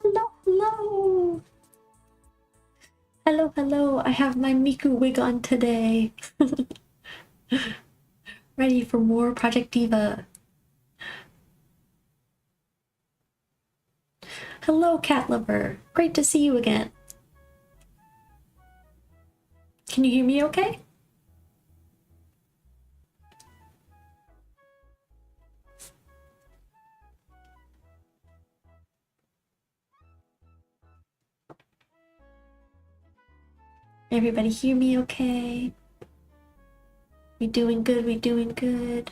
Hello, hello! Hello, hello! I have my Miku wig on today. Ready for more Project Diva. Hello, cat lover. Great to see you again. Can you hear me okay? Everybody hear me okay? We doing good, we doing good.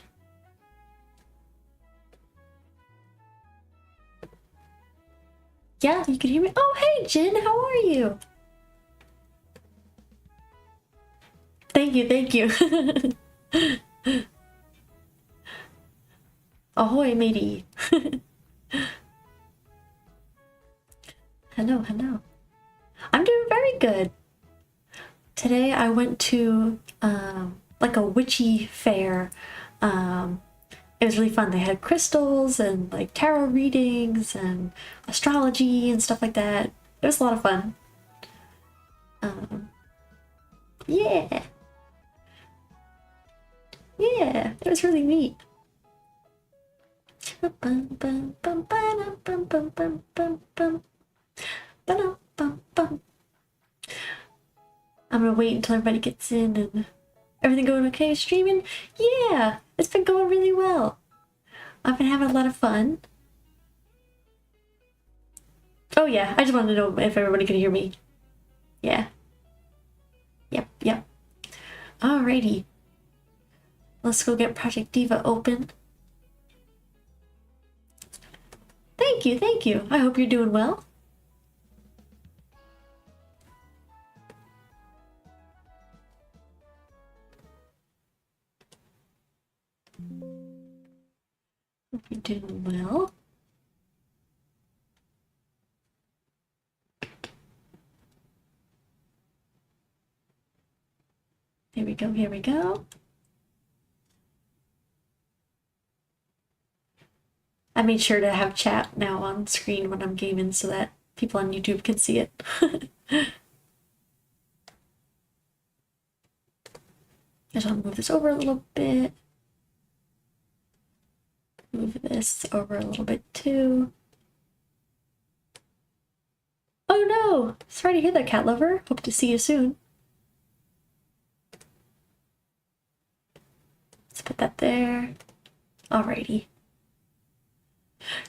Yeah, you can hear me. Oh, hey, Jin, how are you? Thank you, thank you. Ahoy, matey. Hello, hello. I'm doing very good. Today I went to like a witchy fair. It was really fun. They had crystals and like tarot readings and astrology and stuff like that. It was a lot of fun. Yeah. Yeah, it was really neat. I'm gonna wait until everybody gets in and everything going okay streaming? Yeah, it's been going really well. I've been having a lot of fun. Oh yeah, I just wanted to know if everybody could hear me. Yeah. Yep. Alrighty. Let's go get Project Diva open. Thank you, thank you. I hope you're doing well. Hope you're doing well. Here we go, here we go. I made sure to have chat now on screen when I'm gaming so that people on YouTube can see it. I just want to move this over a little bit. Move this over a little bit too. Oh no! Sorry to hear that, cat lover. Hope to see you soon. Let's put that there. Alrighty.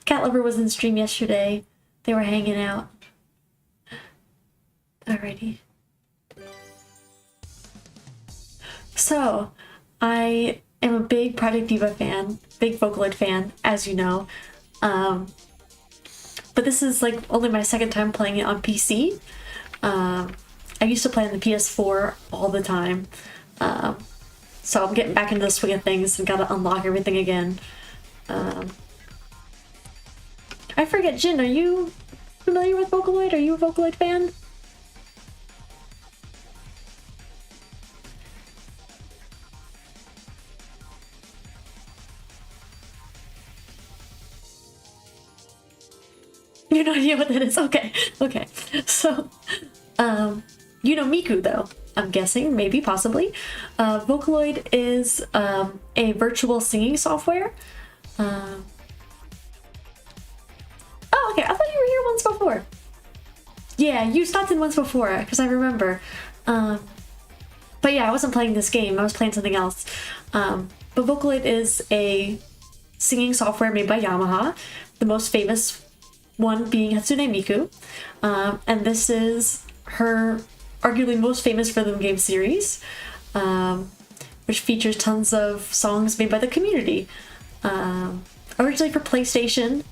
Cat lover was in stream yesterday. They were hanging out. Alrighty. So, I am a big Project Diva fan, big Vocaloid fan, as you know. But this is like only my second time playing it on PC. I used to play on the PS4 all the time. So I'm getting back into the swing of things and gotta unlock everything again. I forget, Jin, are you familiar with Vocaloid? Are you a Vocaloid fan? You know what that is? Okay. So, you know Miku though, I'm guessing, maybe, possibly. Vocaloid is a virtual singing software. Oh, okay, I thought you were here once before. Yeah, you stopped in once before, because I remember. But yeah, I wasn't playing this game, I was playing something else. But Vocaloid is a singing software made by Yamaha, the most famous one being Hatsune Miku. And this is her arguably most famous rhythm game series, which features tons of songs made by the community. Originally for PlayStation,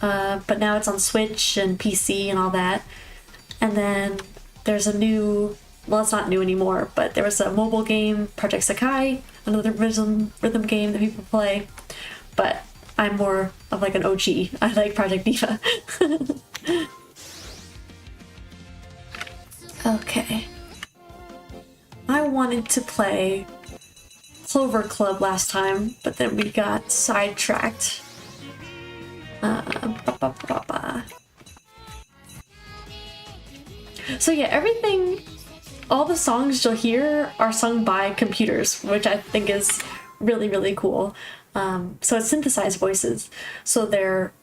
but now it's on Switch and PC and all that. And then there's a new, well, it's not new anymore, but there was a mobile game, Project Sakai, another rhythm game that people play. But I'm more of like an OG. I like Project Diva. Okay. I wanted to play Clover Club last time, but then we got sidetracked. So yeah, everything, all the songs you'll hear are sung by computers, which I think is really, really cool. So it's synthesized voices. So there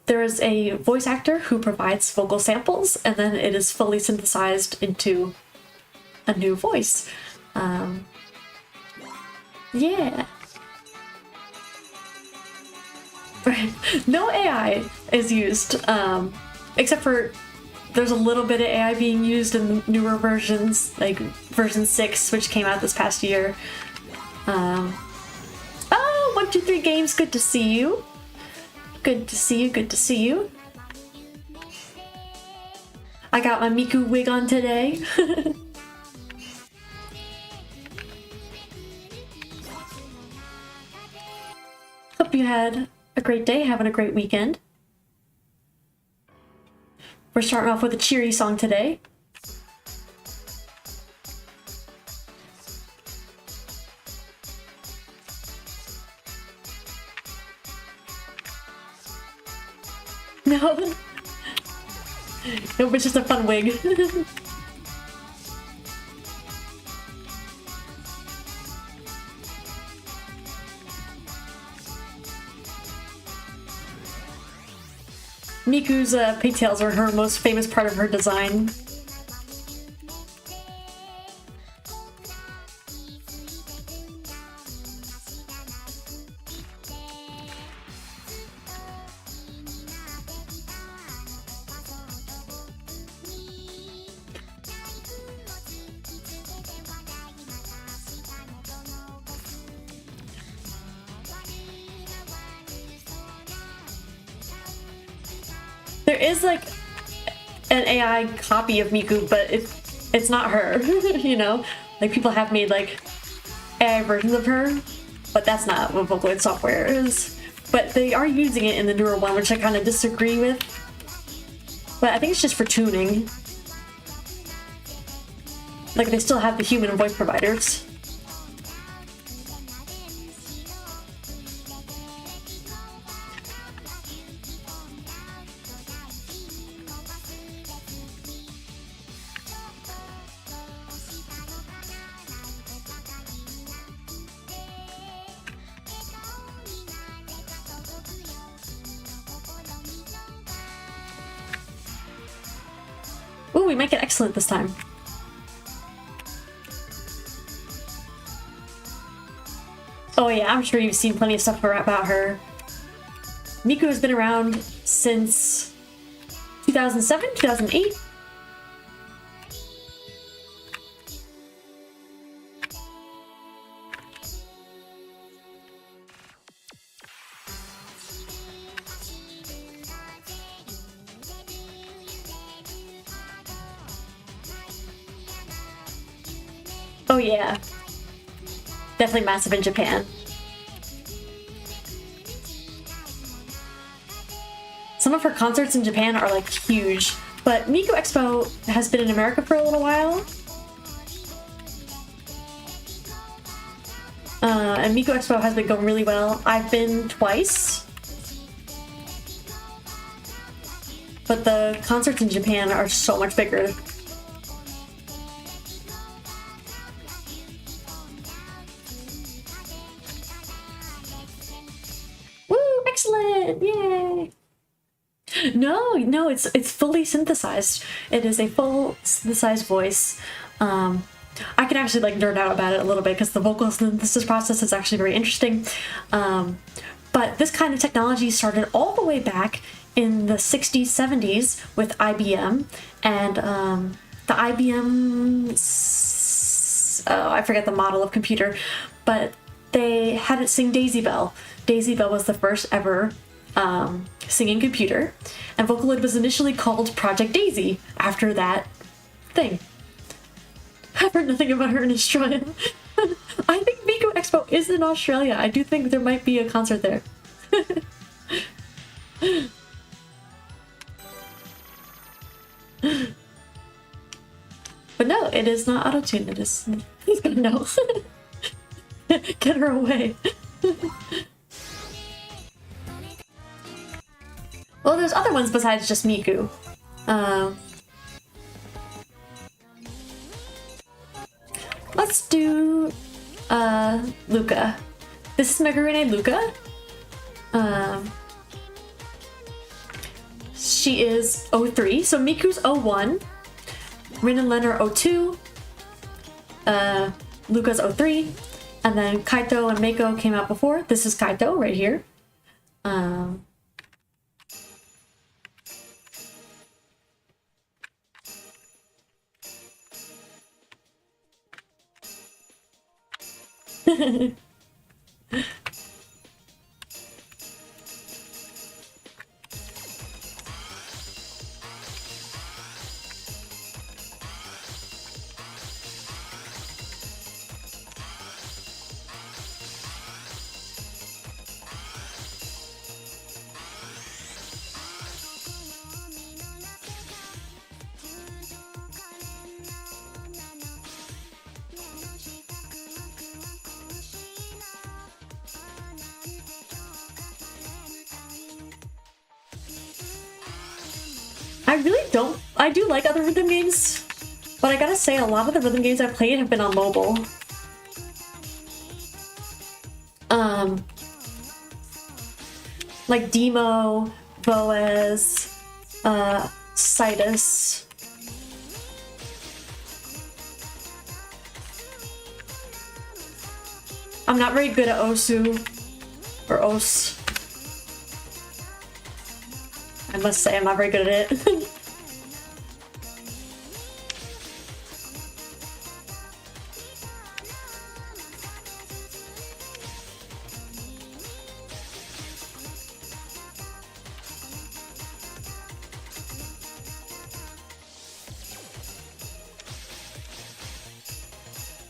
is a voice actor who provides vocal samples, and then it is fully synthesized into a new voice. Yeah. No AI is used, except for there's a little bit of AI being used in newer versions, like version 6, which came out this past year. Oh, 123 Games, good to see you. Good to see you, good to see you. I got my Miku wig on today. Hope you had a great day, having a great weekend. We're starting off with a cheery song today. No. Nope, it's just a fun wig. Miku's pigtails are her most famous part of her design. There is like an AI copy of Miku, but it's not her, you know? Like people have made like AI versions of her, but that's not what Vocaloid software is. But they are using it in the newer one, which I kind of disagree with. But I think it's just for tuning. Like they still have the human voice providers. Ooh, we might get excellent this time. Oh yeah, I'm sure you've seen plenty of stuff about her. Miku has been around since 2007, 2008? Oh yeah. Definitely massive in Japan. Some of her concerts in Japan are like huge, but Miku Expo has been in America for a little while. And Miku Expo has been going really well. I've been twice. But the concerts in Japan are so much bigger. Excellent! Yay! No, it's fully synthesized. It is a full synthesized voice. I can actually like nerd out about it a little bit because the vocal synthesis process is actually very interesting. But this kind of technology started all the way back in the 60s, 70s with IBM, and the IBM, I forget the model of computer, but they had it sing Daisy Bell. Daisy Bell was the first ever singing computer, and Vocaloid was initially called Project Daisy after that thing. I've heard nothing about her in Australia. I think Miku Expo is in Australia. I do think there might be a concert there. But no, it is not auto-tuned. It is... He's gonna know. Get her away. Well, there's other ones besides just Miku. Let's do Luca. This is Megurine Luca. She is 03, so Miku's 01. Rin and Len are 02. Luca's 03. And then Kaito and Mako came out before. This is Kaito right here. I do like other rhythm games, but I gotta say a lot of the rhythm games I've played have been on mobile. Like Demo, Boaz, Citus. I'm not very good at Osu, or Os. I must say, I'm not very good at it.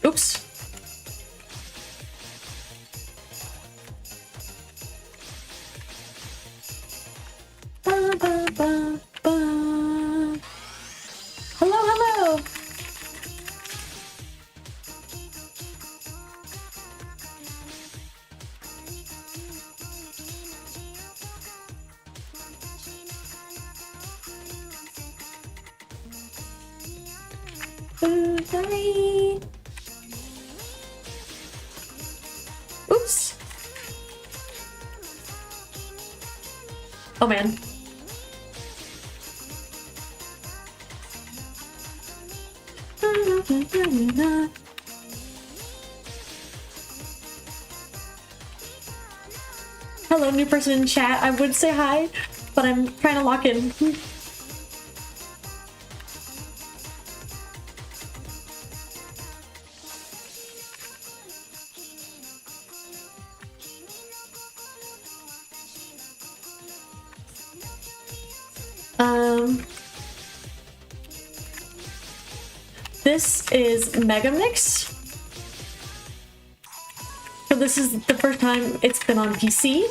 Oops. Ba, ba, ba, ba. Hello, hello. Bye. Oops. Oh man. Hello, new person in chat. I would say hi, but I'm trying to lock in. This is Mega Mix. So this is the first time it's been on PC.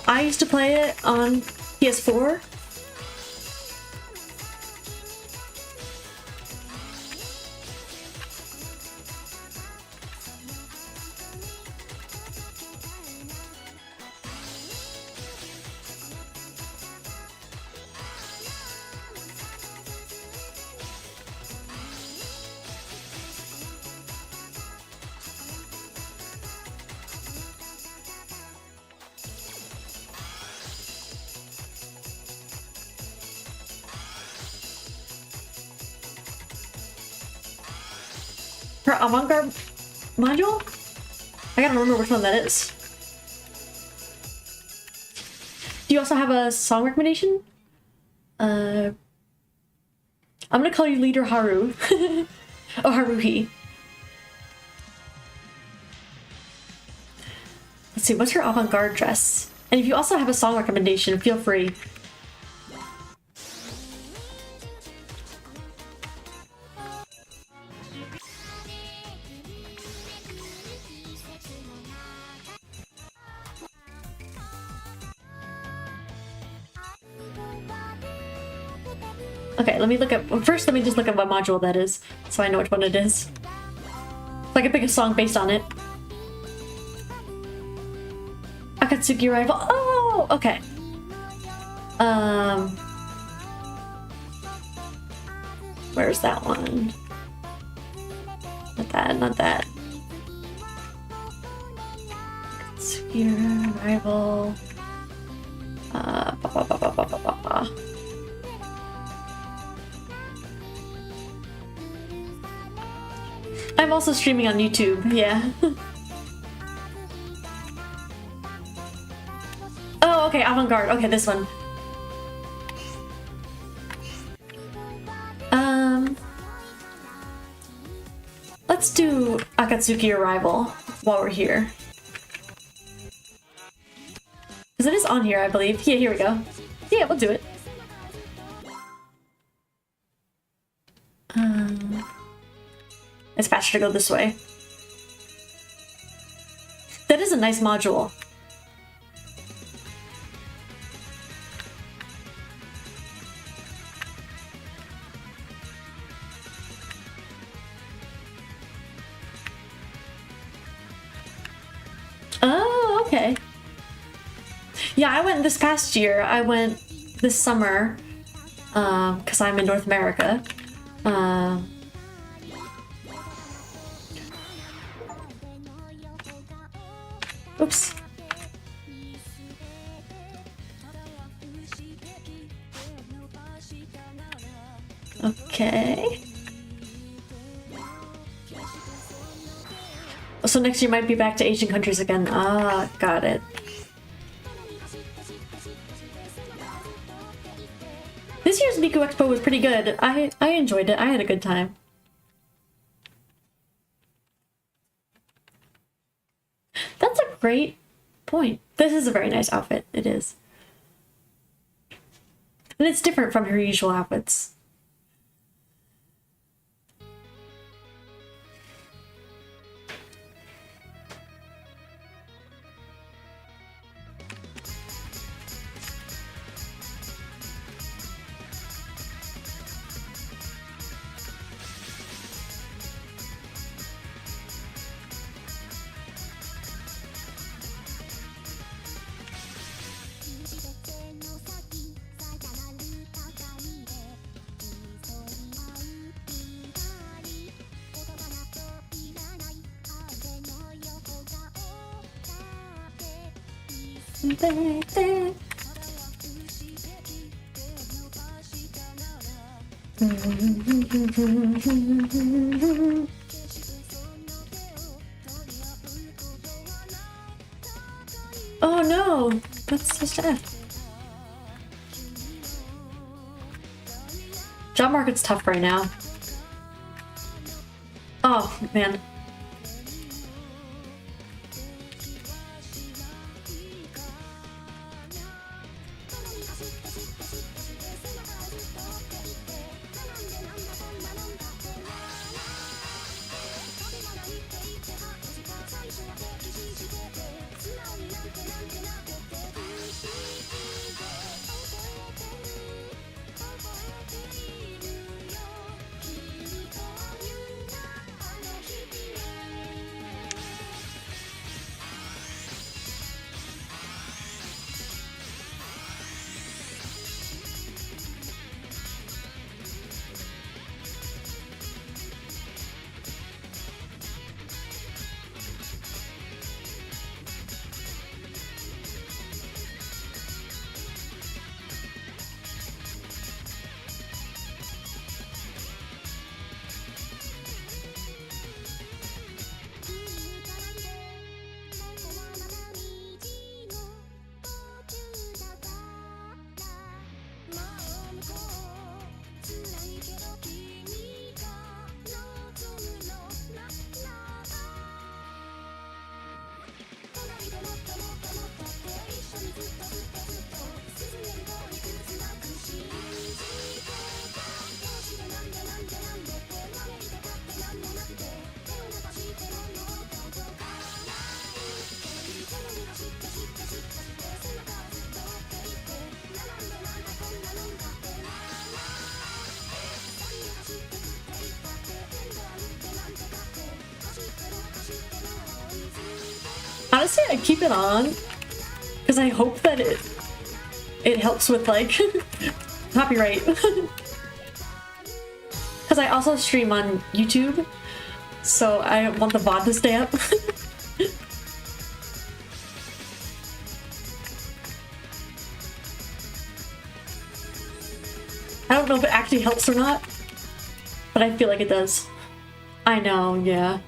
I used to play it on PS4. Her avant-garde module? I gotta remember which one that is. Do you also have a song recommendation? I'm gonna call you Leader Haru. Oh, Haruhi. Let's see, what's her avant-garde dress? And if you also have a song recommendation, feel free. Okay, let me look up. First, let me just look up what module that is, so I know which one it is. So I can pick a song based on it. Akatsuki Rival. Oh, okay. Where's that one? Not that, not that. Akatsuki Rival. I'm also streaming on YouTube, yeah. Oh, okay, avant-garde. Okay, this one. Let's do Akatsuki Arrival while we're here. Because it is on here, I believe. Yeah, here we go. Yeah, we'll do it. It's faster to go this way. That is a nice module. Oh, okay. Yeah, I went this past year. I went this summer, because I'm in North America. Oops. Okay. So next year might be back to Asian countries again. Ah, got it. This year's Miku Expo was pretty good. I enjoyed it. I had a good time. That's a great point. This is a very nice outfit. It is. And it's different from her usual outfits. Oh no, that's so sad. Job market's tough right now. Oh man. Honestly, I keep it on because I hope that it helps with like copyright. Because I also stream on YouTube, so I want the VOD to stay up. I don't know if it actually helps or not, but I feel like it does. I know, yeah.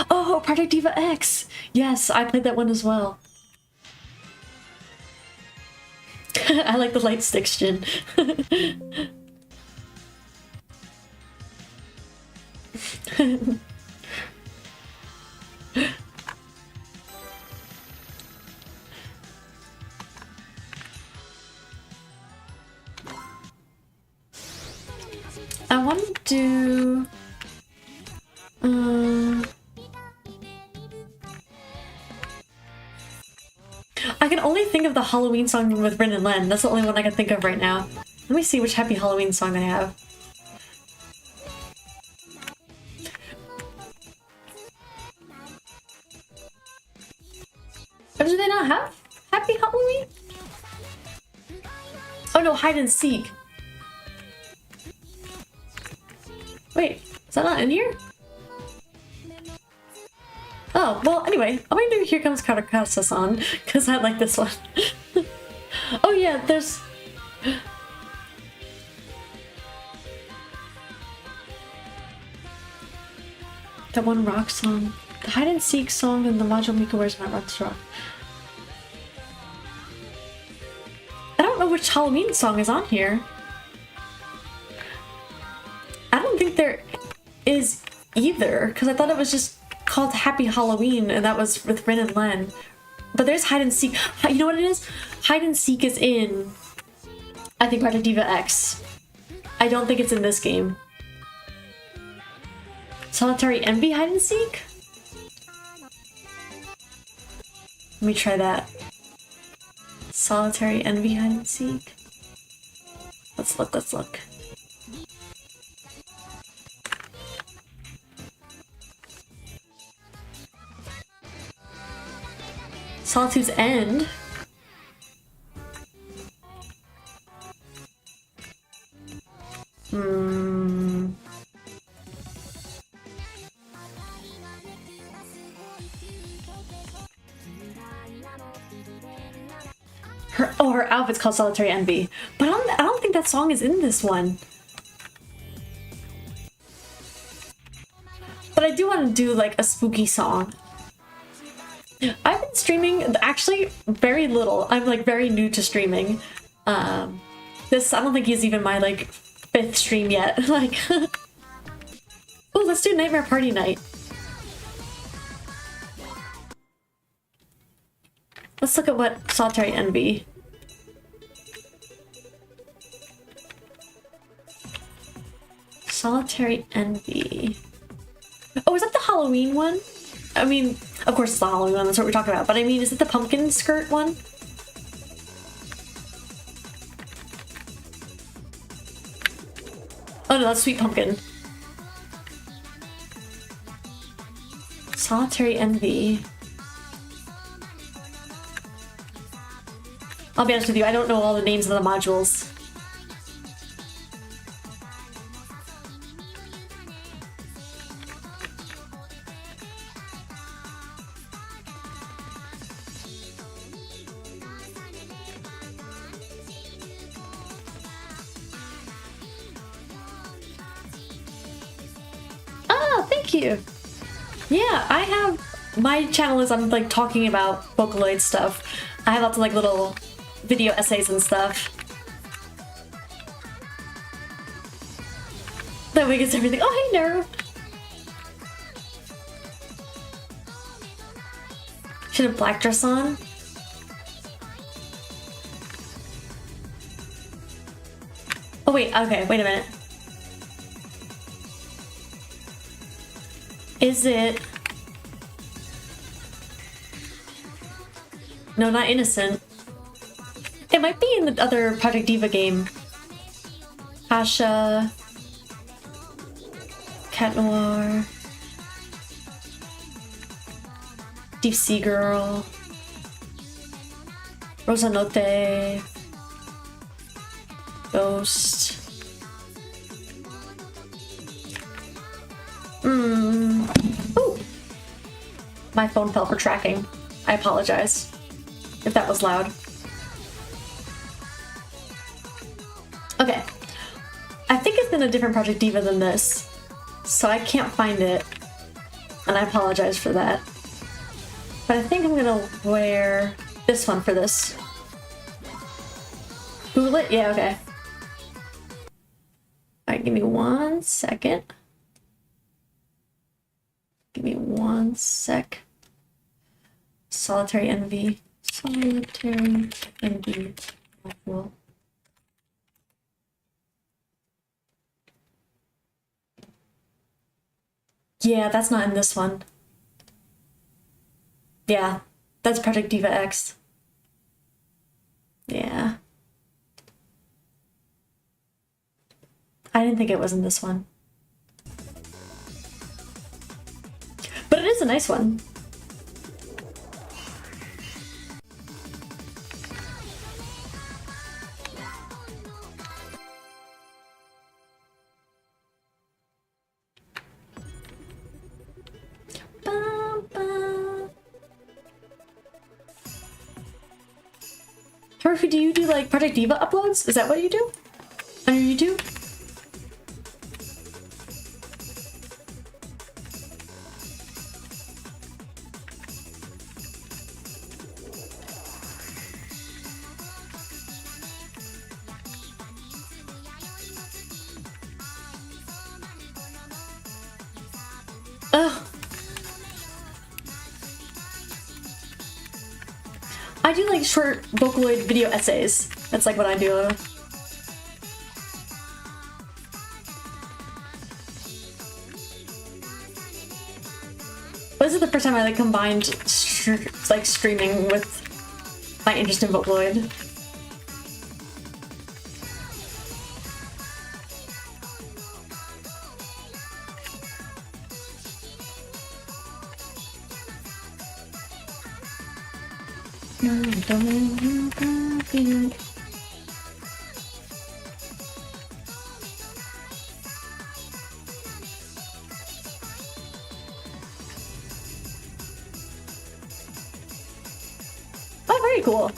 Oh, Project Diva X! Yes, I played that one as well. I like the light sticks, Jin. I want to do... I can only think of the Halloween song with Rin and Len. That's the only one I can think of right now. Let me see which Happy Halloween song I have. Or do they not have Happy Halloween? Oh no, Hide and Seek. Wait, is that not in here? Oh, well, anyway, I'm gonna do Here Comes Karakasa-san, because I like this one. Oh yeah, there's... that one rock song. The Hide and Seek song and the Majo Mika Wears My Rocks Rock. I don't know which Halloween song is on here. I don't think there is either, because I thought it was just called Happy Halloween, and that was with Rin and Len. But there's Hide and Seek. You know what it is? Hide and Seek is in, I think, Project Diva X. I don't think it's in this game. Solitary Envy Hide and Seek? Let me try that. Solitary Envy Hide and Seek. Let's look, let's look. Solitude's End. Her outfit's called Solitary Envy. But I don't think that song is in this one. But I do want to do like a spooky song. I've been streaming actually very little. I'm like very new to streaming. This, I don't think is even my like 5th stream yet. Like, oh, let's do Nightmare Party Night. Let's look at what Solitary Envy. Solitary Envy. Oh, is that the Halloween one? I mean, of course it's the Halloween one, that's what we're talking about. But I mean, is it the pumpkin skirt one? Oh no, that's Sweet Pumpkin. Solitary Envy. I'll be honest with you, I don't know all the names of the modules. You. Yeah, I have my channel is I'm like talking about Vocaloid stuff. I have lots of like little video essays and stuff. That way gets everything. Oh, hey, Nero. Should have black dress on. Oh wait, okay, wait a minute. Is it... No, not Innocent. It might be in the other Project Diva game. Asha... Cat Noir... Deep Sea Girl. Rosanote. Ghost. Ooh! My phone fell for tracking. I apologize if that was loud. Okay. I think it's in a different Project Diva than this, so I can't find it, and I apologize for that. But I think I'm gonna wear this one for this. Google it? Yeah, okay. Alright, give me 1 second. Give me 1 sec. Solitary Envy. Solitary Envy. Cool. Yeah, that's not in this one. Yeah, that's Project Diva X. Yeah. I didn't think it was in this one. But it is a nice one. Turfy, do you do like Project Diva uploads? Is that what you do on your YouTube? Ugh. I do like short Vocaloid video essays. That's like what I do. But this is the first time I like combined like streaming with my interest in Vocaloid. Oh, very cool.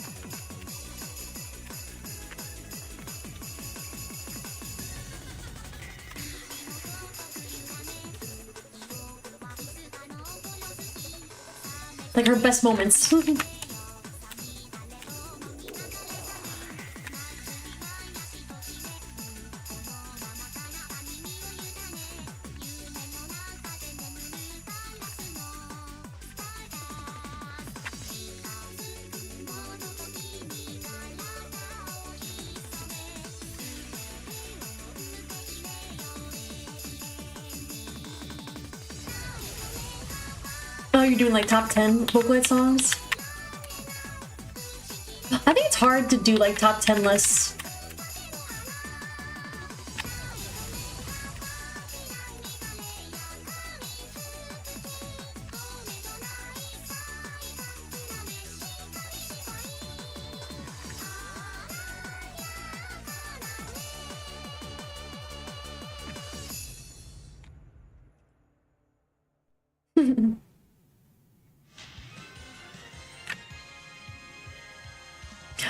Like her best moments. Oh, you're doing like top 10 Vocaloid songs? I think it's hard to do like top 10 lists.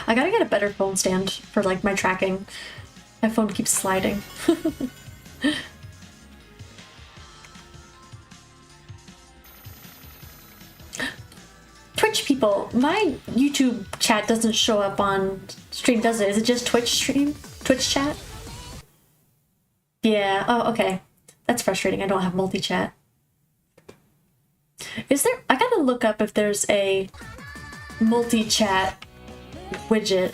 I gotta get a better phone stand for like my tracking. My phone keeps sliding. Twitch people, my YouTube chat doesn't show up on stream, does it? Is it just Twitch stream? Twitch chat? Yeah, oh, okay. That's frustrating. I don't have multi-chat. Is there? I gotta look up if there's a multi-chat widget.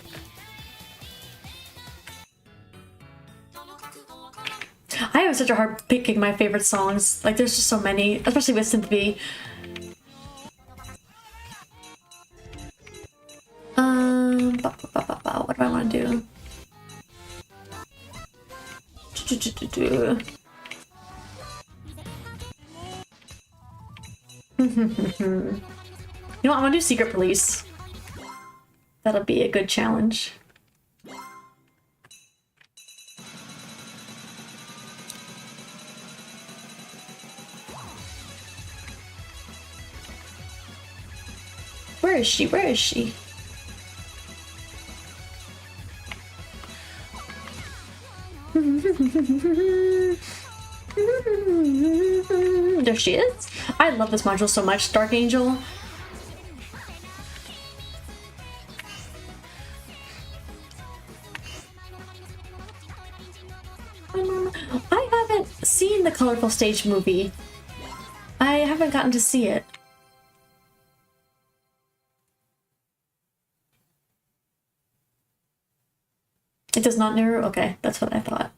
I have such a hard picking my favorite songs. Like, there's just so many, especially with Synth B. What do I want to do? You know what? I'm gonna do Secret Police. That'll be a good challenge. Where is she? Where is she? There she is. I love this module so much, Dark Angel. I haven't seen the Colorful Stage movie. I haven't gotten to see it. It does not narrow? Okay, that's what I thought.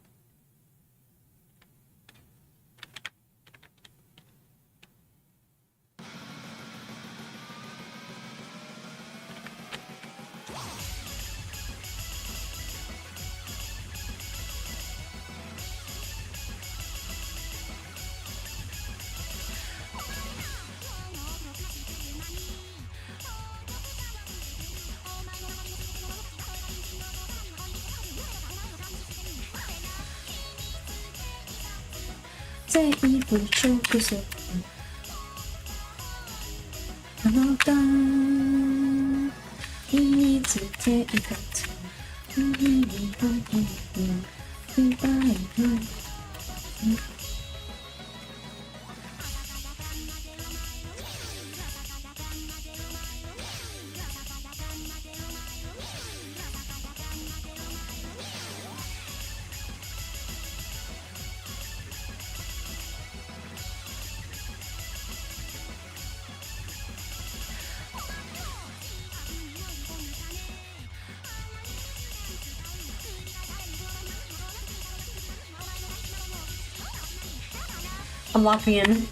I'm locking in.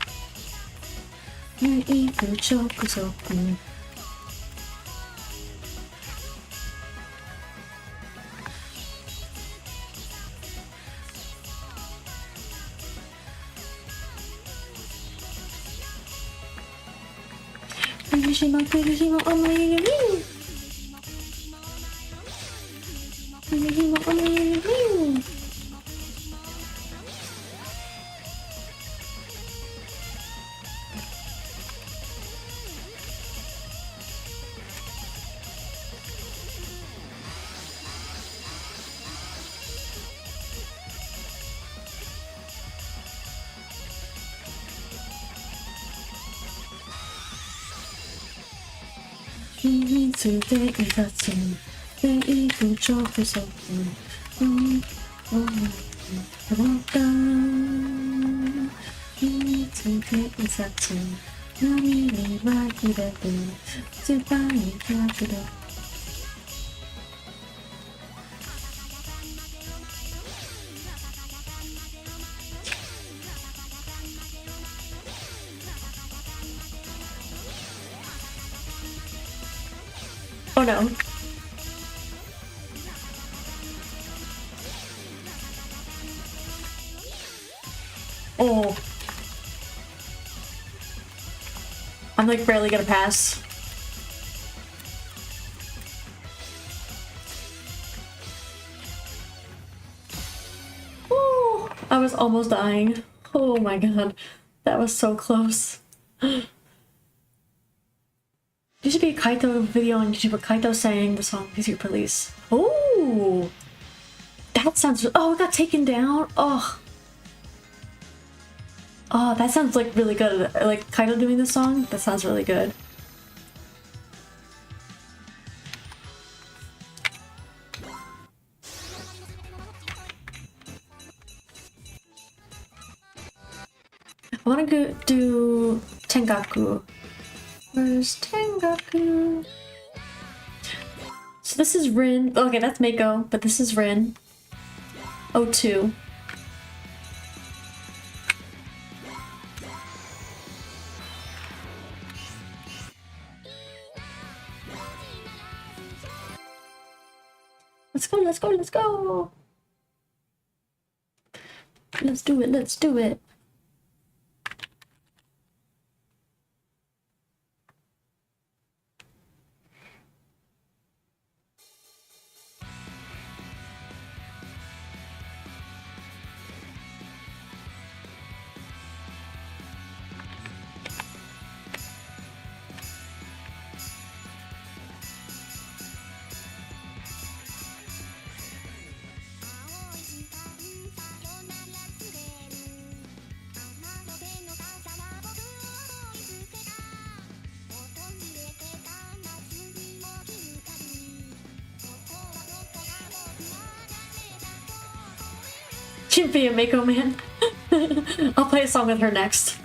Oh no. Oh. I'm like barely gonna pass. Oh, I was almost dying. Oh my god. That was so close. There should be a Kaito video on YouTube where Kaito sang the song Secret Police. Oh! That sounds... Oh, it got taken down? Oh. Oh, that sounds like really good. Like Kaito doing this song? That sounds really good. I want to go do Tengaku. Where's Tengaku? So this is Rin. Okay, that's Mako, but this is Rin. O2. Let's go, let's go, let's go! Let's do it, let's do it! can be a Mako man. I'll play a song with her next.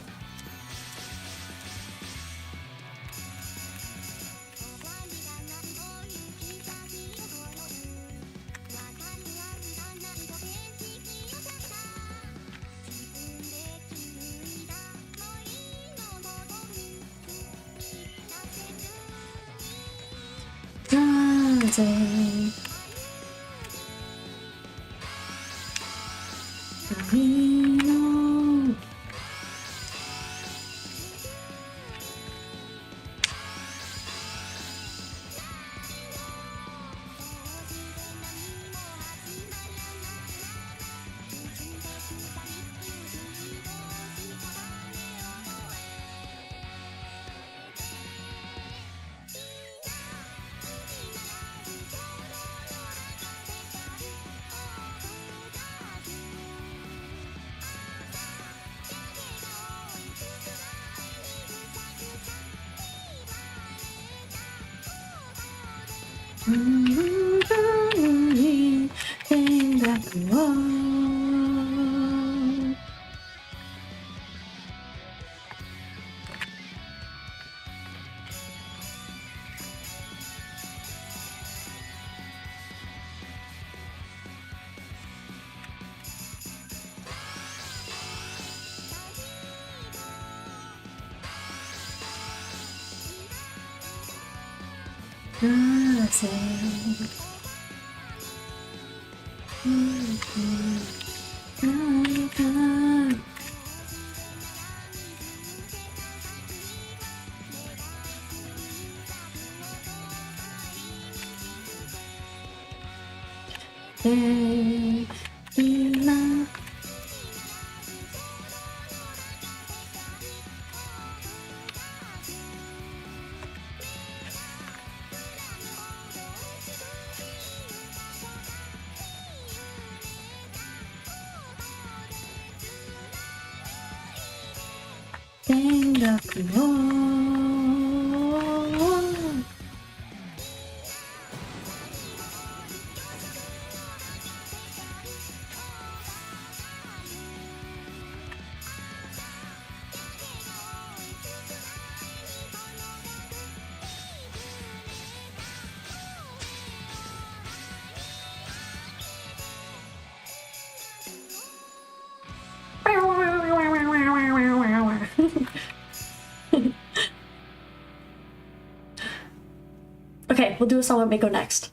Okay, we'll do a song with Mako next.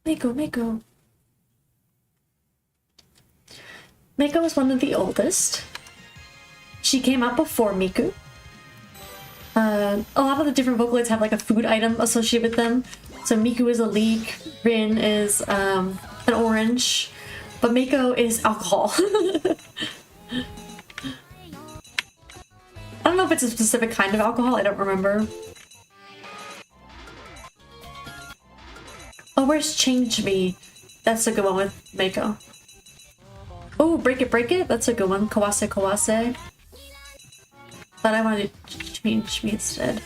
Mako. Mako is one of the oldest. She came out before Miku. A lot of the different Vocaloids have like a food item associated with them. So Miku is a leek, Rin is an orange, but Mako is alcohol. I don't know if it's a specific kind of alcohol, I don't remember. Oh, where's Change Me? That's a good one with Mako. Oh, Break It. That's a good one. Kawase. But I wanted to Change Me instead.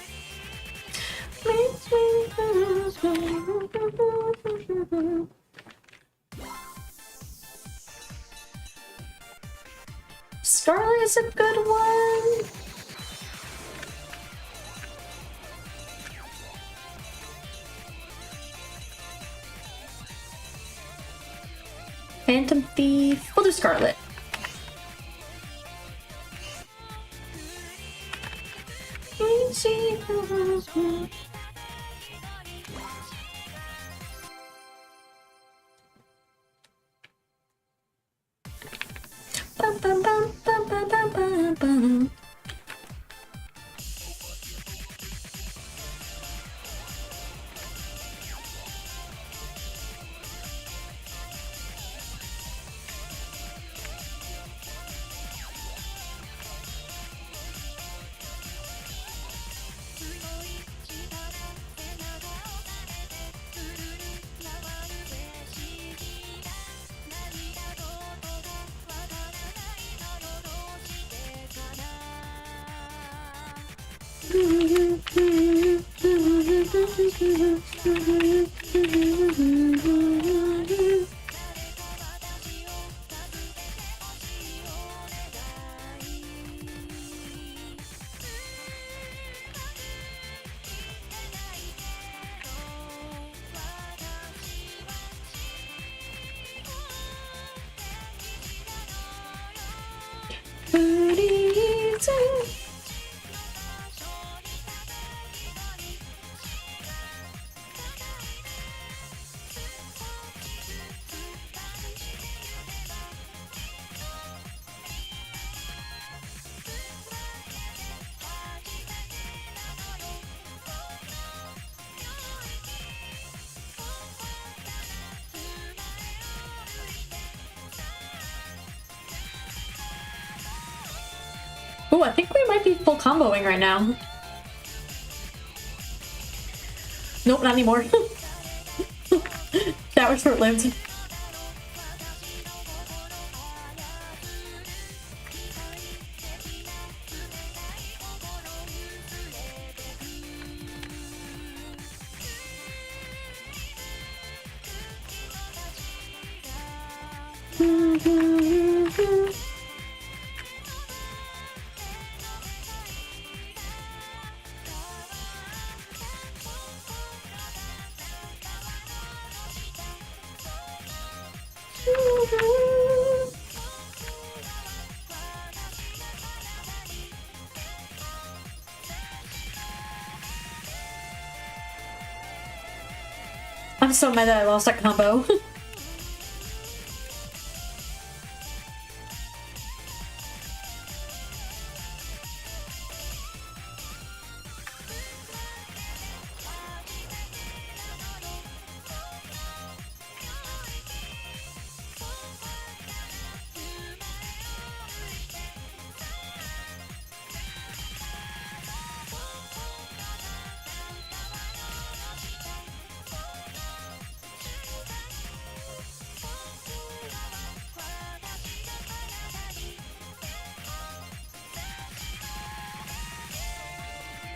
Scarlet is a good one. Phantom Thief. We'll do Scarlet. Bum, bum, bum, bum, bum, bum, bum, bum. Oh, I think we might be full comboing right now. Nope, not anymore. That was short-lived. I'm so mad that I lost that combo.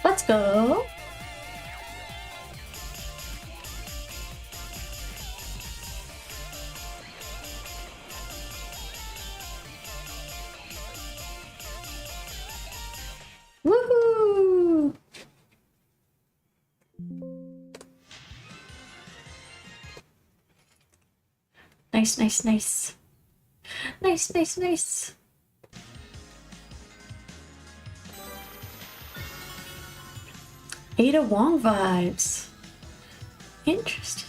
Let's go. Woohoo! Nice, nice, nice. Nice, nice, nice. Ada Wong vibes. Interesting.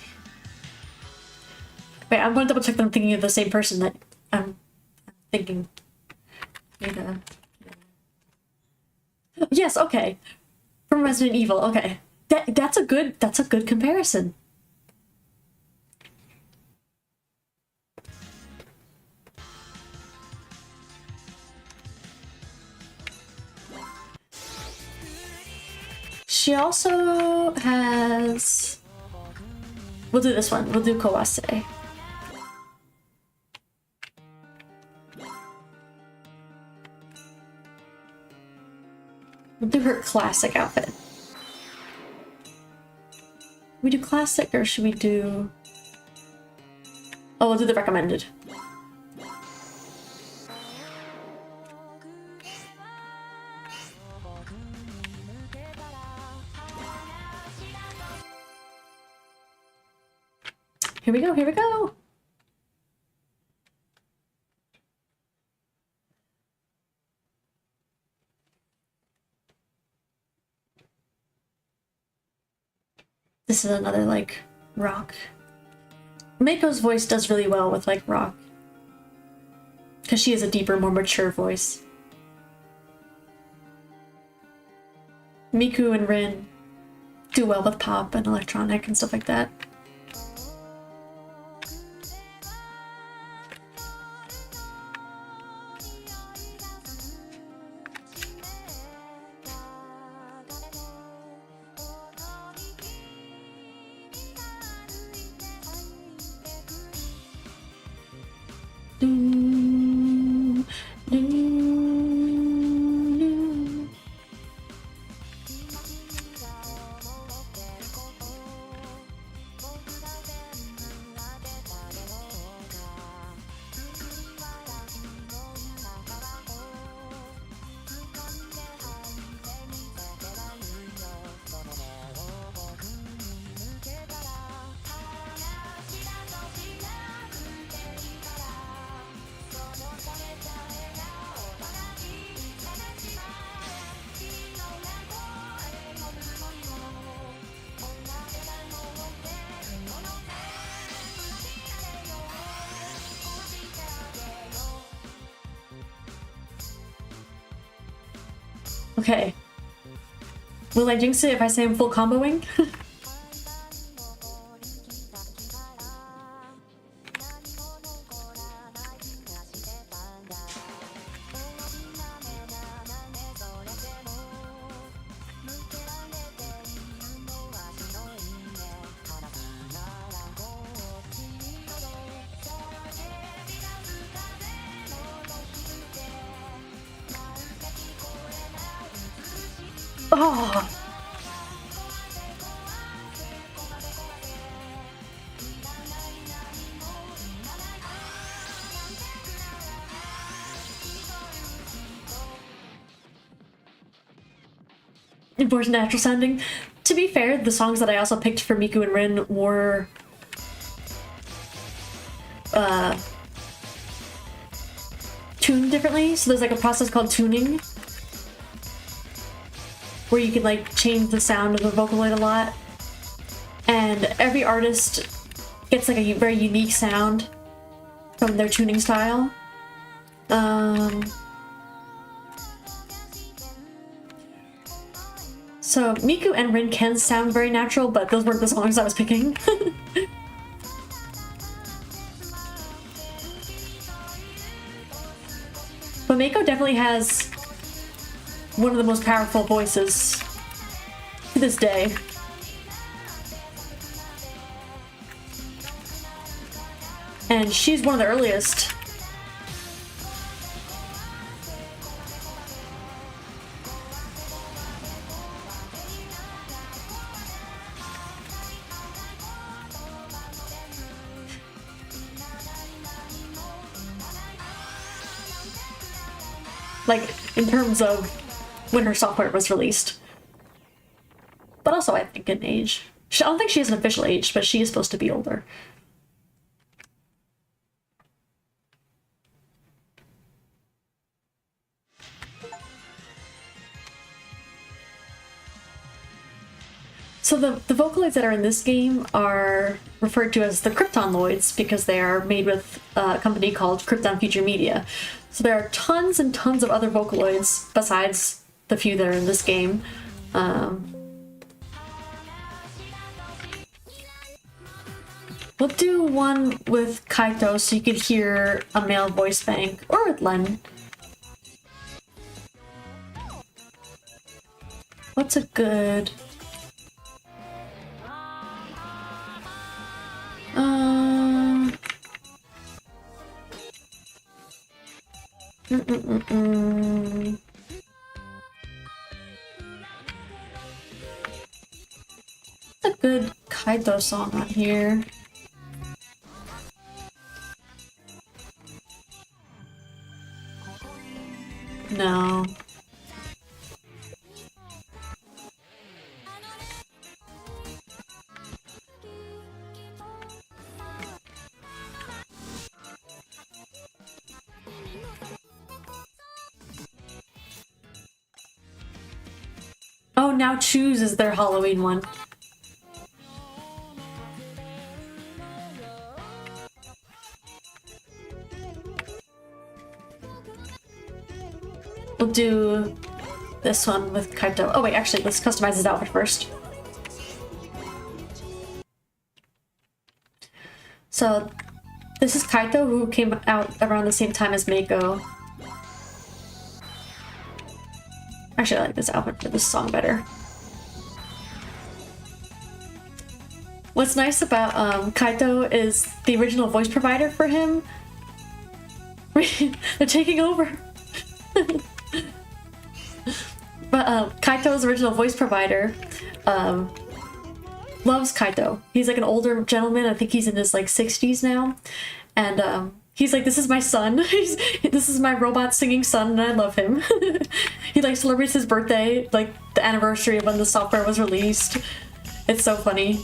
Wait, I'm going to double check that I'm thinking of the same person that I'm thinking. Ada. Yes, okay. From Resident Evil, okay. That's a good comparison. She also has... We'll do this one. We'll do Kawase. We'll do her classic outfit. We do classic or should we do... Oh, we'll do the recommended. Here we go, here we go! This is another, like, rock. Mako's voice does really well with, like, rock. Because she has a deeper, more mature voice. Miku and Rin do well with pop and electronic and stuff like that. Okay. Will I jinx it if I say I'm full comboing? Oh. More natural sounding. To be fair, the songs that I also picked for Miku and Rin were tuned differently. So there's like a process called tuning where you can like change the sound of the Vocaloid a lot. And every artist gets like a very unique sound from their tuning style. So Miku and Rin can sound very natural, but those weren't the songs I was picking. But Mako definitely has one of the most powerful voices to this day. And she's one of the earliest. Like, in terms of when her software was released. But also, I think, in age. I don't think she has an official age, but she is supposed to be older. So the Vocaloids that are in this game are referred to as the Kryptonloids because they are made with a company called Krypton Future Media. So there are tons and tons of other Vocaloids besides the few that are in this game. We'll do one with Kaito so you could hear a male voice bank, or with Len. What's a good... What's a good Kaito song on here? No. Oh, Now Choose is their Halloween one. We'll do this one with Kaito. Oh wait, actually, let's customize his outfit first. So, this is Kaito, who came out around the same time as Mako. Actually, I like this outfit for this song better. What's nice about Kaito is the original voice provider for him. They're taking over. But Kaito's original voice provider loves Kaito. He's like an older gentleman. I think he's in his like 60s now. And he's like, this is my son. This is my robot singing son, and I love him. He like celebrates his birthday, like the anniversary of when the software was released. It's so funny.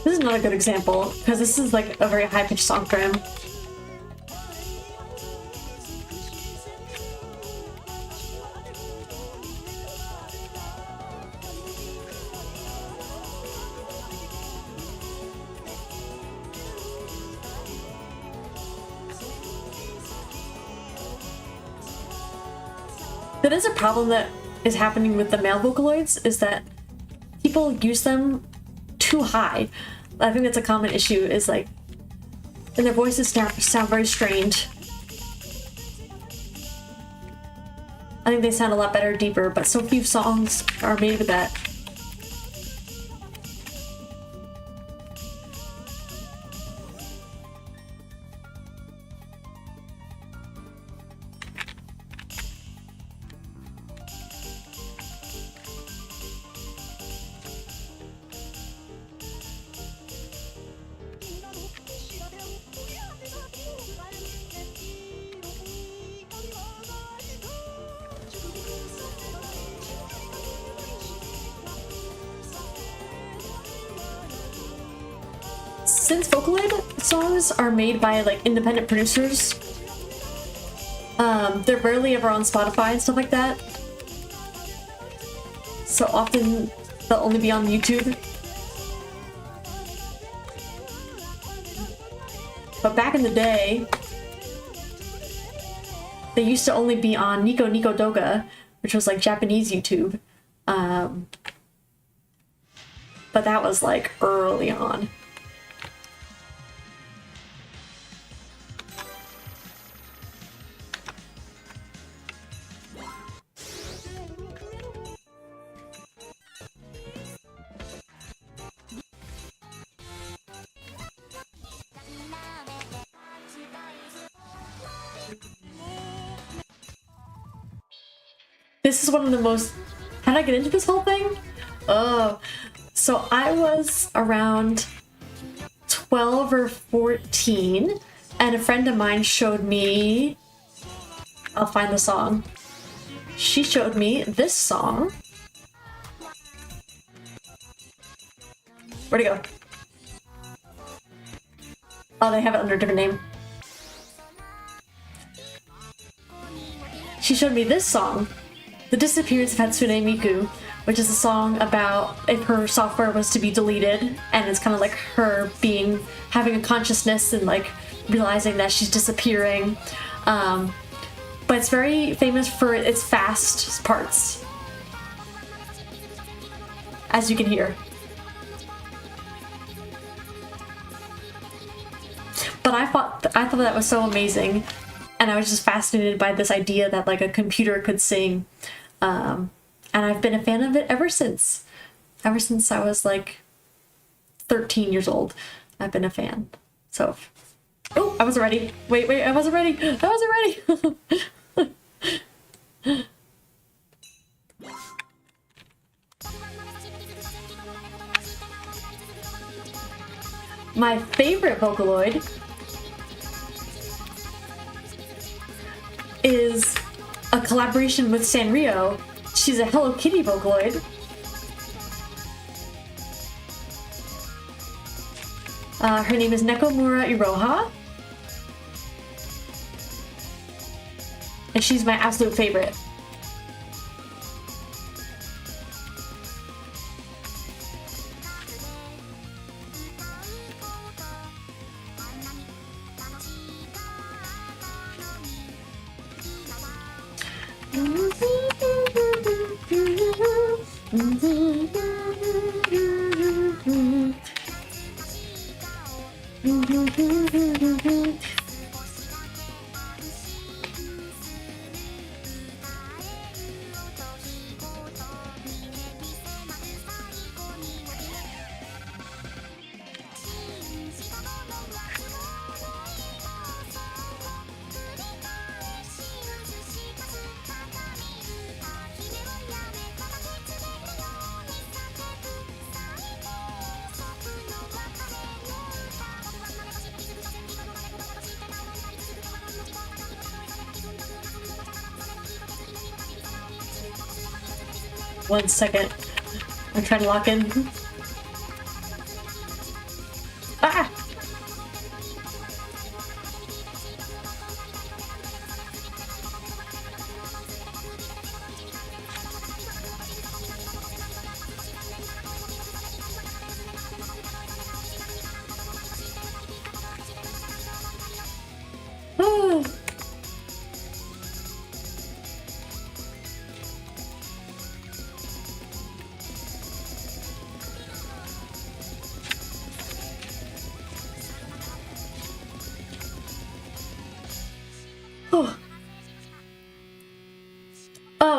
This is not a good example, because this is like a very high-pitched song for him. That is a problem that is happening with the male Vocaloids, is that people use them too high. I think that's a common issue, is like, and their voices sound very strained. I think they sound a lot better deeper, but so few songs are made with that. Since Vocaloid songs are made by like independent producers, they're rarely ever on Spotify and stuff like that. So often they'll only be on YouTube. But back in the day, they used to only be on Nico Nico Doga, which was like Japanese YouTube. But that was like early on. This is one of the most... How did I get into this whole thing? Oh, so I was around 12 or 14, and a friend of mine showed me... I'll find the song. She showed me this song. Where'd it go? Oh, they have it under a different name. She showed me this song. The Disappearance of Hatsune Miku, which is a song about if her software was to be deleted, and it's kind of like her having a consciousness and like realizing that she's disappearing. But it's very famous for its fast parts, as you can hear. But I thought that was so amazing, and I was just fascinated by this idea that like a computer could sing. And I've been a fan of it ever since. Ever since I was like 13 years old, I've been a fan. So, oh, I wasn't ready. Wait, I wasn't ready. I wasn't ready. My favorite Vocaloid is a collaboration with Sanrio. She's a Hello Kitty Vocaloid. Her name is Nekomura Iroha. And she's my absolute favorite. One second. I'm trying to lock in.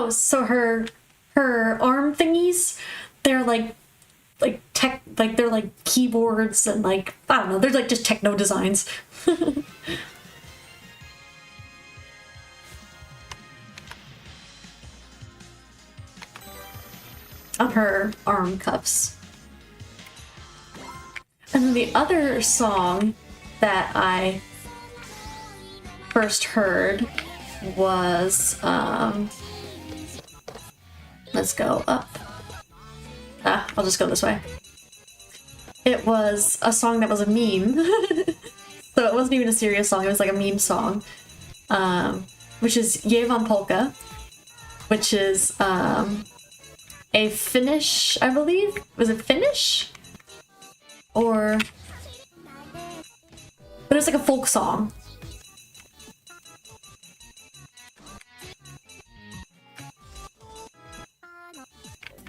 Oh, so her arm thingies, they're like tech, like they're like keyboards and like, I don't know, they're like just techno designs. On her arm cuffs. And then the other song that I first heard was, let's go up. I'll just go this way. It was a song that was a meme. So it wasn't even a serious song, it was like a meme song. Which is Jevan Polka, which is a Finnish, I believe? Was it Finnish? Or... But it's like a folk song.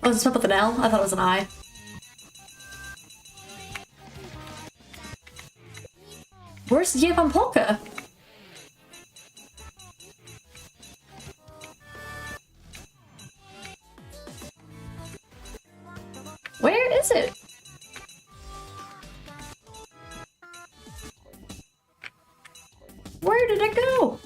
Oh, is it spelled with an L? I thought it was an I. Where's Jevan Polka? Where is it? Where did it go?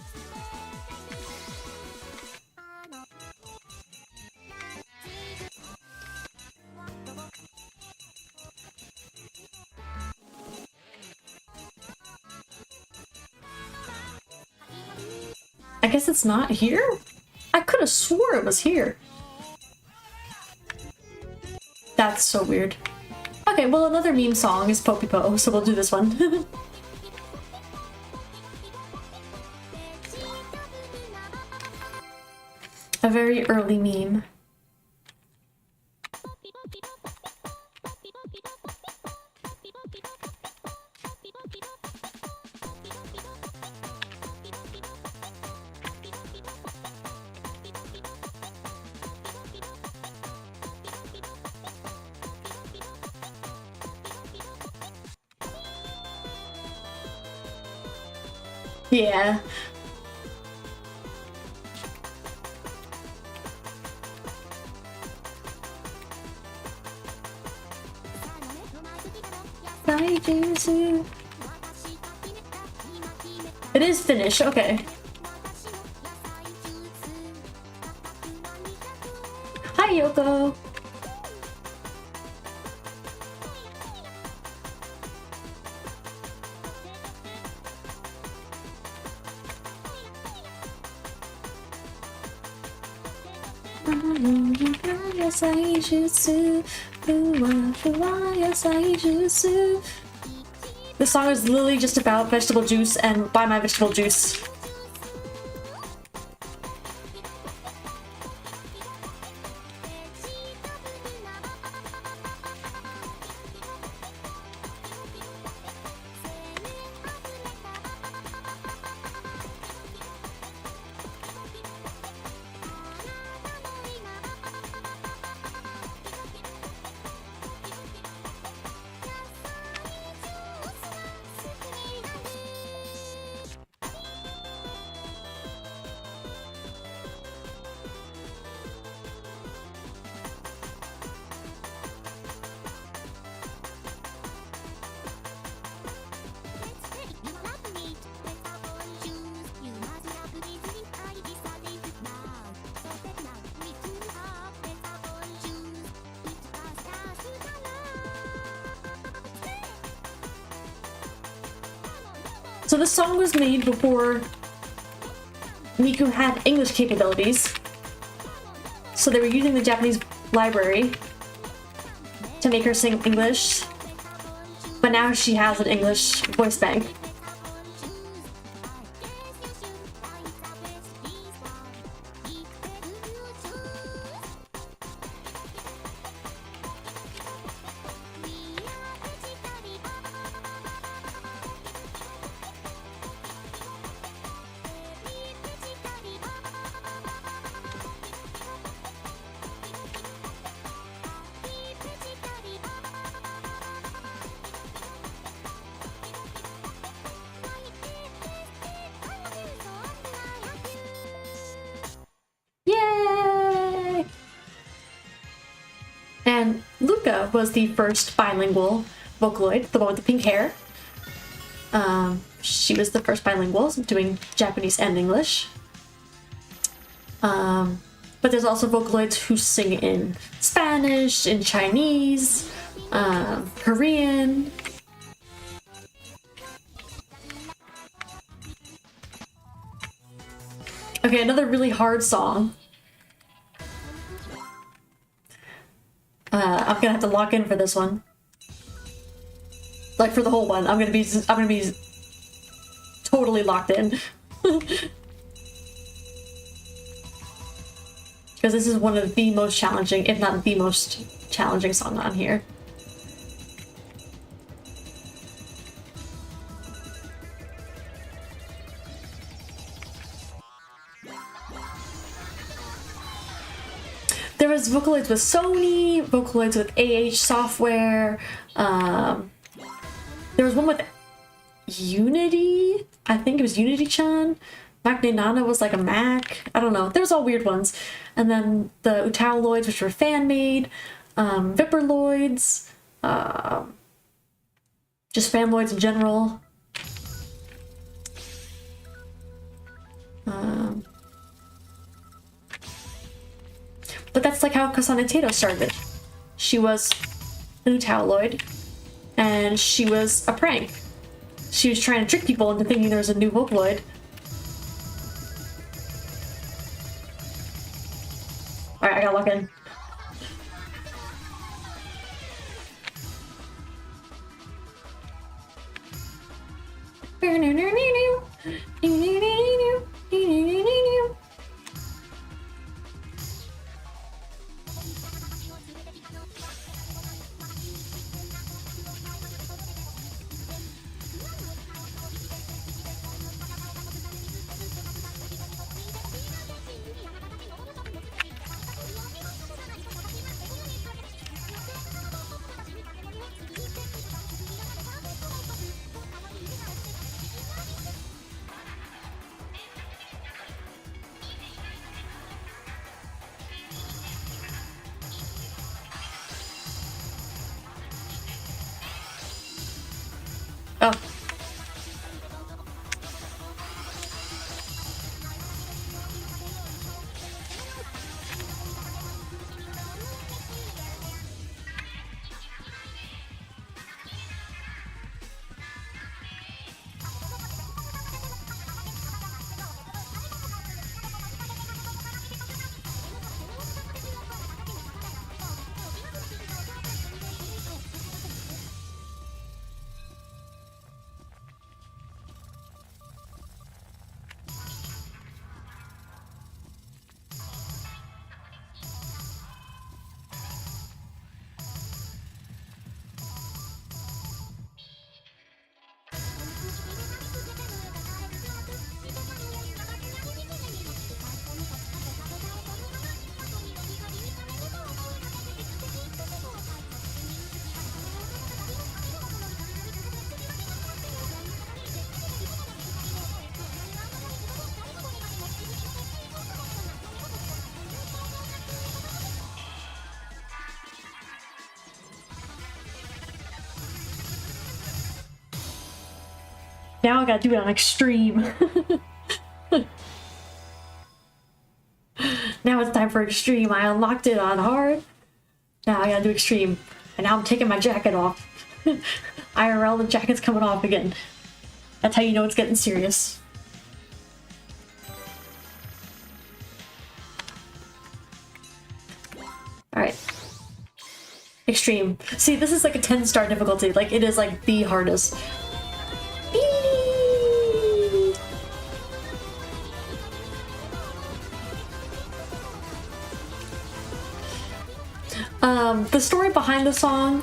I guess it's not here? I could have swore it was here. That's so weird. Okay, well, another meme song is Poppy Po, so we'll do this one. A very early meme. Yeah. It is Finnish, okay. Hi, Yoko. This song is literally just about vegetable juice and buy my vegetable juice. So this song was made before Miku had English capabilities. So they were using the Japanese library to make her sing English. But now she has an English voice bank. Yuka was the first bilingual Vocaloid, the one with the pink hair. She was the first bilingual, doing Japanese and English. But there's also Vocaloids who sing in Spanish, in Chinese, Korean. Okay, another really hard song. I'm gonna have to lock in for this one. Like for the whole one, I'm gonna be totally locked in. Because this is one of the most challenging, if not the most challenging song on here. There was Vocaloids with Sony, Vocaloids with AH software. There was one with Unity. I think it was Unity-chan. Magne Nana was like a Mac. I don't know. There's all weird ones. And then the Utaholoids, which were fan-made. Viperloids. Just fanloids in general. But that's like how Kasane Tato started. She was an Utaholoid, and she was a prank. She was trying to trick people into thinking there was a new Vocaloid. Alright, I gotta lock in. Oh. Now I gotta do it on extreme. Now it's time for extreme. I unlocked it on hard. Now I gotta do extreme. And now I'm taking my jacket off. IRL, the jacket's coming off again. That's how you know it's getting serious. Alright. Extreme. See, this is like a 10-star difficulty. Like, it is like the hardest. The story behind the song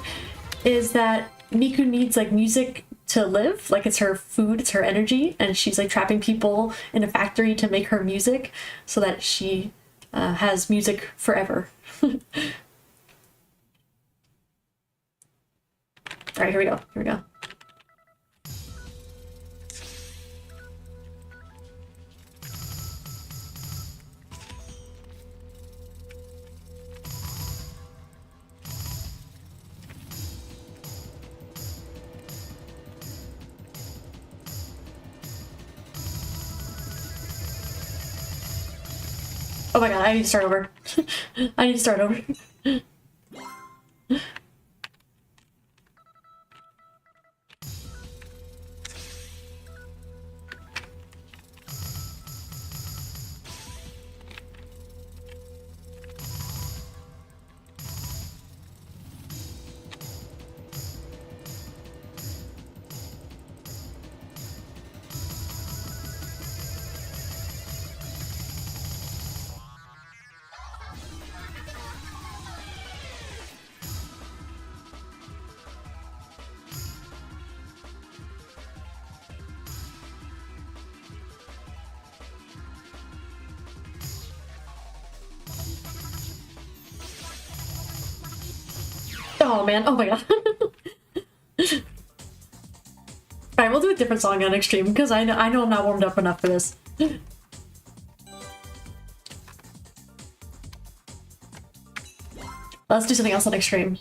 is that Miku needs like music to live, like it's her food, it's her energy, and she's like trapping people in a factory to make her music so that she has music forever. Alright, here we go, here we go. Oh my god, I need to start over. I need to start over. Oh man, oh my god. Alright, we'll do a different song on Extreme, because I know I'm not warmed up enough for this. Let's do something else on Extreme.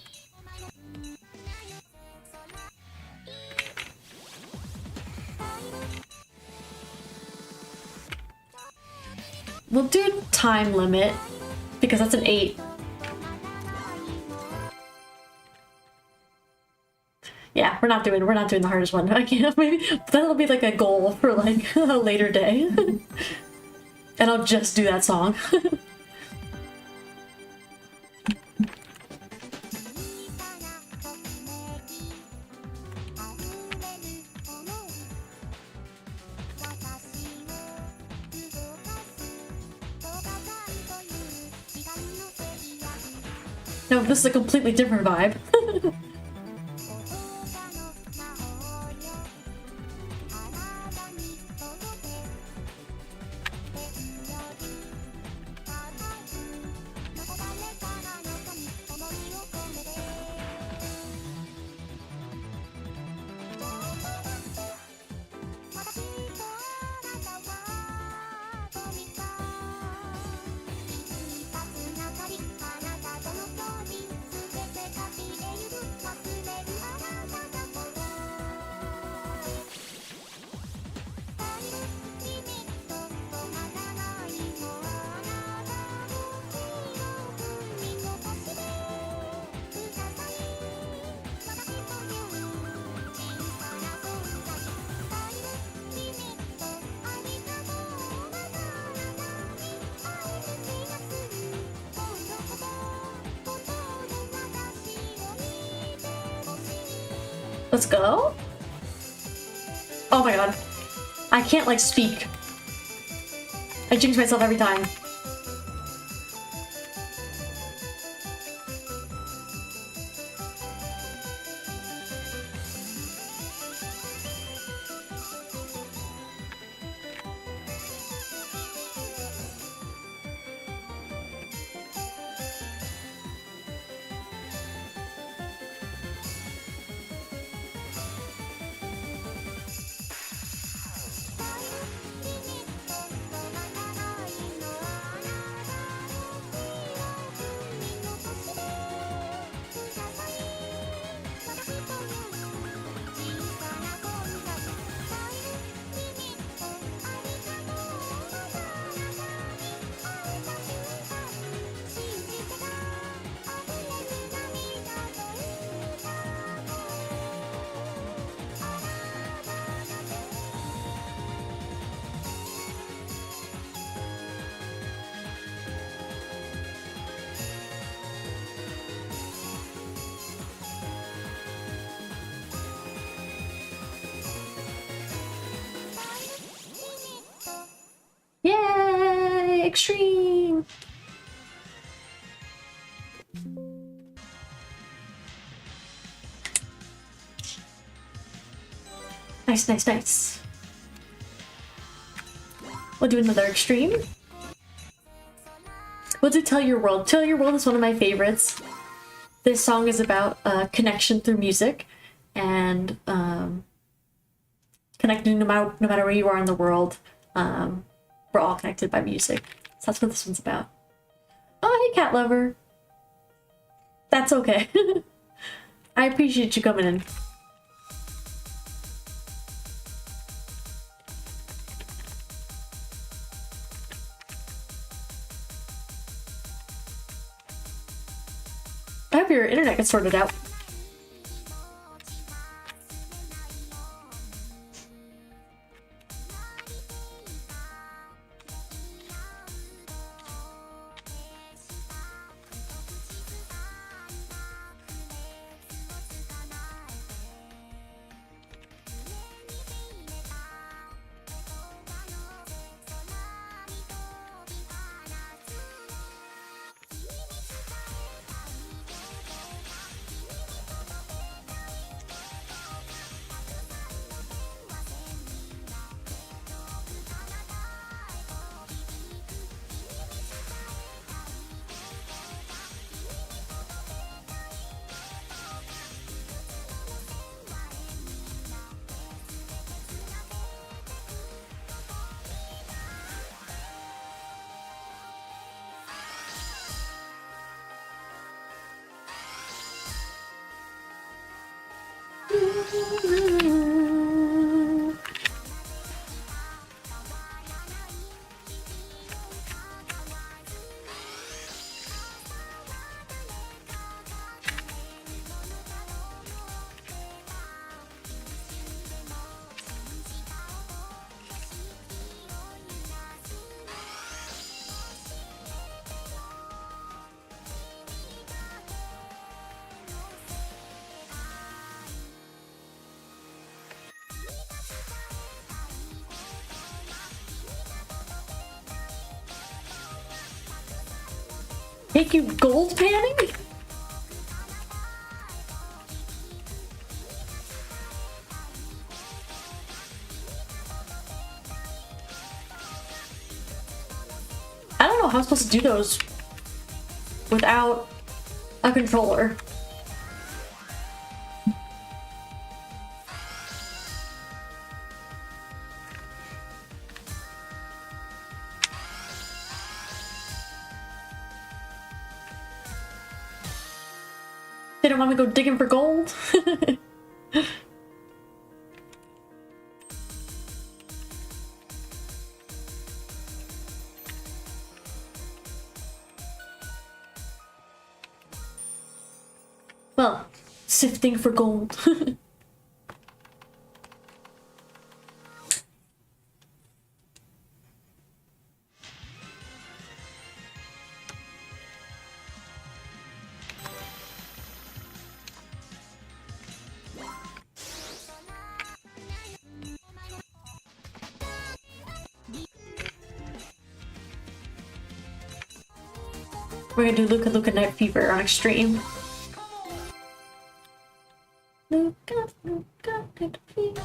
We'll do time limit, because that's an 8. Yeah, we're not doing the hardest one. I can't. Maybe that'll be like a goal for like a later day, and I'll just do that song. No, this is a completely different vibe. Let's go. Oh my god. I can't like speak. I jinx myself every time. Yay! Extreme! Nice, nice, nice. We'll do another Extreme. We'll do Tell Your World. Tell Your World is one of my favorites. This song is about connection through music and connecting no matter where you are in the world. We're all connected by music. So that's what this one's about. Oh, hey, cat lover. That's okay. I appreciate you coming in. your internet gets sorted out. Make you gold panning? I don't know how I'm supposed to do those without a controller. They don't want me to go digging for gold? Well, sifting for gold. We're gonna do Luca Luca Night Fever on extreme. Luca Luca Night Fever.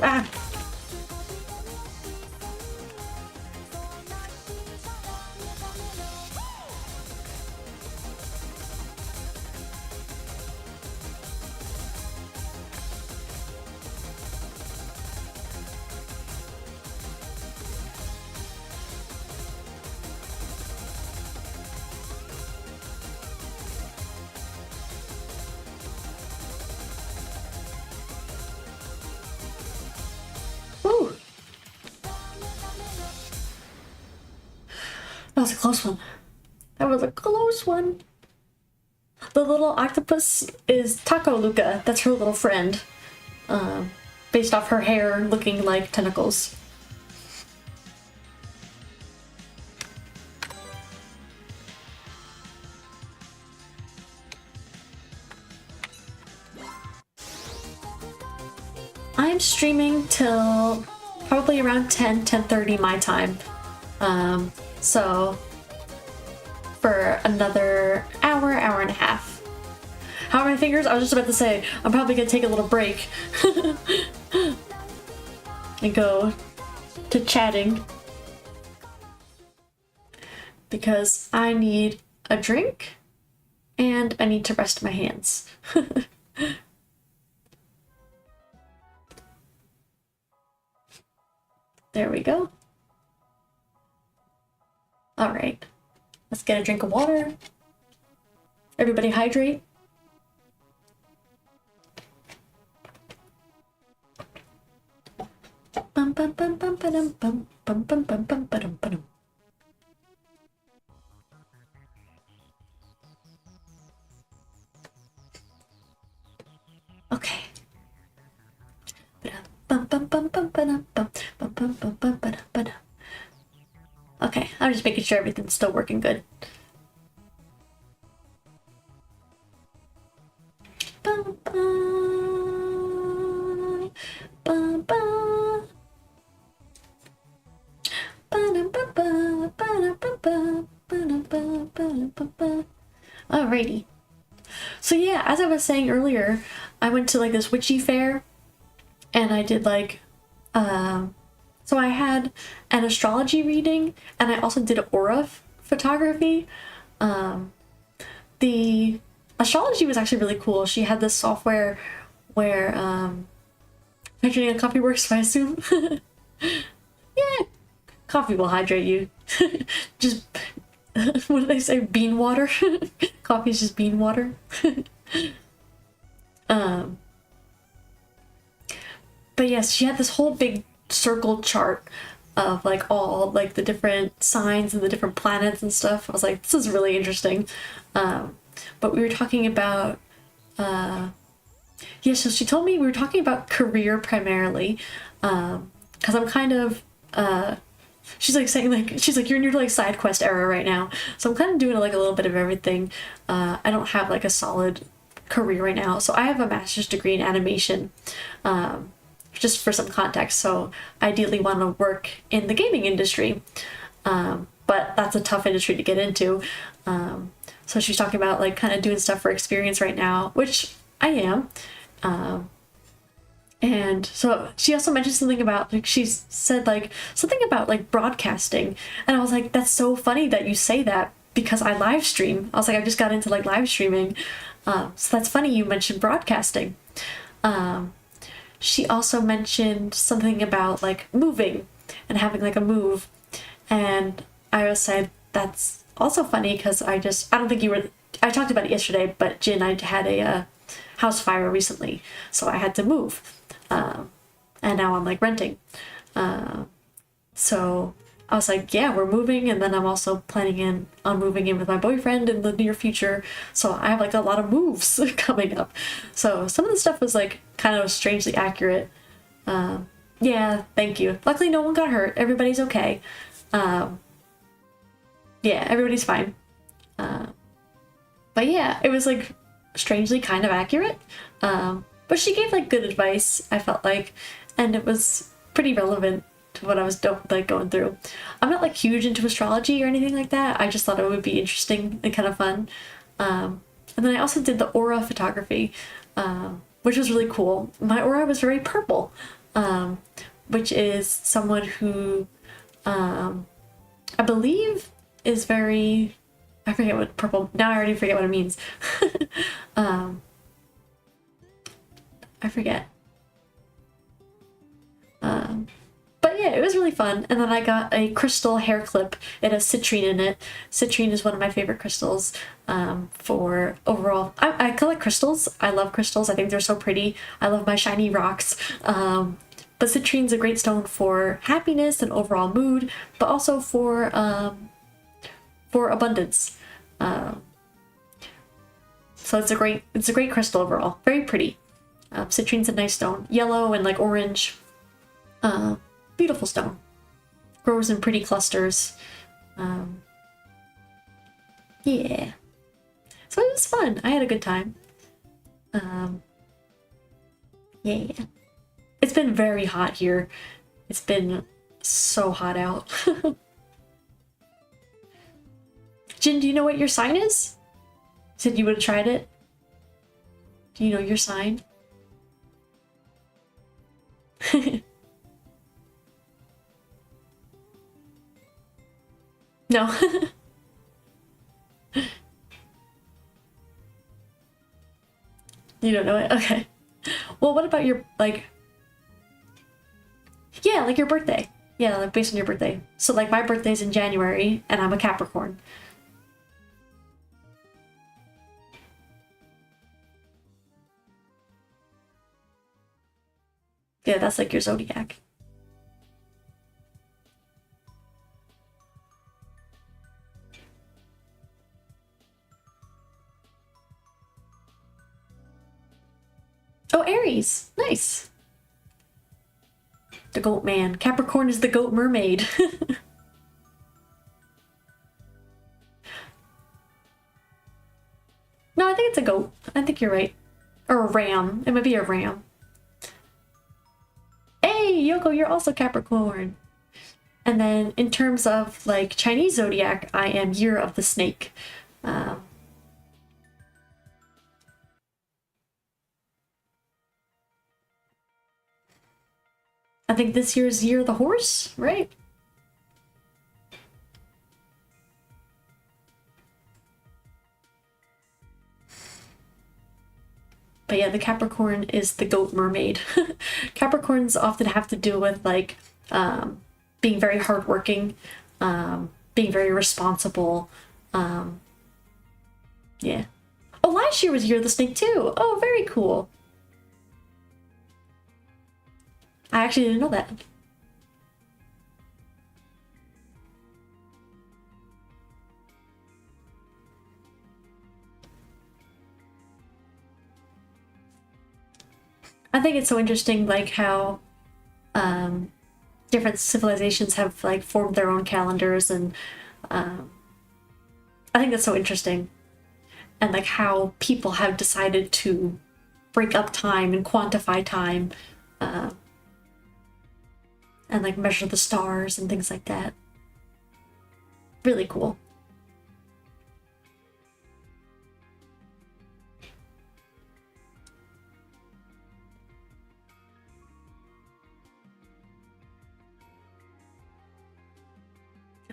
Ah. Ooh. That was a close one. That was a close one. The little octopus is Taco Luca. That's her little friend. Based off her hair looking like tentacles. I'm streaming till probably around 10:30 my time. So for another hour and a half. How many fingers? I was just about to say, I'm probably gonna take a little break and go to chatting because I need a drink and I need to rest my hands. There we go. All right, let's get a drink of water. Everybody hydrate. Bum bum bum bum bum bum bum bum bum bum bum bum. Okay. Okay, I'm just making sure everything's still working good. Alrighty. So yeah, as I was saying earlier, I went to like this witchy fair and I did like so I had an astrology reading and I also did aura photography. The astrology was actually really cool. She had this software where hydrogen coffee works, so I assume. Yeah, coffee will hydrate you. Just what do they say? Bean water. Coffee is just bean water. But yes, she had this whole big circle chart of like all like the different signs and the different planets and stuff. I was like, this is really interesting. But we were talking about yeah, so she told me we were talking about career primarily, because I'm kind of she's like saying like she's like you're in your like side quest era right now, so I'm kind of doing like a little bit of everything. I don't have like a solid career right now, so I have a master's degree in animation, just for some context. So ideally want to work in the gaming industry, but that's a tough industry to get into. So she's talking about like kind of doing stuff for experience right now, which I am. And so she also mentioned something about like she said like something about like broadcasting, and I was like, that's so funny that you say that because I live stream. I was like, I just got into like live streaming, so that's funny you mentioned broadcasting. She also mentioned something about like moving and having like a move, and I said that's also funny because I don't think you were. I talked about it yesterday, but Jin, I had a house fire recently, so I had to move, and now I'm like renting. So I was like, yeah, we're moving, and then I'm also planning on moving in with my boyfriend in the near future. So I have like a lot of moves coming up. So some of the stuff was like kind of strangely accurate. Yeah, thank you. Luckily, no one got hurt. Everybody's okay. Yeah, everybody's fine. But yeah, it was like strangely kind of accurate. But she gave like good advice, I felt like, and it was pretty relevant to what I was like going through. I'm not like huge into astrology or anything like that. I just thought it would be interesting and kind of fun. And then I also did the aura photography, which was really cool. My aura was very purple, which is someone who I believe is very, I forget what purple, now I already forget what it means. I forget. But yeah, it was really fun. And then I got a crystal hair clip. It has citrine in it. Citrine is one of my favorite crystals for overall. I collect crystals. I love crystals. I think they're so pretty. I love my shiny rocks. But citrine's a great stone for happiness and overall mood, but also for abundance. So it's a great crystal overall. Very pretty. Citrine's a nice stone. Yellow and like orange. Beautiful stone. Grows in pretty clusters. Yeah. So it was fun. I had a good time. Yeah. It's been very hot here. It's been so hot out. Jin, do you know what your sign is? Said you would have tried it. Do you know your sign? No. You don't know it? Okay. Well, what about your, like... Yeah, like your birthday. Yeah, like based on your birthday. So, like, my birthday's in January, and I'm a Capricorn. Yeah, that's like your zodiac. Oh, Aries. Nice. The goat man. Capricorn is the goat mermaid. No, I think it's a goat. I think you're right. Or a ram. It might be a ram. Hey, Yoko, you're also Capricorn. And then in terms of like Chinese zodiac, I am Year of the Snake. I think this year is Year of the Horse, right? But yeah, the Capricorn is the goat mermaid. Capricorns often have to deal with like being very hardworking, being very responsible. Yeah. Oh, last year was Year of the Snake too. Oh, very cool. I actually didn't know that. I think it's so interesting, like how different civilizations have like formed their own calendars, and I think that's so interesting, and like how people have decided to break up time and quantify time, and like measure the stars and things like that. Really cool.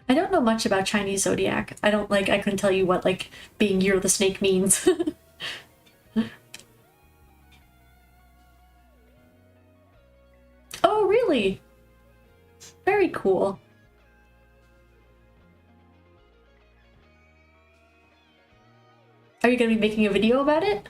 I don't know much about Chinese zodiac. I couldn't tell you what like being Year of the Snake means. Oh, really? Very cool. Are you gonna be making a video about it?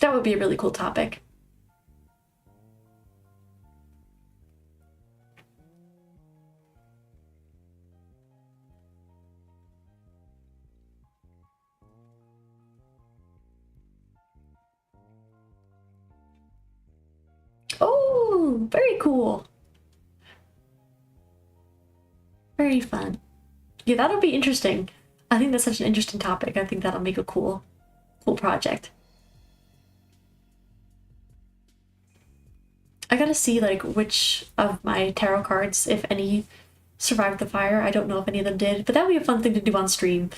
That would be a really cool topic. Oh, very cool. Very fun. Yeah, that'll be interesting. I think that's such an interesting topic. I think that'll make a cool project. I gotta see like which of my tarot cards, if any, survived the fire. I don't know if any of them did, but that would be a fun thing to do on stream.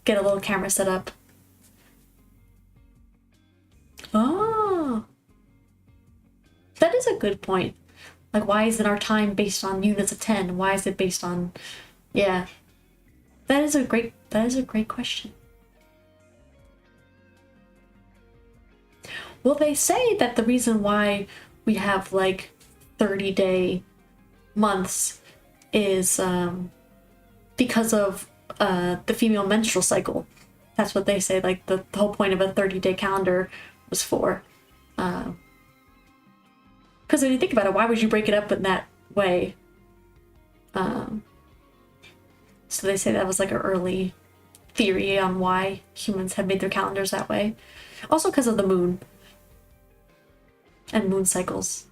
Get a little camera set up. Oh, that is a good point. Like, why isn't our time based on units of 10? Why is it based on... Yeah. That is a great question. Well, they say that the reason why we have, like, 30-day months is because of the female menstrual cycle. That's what they say. Like, the whole point of a 30-day calendar was for. Because when you think about it, why would you break it up in that way? So they say that was like an early theory on why humans have made their calendars that way. Also because of the moon and moon cycles.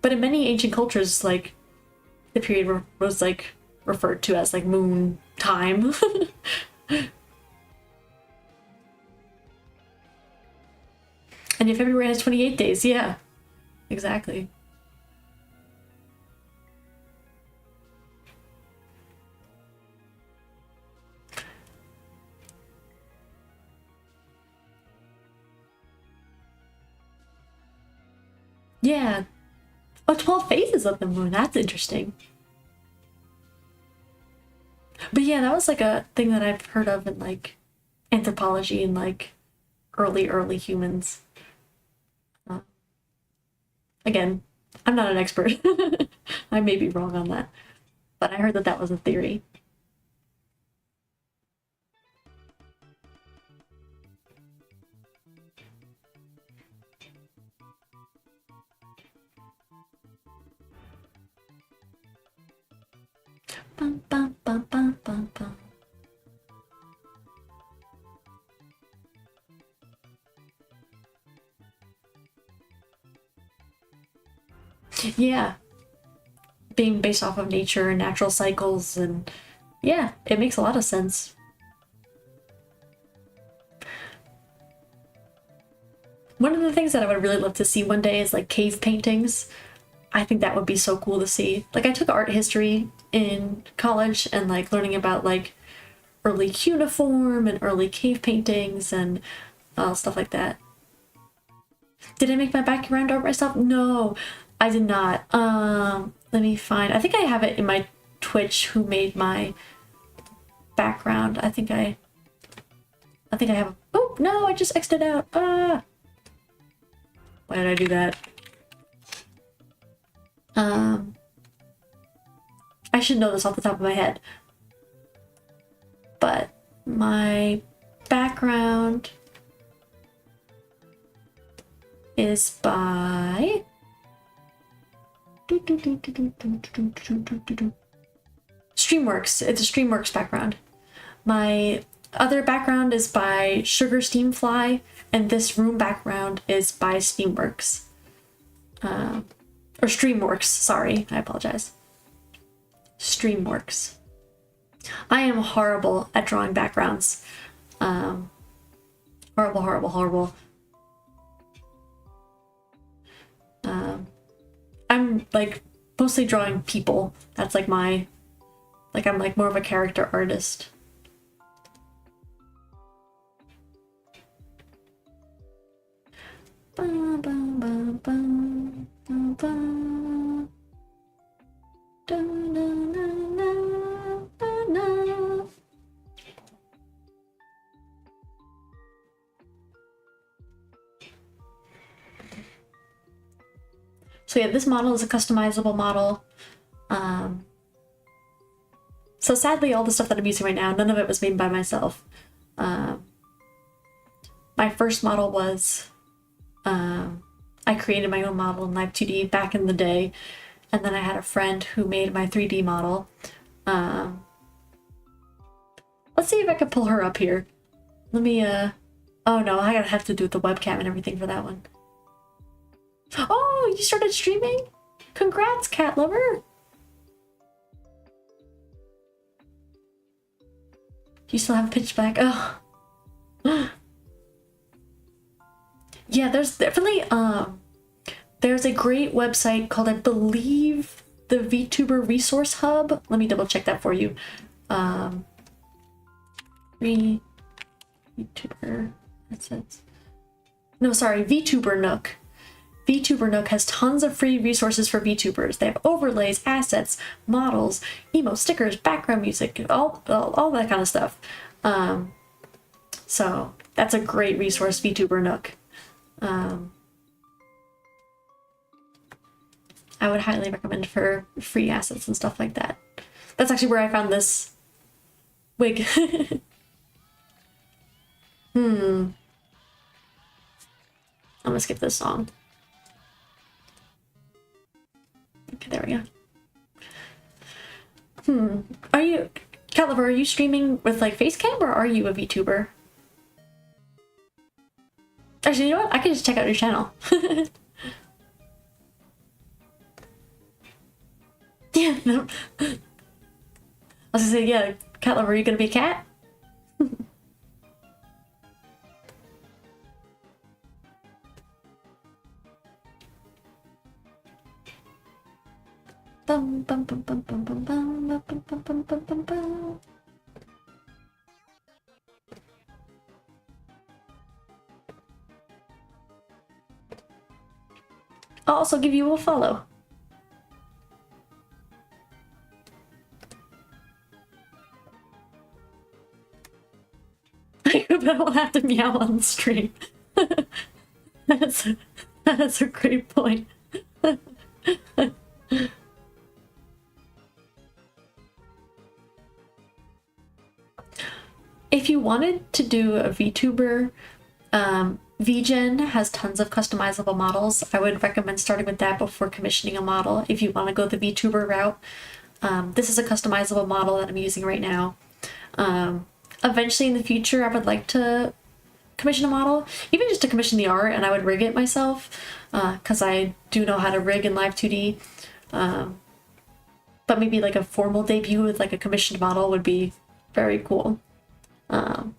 But in many ancient cultures, like, the period was like referred to as like moon time. And if February has 28 days, yeah. Exactly. Yeah. Oh, 12 phases of the moon. That's interesting. But yeah, that was like a thing that I've heard of in like anthropology and like early humans. Again, I'm not an expert. I may be wrong on that, but I heard that that was a theory. Bum, bum, bum, bum, bum, bum. Yeah. Being based off of nature and natural cycles, and yeah, it makes a lot of sense. One of the things that I would really love to see one day is like cave paintings. I think that would be so cool to see. Like, I took art history in college, and like learning about like early cuneiform and early cave paintings and stuff like that. Did I make my background art myself? No, I did not. Let me find. I think I have it in my Twitch. Who made my background? I think I have. Oh no! I just exited out. Ah! Why did I do that? I should know this off the top of my head. But my background is by Streamworks. It's a Streamworks background. My other background is by Sugar Steamfly, and this room background is by Steamworks. Or Streamworks, sorry, I apologize. Streamworks. I am horrible at drawing backgrounds. Horrible. I'm like mostly drawing people. That's like my, like, I'm like more of a character artist. So yeah, this model is a customizable model. So sadly, all the stuff that I'm using right now, none of it was made by myself. My first model was, I created my own model in Live 2D back in the day, and then I had a friend who made my 3D model. Let's see if I can pull her up here. Let me, oh no, I gotta have to do with the webcam and everything for that one. Oh, you started streaming? Congrats, cat lover! You still have pitch black. Oh. Yeah, there's definitely there's a great website called, I believe, the VTuber Resource Hub. Let me double check that for you. VTuber, that's it. No, sorry, VTuber Nook. VTuber Nook has tons of free resources for VTubers. They have overlays, assets, models, emo stickers, background music, all that kind of stuff. So that's a great resource, VTuber Nook. I would highly recommend for free assets and stuff like that. That's actually where I found this wig. I'm gonna skip this song. Okay, there we go. Are you, Cat Lover, are you streaming with like Facecam, or are you a VTuber? Actually, you know what? I can just check out your channel. Yeah, no. I was gonna say, yeah, Cat Lover, are you gonna be a cat? Bum, bum, bum, bum, bum, bum, bum, bum, bum, bum, bum, bum, bum. I'll also give you a follow. I hope I won't have to meow on the stream. That's a great point. If you wanted to do a VTuber, VGen has tons of customizable models. I would recommend starting with that before commissioning a model if you want to go the VTuber route. This is a customizable model that I'm using right now. Eventually in the future, I would like to commission a model, even just to commission the art, and I would rig it myself, because I do know how to rig in Live 2D. But maybe like a formal debut with like a commissioned model would be very cool.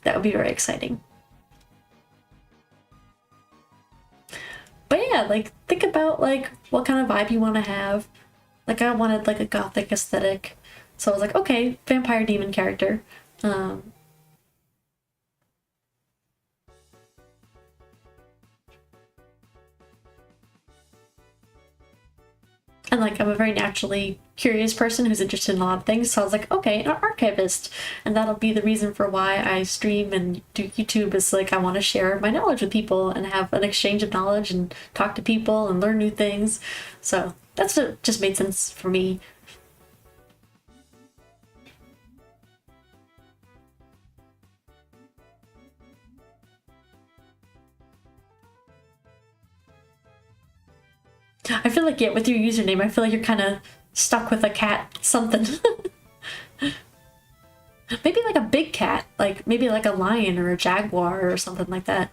That would be very exciting. But yeah, like think about like what kind of vibe you want to have. Like I wanted like a gothic aesthetic, so I was like, okay, vampire demon character. And like I'm a very naturally curious person who's interested in a lot of things, so I was like, okay, an archivist, and that'll be the reason for why I stream and do YouTube. Is like I want to share my knowledge with people and have an exchange of knowledge and talk to people and learn new things. So that's what just made sense for me. I feel like, yeah, with your username, I feel like you're kind of stuck with a cat something. Maybe like a big cat, like maybe like a lion or a jaguar or something like that.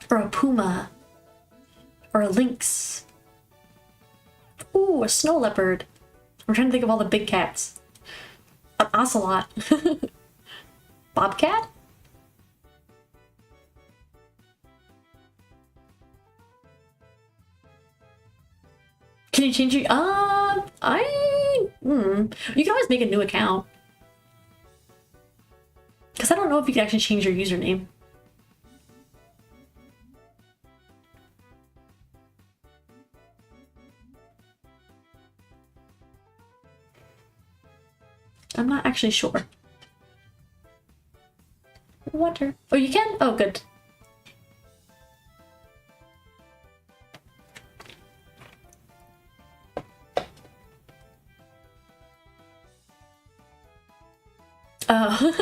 Or a puma. Or a lynx. Ooh, a snow leopard. I'm trying to think of all the big cats. An ocelot. Bobcat? Can you change your... You can always make a new account. Because I don't know if you can actually change your username. I'm not actually sure. Water. Oh, you can? Oh, good. Oh.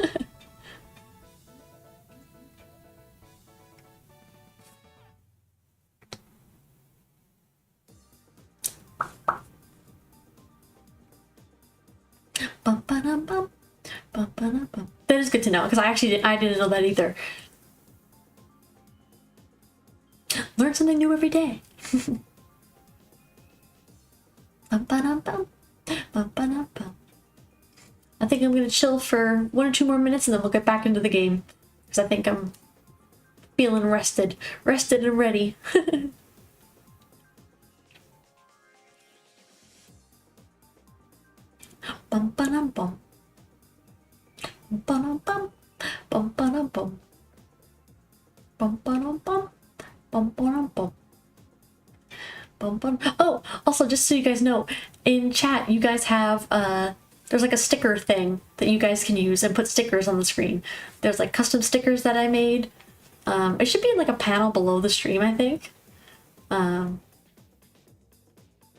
Bum, ba-dum, bum. Bum, ba-dum, bum. That is good to know, because I didn't know that either. Learn something new every day. Bum, ba-dum, bum. Ba-ba-da-ba. I think I'm gonna chill for 1 or 2 more minutes and then we'll get back into the game. Because I think I'm feeling rested. Rested and ready. Bum ba dum bum. Bum bum bum bum bum. Bum bum bum. Bum bum bum. Bum bum. Oh, also just so you guys know, in chat you guys have there's like a sticker thing that you guys can use and put stickers on the screen. There's like custom stickers that I made. It should be in like a panel below the stream, I think.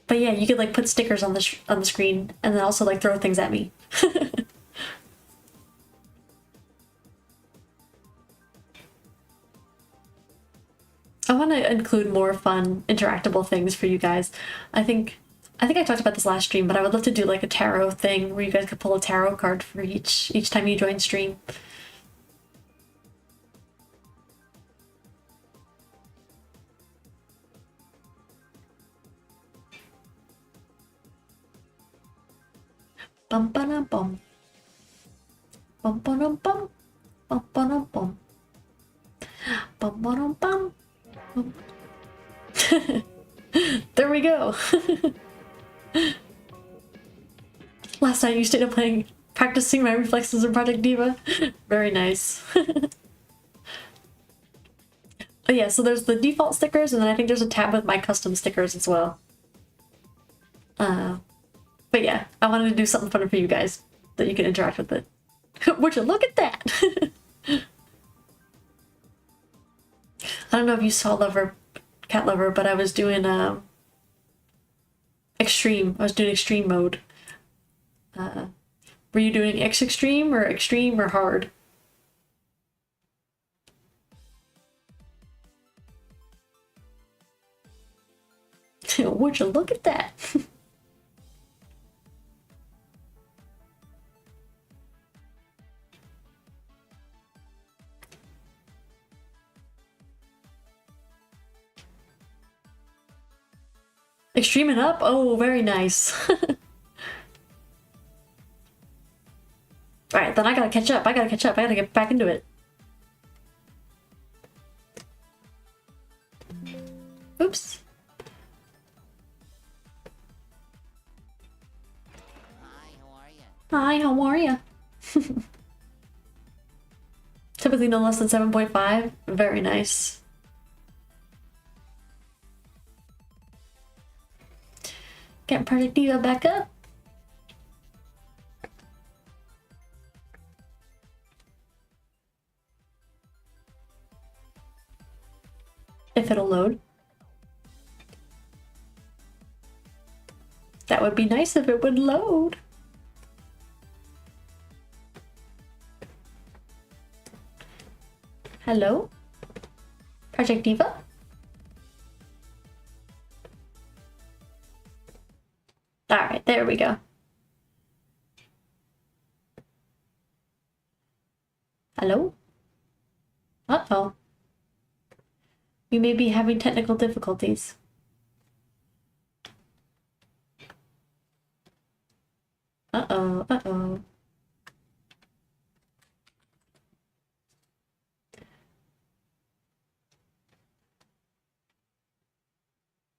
But yeah, you could like put stickers on the screen and then also like throw things at me. I want to include more fun, interactable things for you guys. I think I talked about this last stream, but I would love to do like a tarot thing where you guys could pull a tarot card for each time you join stream. Bum ba dum bum. Bum ba dum bum. Bum ba dum bum. Bum ba dum bum. There we go. Last night you stayed up playing, practicing my reflexes in Project Diva. Very nice. Oh yeah, so there's the default stickers, and then I think there's a tab with my custom stickers as well. But yeah, I wanted to do something fun for you guys that you can interact with it. Would you look at that? I don't know if you saw Cat Lover, but I was doing extreme. I was doing extreme mode. Were you doing extreme or hard? Would you look at that? Extreme it up? Oh, very nice. Alright, then I gotta catch up. I gotta get back into it. Oops. Hi, how are ya? Typically no less than 7.5. Very nice. Get Project Diva back up. If it'll load. That would be nice if it would load. Hello? Project Diva? Alright, there we go. Hello? Uh-oh. We may be having technical difficulties. Uh-oh, uh-oh.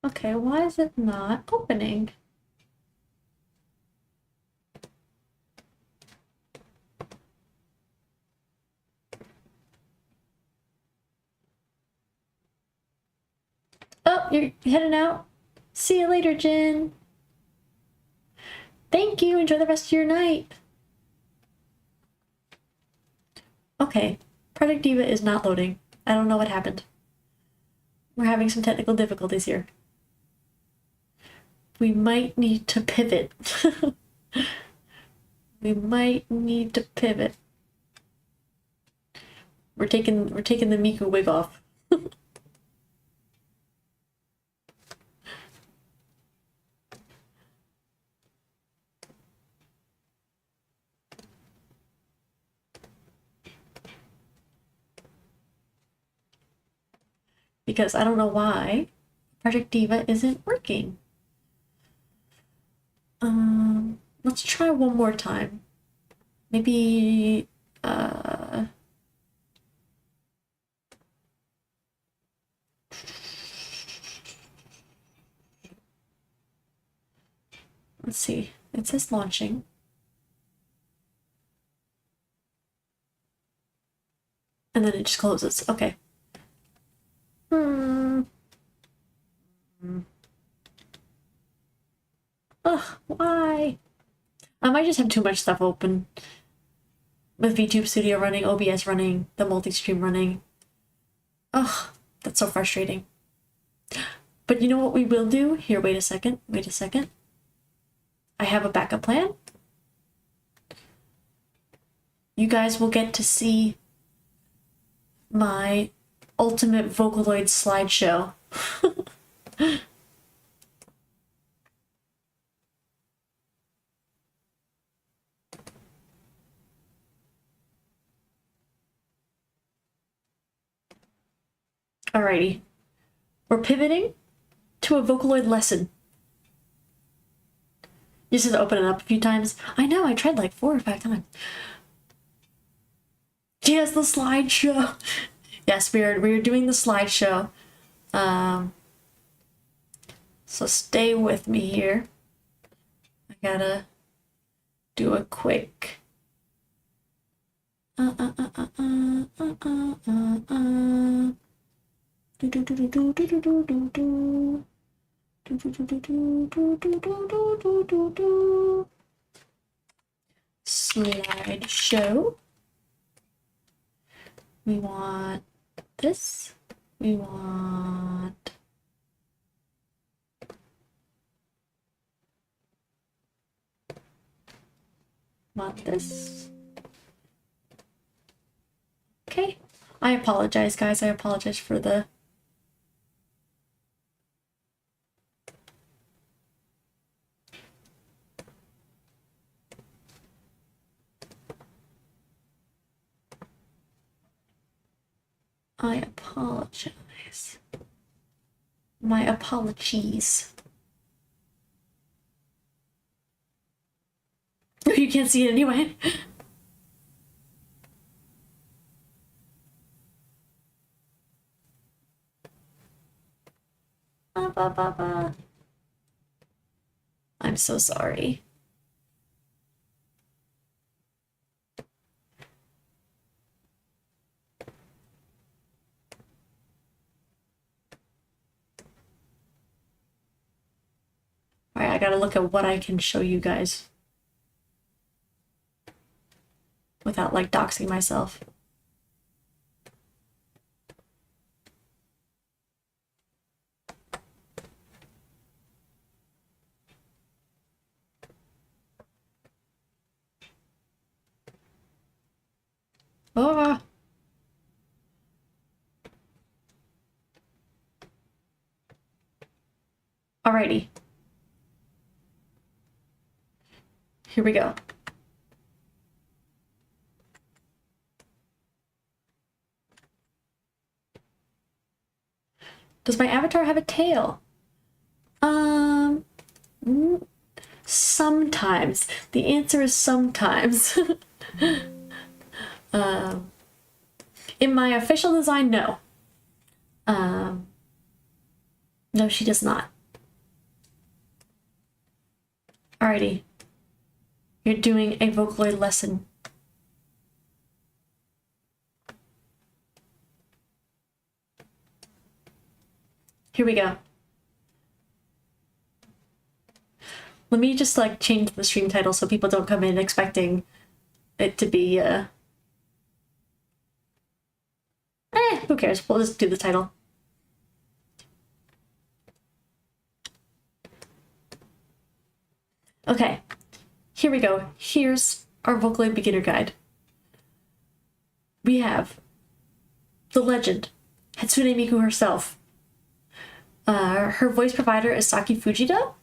Okay, why is it not opening? Oh, you're heading out? See you later, Jin. Thank you. Enjoy the rest of your night. Okay. Project Diva is not loading. I don't know what happened. We're having some technical difficulties here. We might need to pivot. We might need to pivot. We're taking the Miku wig off. Because I don't know why Project Diva isn't working. Let's try one more time. Maybe, let's see. It says launching. And then it just closes. Okay. Ugh, why? I might just have too much stuff open. With VTube Studio running, OBS running, the multi-stream running. Ugh, that's so frustrating. But you know what we will do? Here, wait a second. I have a backup plan. You guys will get to see my ultimate Vocaloid slideshow. Alrighty. We're pivoting to a Vocaloid lesson. You just have to open it up a few times. I know, I tried like 4 or 5 times. Yes, the slideshow. Yes, we're doing the slideshow. So stay with me here. I gotta do a quick. Slideshow. We want this. We want this. Okay. I apologize, guys. I apologize for the I apologize. My apologies. You can't see it anyway. I'm so sorry. Alright, I gotta look at what I can show you guys without like doxing myself. Ah. Alrighty. Here we go. Does my avatar have a tail? Sometimes. The answer is sometimes. In my official design, no. No, she does not. Alrighty. You're doing a Vocaloid lesson. Here we go. Let me just like change the stream title so people don't come in expecting it to be who cares? We'll just do the title. Okay, here we go. Here's our Vocaloid beginner guide. We have the legend, Hatsune Miku herself. Her voice provider is Saki Fujita.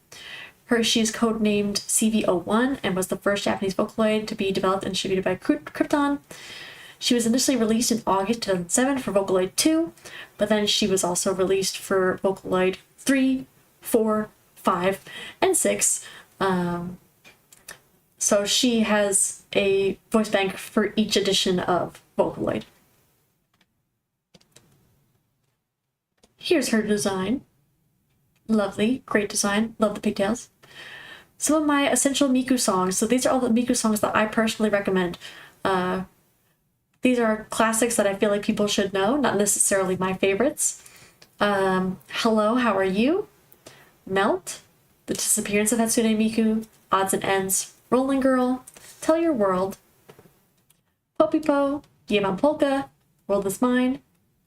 She is codenamed CV01 and was the first Japanese Vocaloid to be developed and distributed by Krypton. She was initially released in August 2007 for Vocaloid 2, but then she was also released for Vocaloid 3, 4, 5, and 6 So she has a voice bank for each edition of Vocaloid. Here's her design. Lovely, great design. Love the pigtails. Some of my essential Miku songs. So these are all the Miku songs that I personally recommend. These are classics that I feel like people should know, not necessarily my favorites. Hello, How Are You? Melt, The Disappearance of Hatsune Miku, Odds and Ends, Rolling Girl, Tell Your World, Popipo, Yeban Polka, World Is Mine,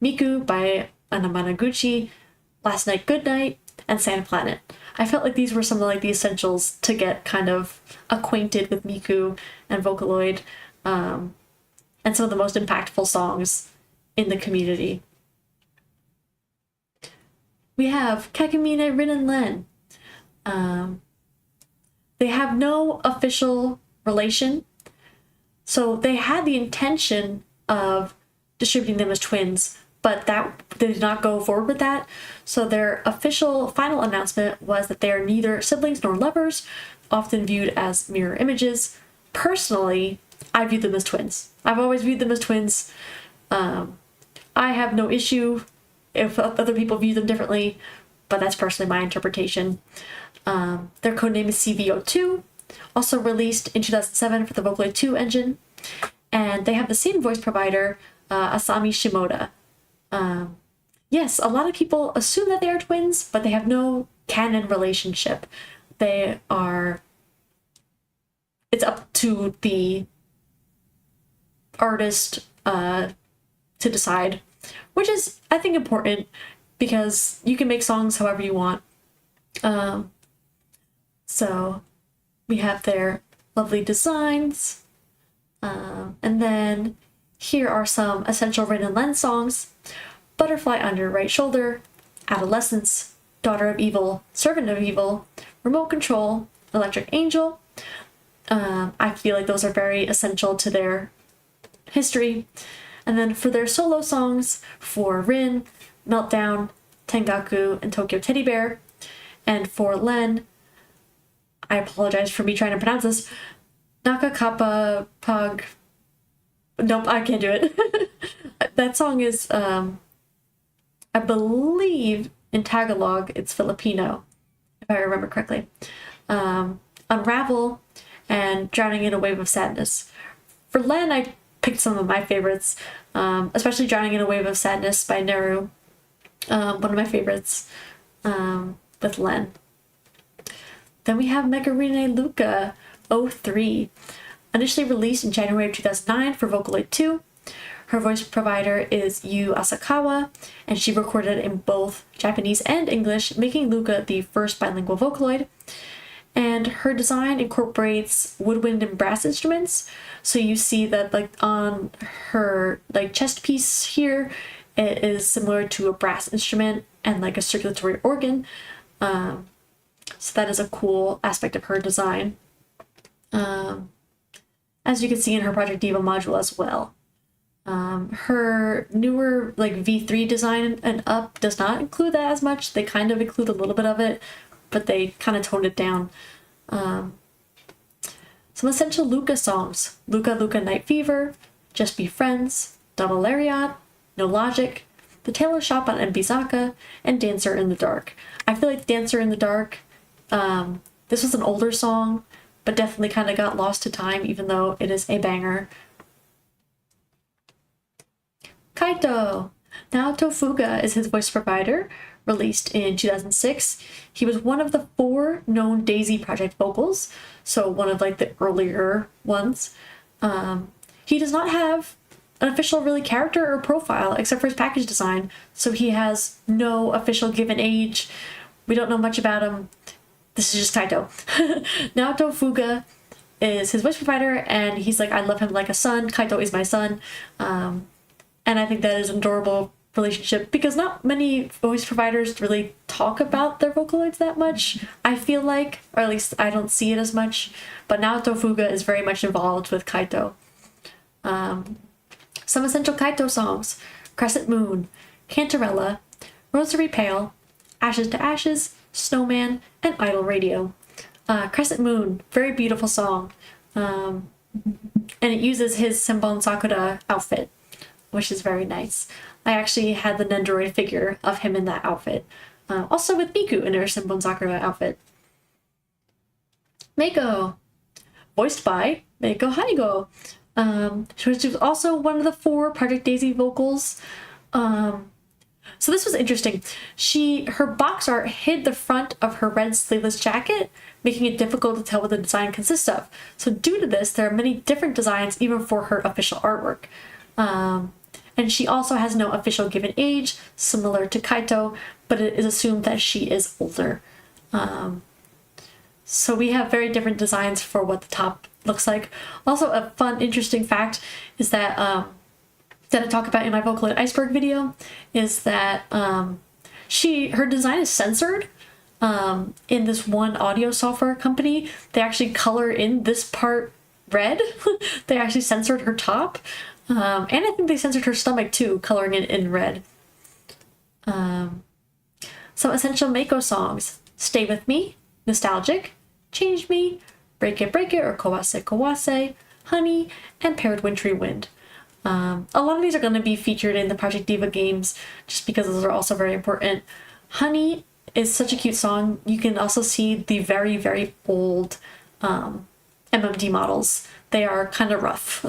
Miku by Anamanaguchi, Last Night Good Night, and Sand Planet. I felt like these were some of like the essentials to get kind of acquainted with Miku and Vocaloid, and some of the most impactful songs in the community. We have Kakamine, Rin, and Len. They have no official relation, so they had the intention of distributing them as twins, but they did not go forward with that. So their official final announcement was that they are neither siblings nor lovers, often viewed as mirror images. Personally, I view them as twins. I've always viewed them as twins. I have no issue if other people view them differently, but that's personally my interpretation. Their codename is CVO2, also released in 2007 for the Vocaloid 2 engine, and they have the same voice provider, Asami Shimoda. Yes, a lot of people assume that they are twins, but they have no canon relationship. It's up to the artist to decide, which is, I think, important because you can make songs however you want. So we have their lovely designs. And then here are some essential Rin and Len songs. Butterfly on Your Right Shoulder, Adolescence, Daughter of Evil, Servant of Evil, Remote Control, Electric Angel. I feel like those are very essential to their history. And then for their solo songs, for Rin, Meltdown, Tengaku, and Tokyo Teddy Bear. And for Len, I apologize for me trying to pronounce this, Nakakapa Pag. Nope, I can't do it. That song is, I believe in Tagalog, it's Filipino, if I remember correctly. Unravel and Drowning in a Wave of Sadness. For Len, I picked some of my favorites, especially Drowning in a Wave of Sadness by Neru. One of my favorites with Len. Then we have Megarine Luca 03, initially released in January of 2009 for Vocaloid 2. Her voice provider is Yu Asakawa, and she recorded in both Japanese and English, making Luca the first bilingual Vocaloid. And her design incorporates woodwind and brass instruments. So you see that like on her like chest piece here, it is similar to a brass instrument and like a circulatory organ. So that is a cool aspect of her design. As you can see in her Project Diva module as well. Her newer like V3 design and up does not include that as much. They kind of include a little bit of it, but they kind of toned it down. Some essential Luca songs: Luca Luca Night Fever, Just Be Friends, Double Lariat, No Logic, The Tailor Shop on Mbizaka, and Dancer in the Dark. I feel like Dancer in the Dark, this was an older song, but definitely kind of got lost to time, even though it is a banger. Kaito! Naoto Fuga is his voice provider, released in 2006. He was one of the 4 known Daisy Project vocals, so one of like the earlier ones. He does not have an official really character or profile except for his package design, so he has no official given age. We don't know much about him. This is just Kaito. Naoto Fuga is his voice provider, and he's like, I love him like a son. Kaito is my son. And I think that is an adorable relationship because not many voice providers really talk about their Vocaloids that much, I feel like, or at least I don't see it as much. But Naoto Fuga is very much involved with Kaito. Some essential Kaito songs: Crescent Moon, Cantarella, Rosary Pale, Ashes to Ashes, Snowman, and Idle Radio. Crescent Moon, very beautiful song. And it uses his Senbon Sakura outfit, which is very nice. I actually had the Nendoroid figure of him in that outfit. Also with Miku in her Senbon Sakura outfit. Meiko, voiced by Meiko Haigo. She was also one of the 4 Project Daisy vocals. So this was interesting. Her box art hid the front of her red sleeveless jacket, making it difficult to tell what the design consists of. So due to this, there are many different designs even for her official artwork. And she also has no official given age, similar to Kaito, but it is assumed that she is older. So we have very different designs for what the top looks like. Also, a fun, interesting fact is that I talk about in my Vocaloid Iceberg video is that her design is censored in this one audio software company. They actually color in this part red. They actually censored her top. And I think they censored her stomach too, coloring it in red. Some essential Meiko songs: Stay With Me, Nostalgic, Change Me, Break It Break It or Kawase Kawase, Honey, and Paired Wintry Wind. A lot of these are going to be featured in the Project Diva games just because those are also very important. Honey is such a cute song. You can also see the very, very old MMD models. They are kind of rough,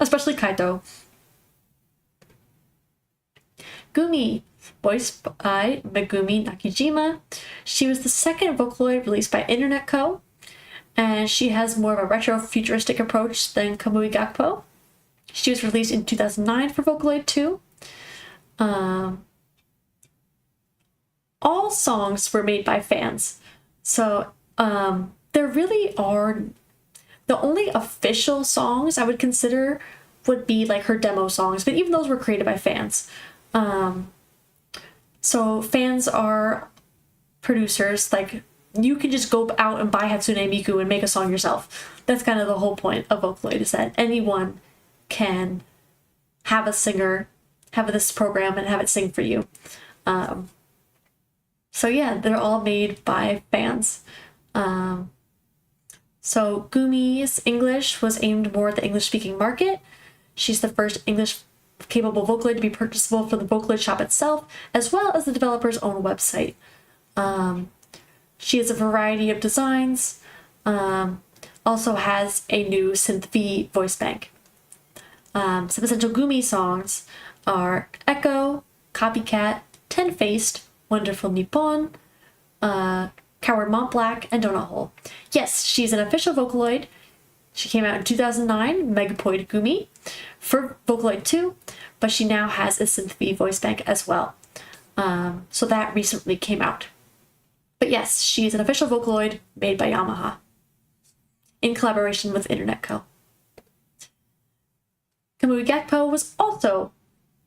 especially Kaito. Gumi, voiced by Megumi Nakijima. She was the second Vocaloid released by Internet Co. And she has more of a retro-futuristic approach than Kamui Gakpo. She was released in 2009 for Vocaloid 2. All songs were made by fans. So there really are... The only official songs I would consider would be like her demo songs, but even those were created by fans. So fans are producers. Like, you can just go out and buy Hatsune Miku and make a song yourself. That's kind of the whole point of Vocaloid, is that anyone can have a singer, have this program, and have it sing for you. So yeah, they're all made by fans. So Gumi's English was aimed more at the English-speaking market. She's the first English-capable Vocaloid to be purchasable for the Vocaloid shop itself, as well as the developer's own website. She has a variety of designs, also has a new Synth V voice bank. Some essential Gumi songs are Echo, Copycat, Ten-Faced, Wonderful Nippon, Coward Mont Black, and Donut Hole. Yes, she's an official Vocaloid. She came out in 2009, Megapoid Gumi, for Vocaloid 2, but she now has a Synth V voice bank as well. So that recently came out. But yes, she's an official Vocaloid made by Yamaha, in collaboration with Internet Co. Kamui Gakpo was also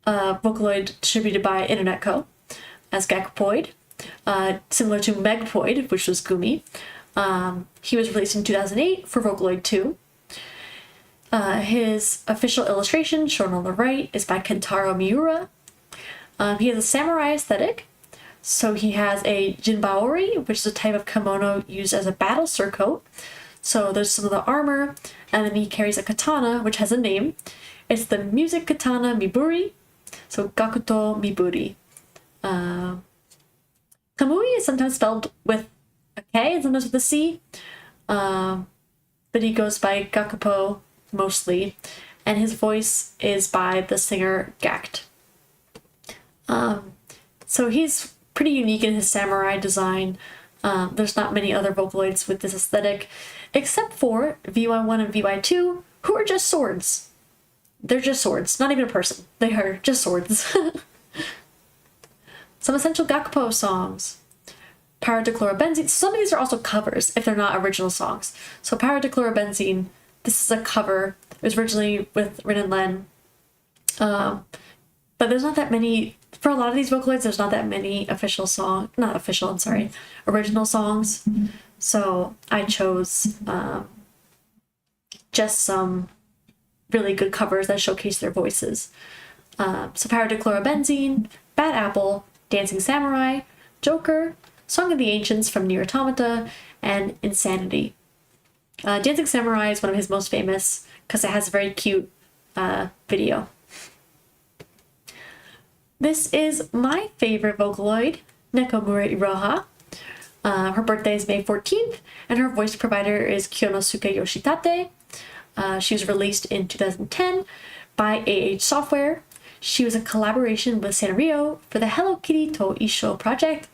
a Vocaloid distributed by Internet Co. as Gakpoid, similar to Megpoid, which was Gumi. He was released in 2008 for Vocaloid 2. His official illustration, shown on the right, is by Kentaro Miura. He has a samurai aesthetic, so he has a jinbaori, which is a type of kimono used as a battle surcoat. So there's some of the armor, and then he carries a katana, which has a name. It's the Music Katana Miburi, so Gakuto Miburi. Kamui is sometimes spelled with a K and sometimes with a C, but he goes by Gakupo mostly, and his voice is by the singer Gact. So he's pretty unique in his samurai design. There's not many other Vocaloids with this aesthetic, except for VY1 and VY2, who are just swords. They're just swords, not even a person. They are just swords. Some essential Gakupo songs. Paradichlorobenzene. Some of these are also covers, if they're not original songs. So Paradichlorobenzene, this is a cover. It was originally with Rin and Len. But there's not that many... For a lot of these Vocaloids, there's not that many original songs. So I chose just some really good covers that showcase their voices. So Paradichlorobenzene, Bad Apple, Dancing Samurai, Joker, Song of the Ancients from Nier Automata, and Insanity. Dancing Samurai is one of his most famous because it has a very cute video. This is my favorite Vocaloid, Nekomura Iroha. Her birthday is May 14th, and her voice provider is Kyonosuke Yoshitate. She was released in 2010 by AH Software. She was a collaboration with Sanrio for the Hello Kitty to Isho project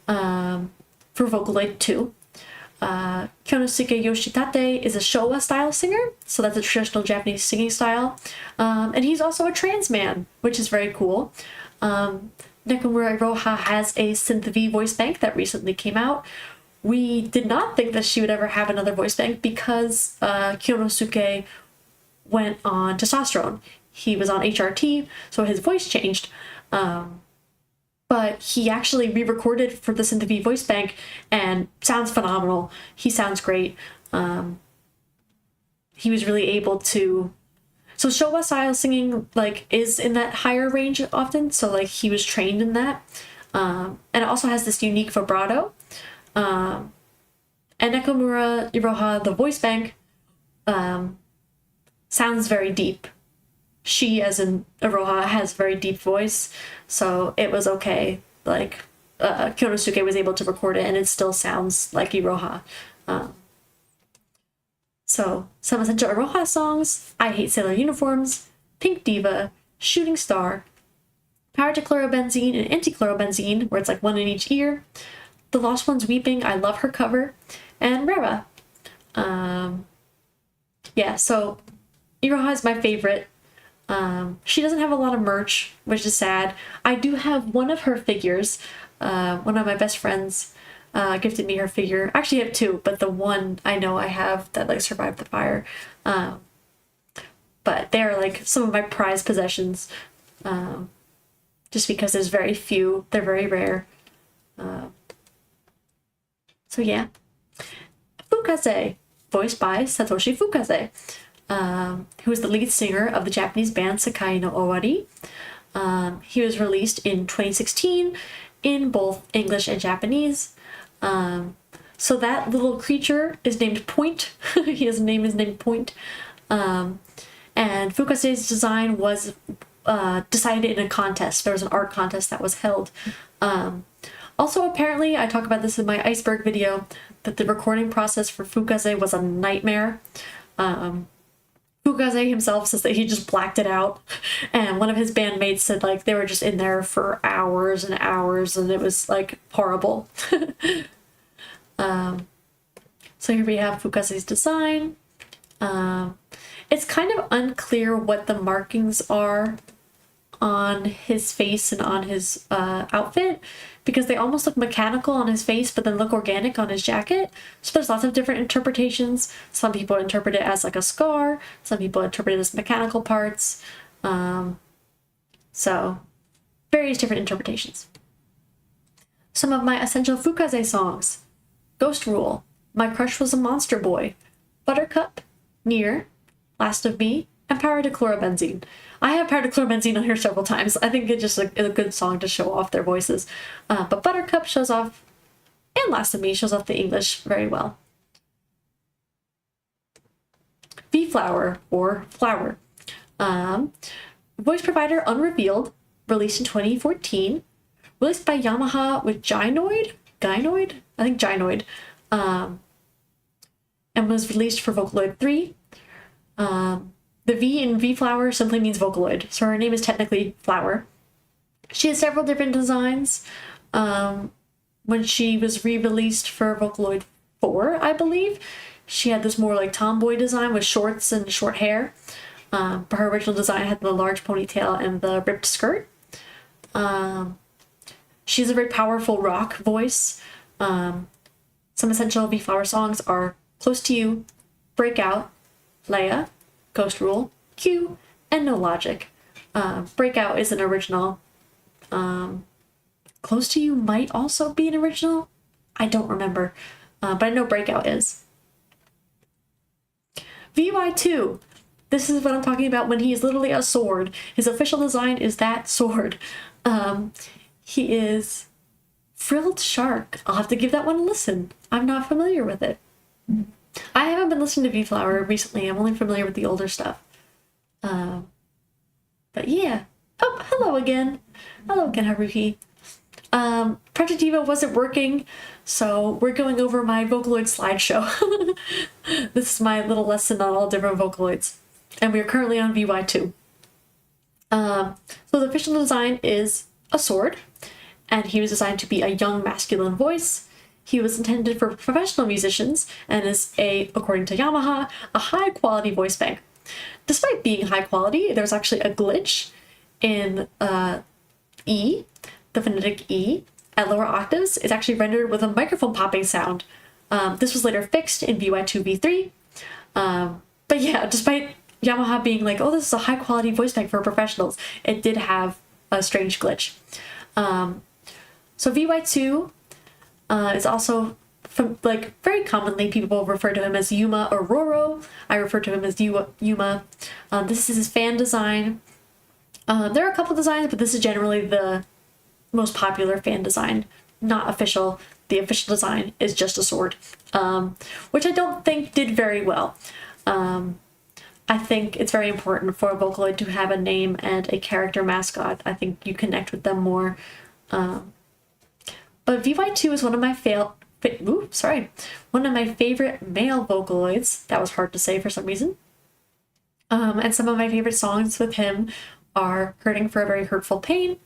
for Vocaloid 2. Kyonosuke Yoshitate is a Showa style singer, so that's a traditional Japanese singing style. And he's also a trans man, which is very cool. Nekomura Iroha has a Synth V voice bank that recently came out. We did not think that she would ever have another voice bank because Kyonosuke went on testosterone. He was on HRT, so his voice changed. But he actually re-recorded for the Synth V voice bank and sounds phenomenal. He sounds great. He was really able to... So Showa style singing like is in that higher range often, so like he was trained in that. And it also has this unique vibrato. And Nekomura Iroha, the voice bank, sounds very deep. She, as in Iroha, has a very deep voice, so it was okay. Like, Kyonosuke was able to record it, and it still sounds like Iroha. So, some essential Iroha songs: I Hate Sailor Uniforms, Pink Diva, Shooting Star, Power to Chlorobenzene and Anti-Chlorobenzene, where it's like one in each ear, The Lost One's Weeping, I love her cover, and Rara. Yeah, so Iroha is my favorite. She doesn't have a lot of merch, which is sad. I do have one of her figures. One of my best friends gifted me her figure. Actually, I have two, but the one I know I have that like survived the fire. But they're like some of my prized possessions. Just because there's very few. They're very rare. So yeah. Fukaze, voiced by Satoshi Fukaze. Who is the lead singer of the Japanese band Sakai no Owari. He was released in 2016 in both English and Japanese. So that little creature is named Point. His name is named Point. And Fukase's design was decided in a contest. There was an art contest that was held. Also, apparently, I talk about this in my iceberg video, that the recording process for Fukaze was a nightmare. Fukaze himself says that he just blacked it out, and one of his bandmates said like they were just in there for hours and hours, and it was like horrible. So here we have Fukaze's design. It's kind of unclear what the markings are on his face and on his outfit, because they almost look mechanical on his face but then look organic on his jacket. So there's lots of different interpretations. Some people interpret it as like a scar, some people interpret it as mechanical parts. So various different interpretations. Some of my essential Fukaze songs: Ghost Rule, My Crush Was a Monster Boy, Buttercup, Near, Last of Me, and Power to Chlorobenzene. I have Power to Chlorobenzene on here several times. I think it's just is a good song to show off their voices. But Buttercup shows off, and Last of Me shows off the English very well. V-Flower, or Flower. Voice provider unrevealed, released in 2014. Released by Yamaha with Gynoid? I think Gynoid. And was released for Vocaloid 3. The V in V-Flower simply means Vocaloid, so her name is technically Flower. She has several different designs. When she was re-released for Vocaloid 4, I believe, she had this more like tomboy design with shorts and short hair. But her original design had the large ponytail and the ripped skirt. She has a very powerful rock voice. Some essential V-Flower songs are Close to You, Breakout, Leia, Ghost Rule, Q, and No Logic. Breakout is an original. Close to You might also be an original. I don't remember, but I know Breakout is. VY2. This is what I'm talking about when he is literally a sword. His official design is that sword. He is Frilled Shark. I'll have to give that one a listen. I'm not familiar with it. I haven't been listening to V-Flower recently. I'm only familiar with the older stuff. But yeah. Oh, hello again. Hello again, Haruhi. Project Diva wasn't working, so we're going over my Vocaloid slideshow. This is my little lesson on all different Vocaloids. And we are currently on VY2. So the official design is a sword, and he was designed to be a young masculine voice. He was intended for professional musicians and is according to Yamaha, a high quality voice bank. Despite being high quality, there's actually a glitch in E, the phonetic E, at lower octaves. It's actually rendered with a microphone popping sound. This was later fixed in VY2 V3. But yeah, despite Yamaha being like, oh, this is a high quality voice bank for professionals, it did have a strange glitch. So VY2 is also, very commonly people refer to him as Yuma or Roro. I refer to him as Yuma. This is his fan design. There are a couple designs, but this is generally the most popular fan design, not official. The official design is just a sword, which I don't think did very well. I think it's very important for a Vocaloid to have a name and a character mascot. I think you connect with them more. But VY2 is one of my one of my favorite male Vocaloids. That was hard to say for some reason. And some of my favorite songs with him are Hurting for a Very Hurtful Pain,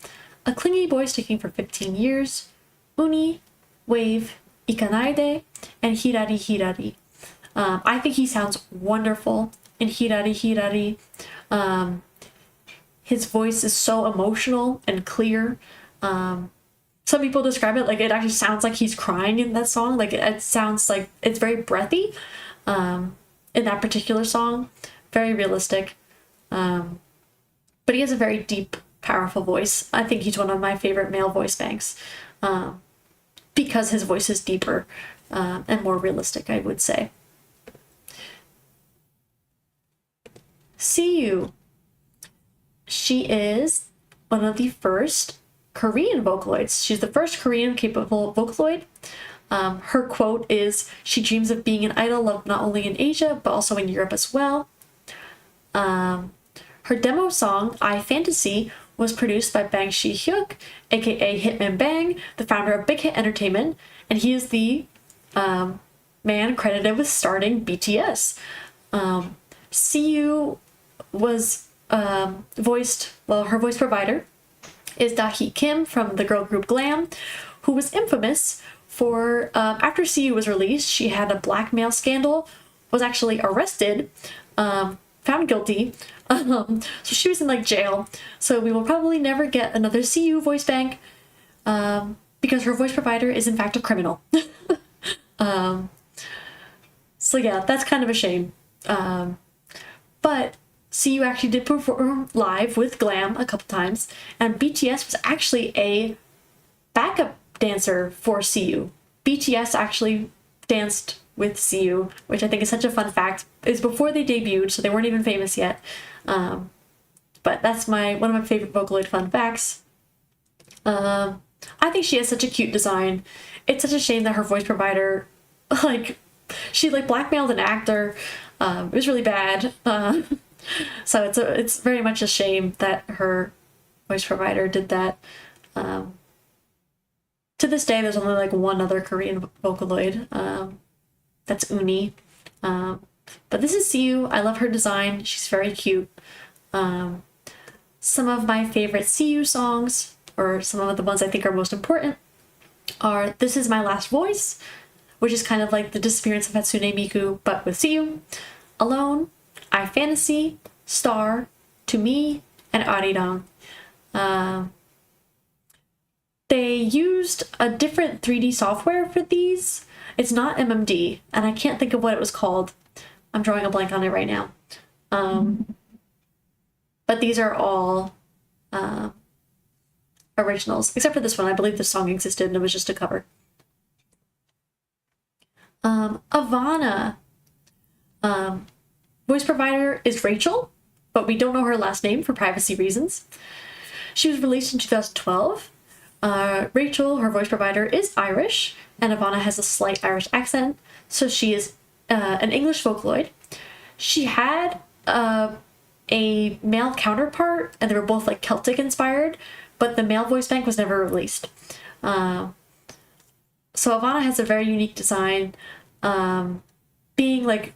A Clingy Boy Sticking for 15 Years, Uni, Wave, Ikanaide, and Hirari Hirari. I think he sounds wonderful in Hirari Hirari. His voice is so emotional and clear. Some people describe it like it actually sounds like he's crying in that song. Like it sounds like it's very breathy in that particular song. Very realistic. But he has a very deep, powerful voice. I think he's one of my favorite male voice banks because his voice is deeper and more realistic, I would say. Siyu. She is one of the first Korean Vocaloids. She's the first Korean capable Vocaloid. Her quote is, "She dreams of being an idol loved not only in Asia, but also in Europe as well." Her demo song, I Fantasy, was produced by Bang Shi-hyuk, aka Hitman Bang, the founder of Big Hit Entertainment, and he is the man credited with starting BTS. Siyu was her voice provider is Da-hee Kim from the girl group Glam, who was infamous for, after Siyu was released, she had a blackmail scandal, was actually arrested, found guilty, so she was in jail. So we will probably never get another Siyu voice bank, because her voice provider is in fact a criminal. So yeah, that's kind of a shame. But Siyu actually did perform live with Glam a couple times, and BTS was actually a backup dancer for Siyu. BTS actually danced with Siyu, which I think is such a fun fact. It's before they debuted, so they weren't even famous yet. But that's one of my favorite Vocaloid fun facts. I think she has such a cute design. It's such a shame that her voice provider, she blackmailed an actor. It was really bad. So it's very much a shame that her voice provider did that. To this day, there's only one other Korean Vocaloid. That's Uni. But this is Siyu. I love her design. She's very cute. Some of my favorite Siyu songs, or some of the ones I think are most important, are This Is My Last Voice, which is kind of like the disappearance of Hatsune Miku, but with Siyu, Alone, I Fantasy, Star, To Me, and Arirang. They used a different 3D software for these. It's not MMD, and I can't think of what it was called. I'm drawing a blank on it right now. But these are all originals, except for this one. I believe the song existed and it was just a cover. Ivana. Voice provider is Rachel, but we don't know her last name for privacy reasons. She was released in 2012. Rachel, her voice provider, is Irish, and Ivana has a slight Irish accent, so she is an English Vocaloid. She had a male counterpart, and they were both like Celtic inspired, but the male voice bank was never released. So Ivana has a very unique design, being like,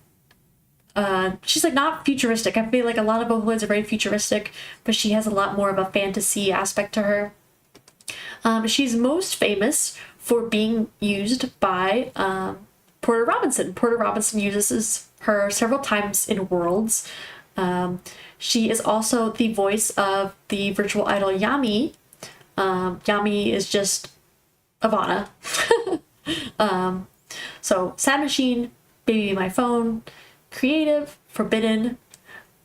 she's like not futuristic. I feel like a lot of Vocaloids are very futuristic, but she has a lot more of a fantasy aspect to her. She's most famous for being used by Porter Robinson. Porter Robinson uses her several times in Worlds. She is also the voice of the virtual idol Yami. Yami is just Ivana. So Sad Machine, Baby My Phone, Creative, Forbidden,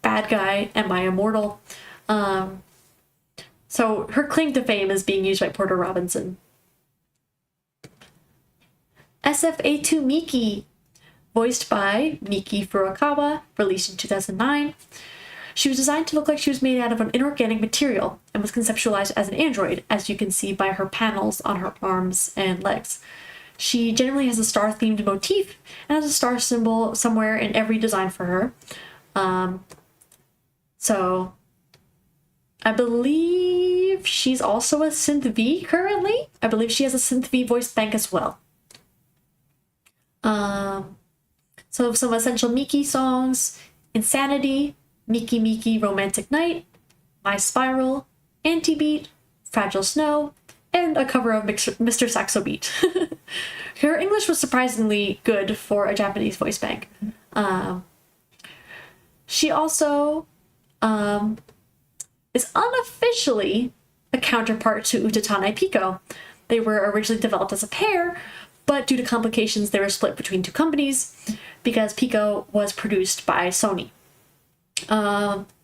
Bad Guy, and My Immortal. So her claim to fame is being used by Porter Robinson. SF-A2 Miki, voiced by Miki Furukawa, released in 2009. She was designed to look like she was made out of an inorganic material and was conceptualized as an android, as you can see by her panels on her arms and legs. She generally has a star-themed motif and has a star symbol somewhere in every design for her. So I believe she's also a Synth V currently. I believe she has a Synth V voice bank as well. So some essential Miki songs: Insanity, Miki Miki Romantic Night, My Spiral, Anti-Beat, Fragile Snow, and a cover of Mr. Saxo Beat. Her English was surprisingly good for a Japanese voice bank. She also is unofficially a counterpart to Utatane Pico. They were originally developed as a pair, but due to complications, they were split between two companies because Pico was produced by Sony.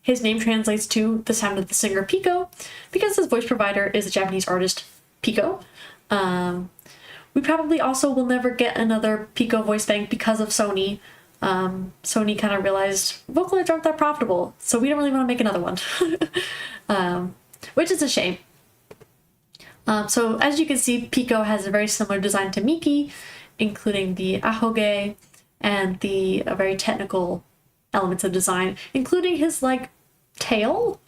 His name translates to the sound of the singer Pico because his voice provider is a Japanese artist, Pico. We probably also will never get another Pico voice bank because of Sony. Sony kind of realized Vocaloids aren't that profitable, so we don't really want to make another one. Which is a shame. So as you can see, Pico has a very similar design to Miki, including the ahoge and the very technical elements of design, including his like tail.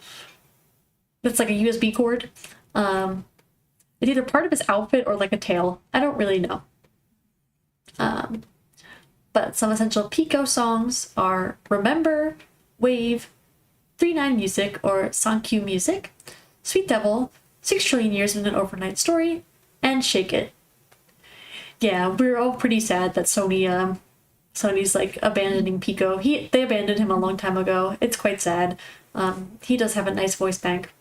That's like a USB cord. It's either part of his outfit or like a tail. I don't really know. But some essential Pico songs are Remember, Wave, 3-9 Music or Sankyu Music, Sweet Devil, 6 Trillion Years in an Overnight Story, and Shake It. Yeah, we're all pretty sad that Sony's like abandoning Pico. They abandoned him a long time ago. It's quite sad. He does have a nice voice bank.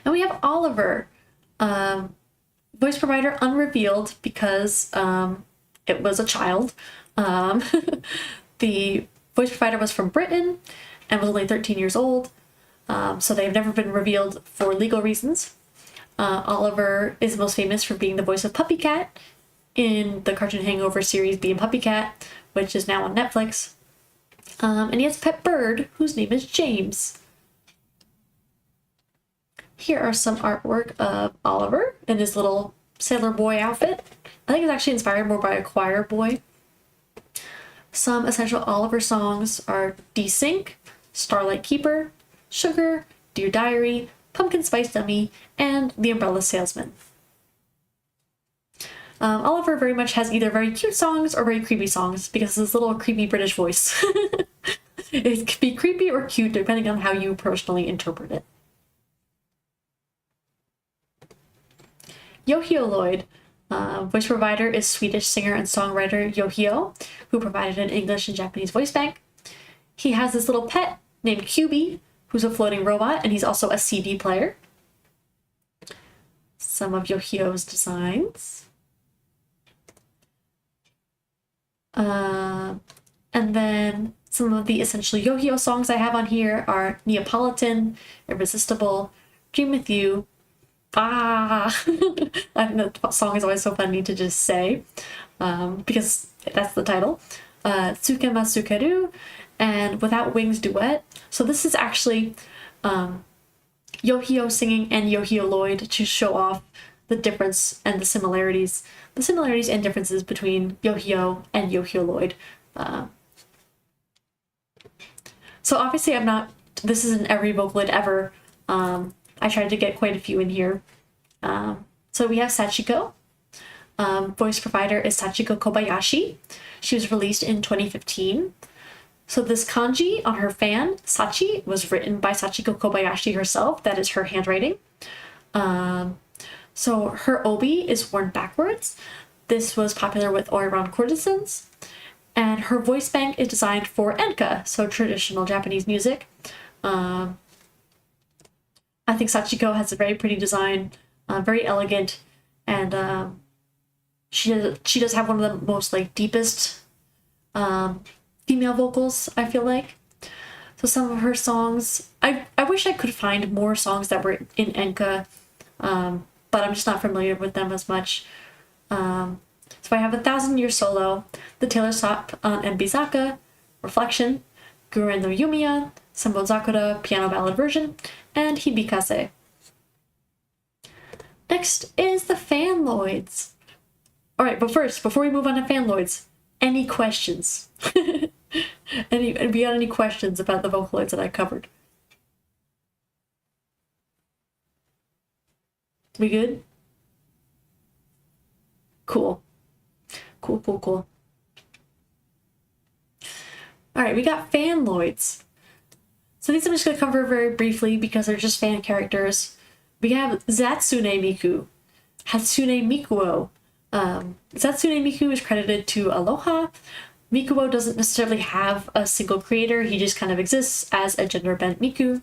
And we have Oliver, voice provider unrevealed because it was a child. The voice provider was from Britain and was only 13 years old. So they've never been revealed for legal reasons. Oliver is most famous for being the voice of Puppy Cat in the Cartoon Hangover series Bee and Puppy Cat, which is now on Netflix. And he has a pet bird whose name is James. Here are some artwork of Oliver in his little sailor boy outfit. I think it's actually inspired more by a choir boy. Some essential Oliver songs are Desync, Starlight Keeper, Sugar, Dear Diary, Pumpkin Spice Dummy, and The Umbrella Salesman. Oliver very much has either very cute songs or very creepy songs because of his little creepy British voice. It can be creepy or cute depending on how you personally interpret it. Yohio Lloyd, voice provider, is Swedish singer and songwriter Yohio, who provided an English and Japanese voice bank. He has this little pet named QB, who's a floating robot, and he's also a CD player. Some of Yohio's designs. And then some of the essential Yohio songs I have on here are Neapolitan, Irresistible, Dream With You, I think the song is always so funny to just say, because that's the title. Tsukema Sukeru and Without Wings Duet. So this is actually Yohio singing and Yohio Lloyd to show off the difference and the similarities and differences between Yohio and Yohio Lloyd. So obviously this isn't every Vocaloid ever. I tried to get quite a few in here. So we have Sachiko. Voice provider is Sachiko Kobayashi. She was released in 2015. So this kanji on her fan, Sachi, was written by Sachiko Kobayashi herself. That is her handwriting. So her obi is worn backwards. This was popular with Oiran courtesans. And her voice bank is designed for enka, so traditional Japanese music. I think Sachiko has a very pretty design, very elegant, and she does have one of the most deepest female vocals, I feel like. So some of her songs, I wish I could find more songs that were in enka, but I'm just not familiar with them as much. So I have 1,000 Year Solo, The Tailor Stop on Mbizaka, Reflection, Guren no Yumiya, Senbon Zakura piano ballad version, and Hibikase. Next is the Fanloids. Alright, but first, before we move on to Fanloids, any questions? Have you got any questions about the Vocaloids that I covered? We good? Cool. Cool. Alright, we got Fanloids. So these I'm just going to cover very briefly because they're just fan characters. We have Zatsune Miku, Hatsune Mikuo. Zatsune Miku is credited to Aloha. Mikuo doesn't necessarily have a single creator, he just kind of exists as a gender-bent Miku.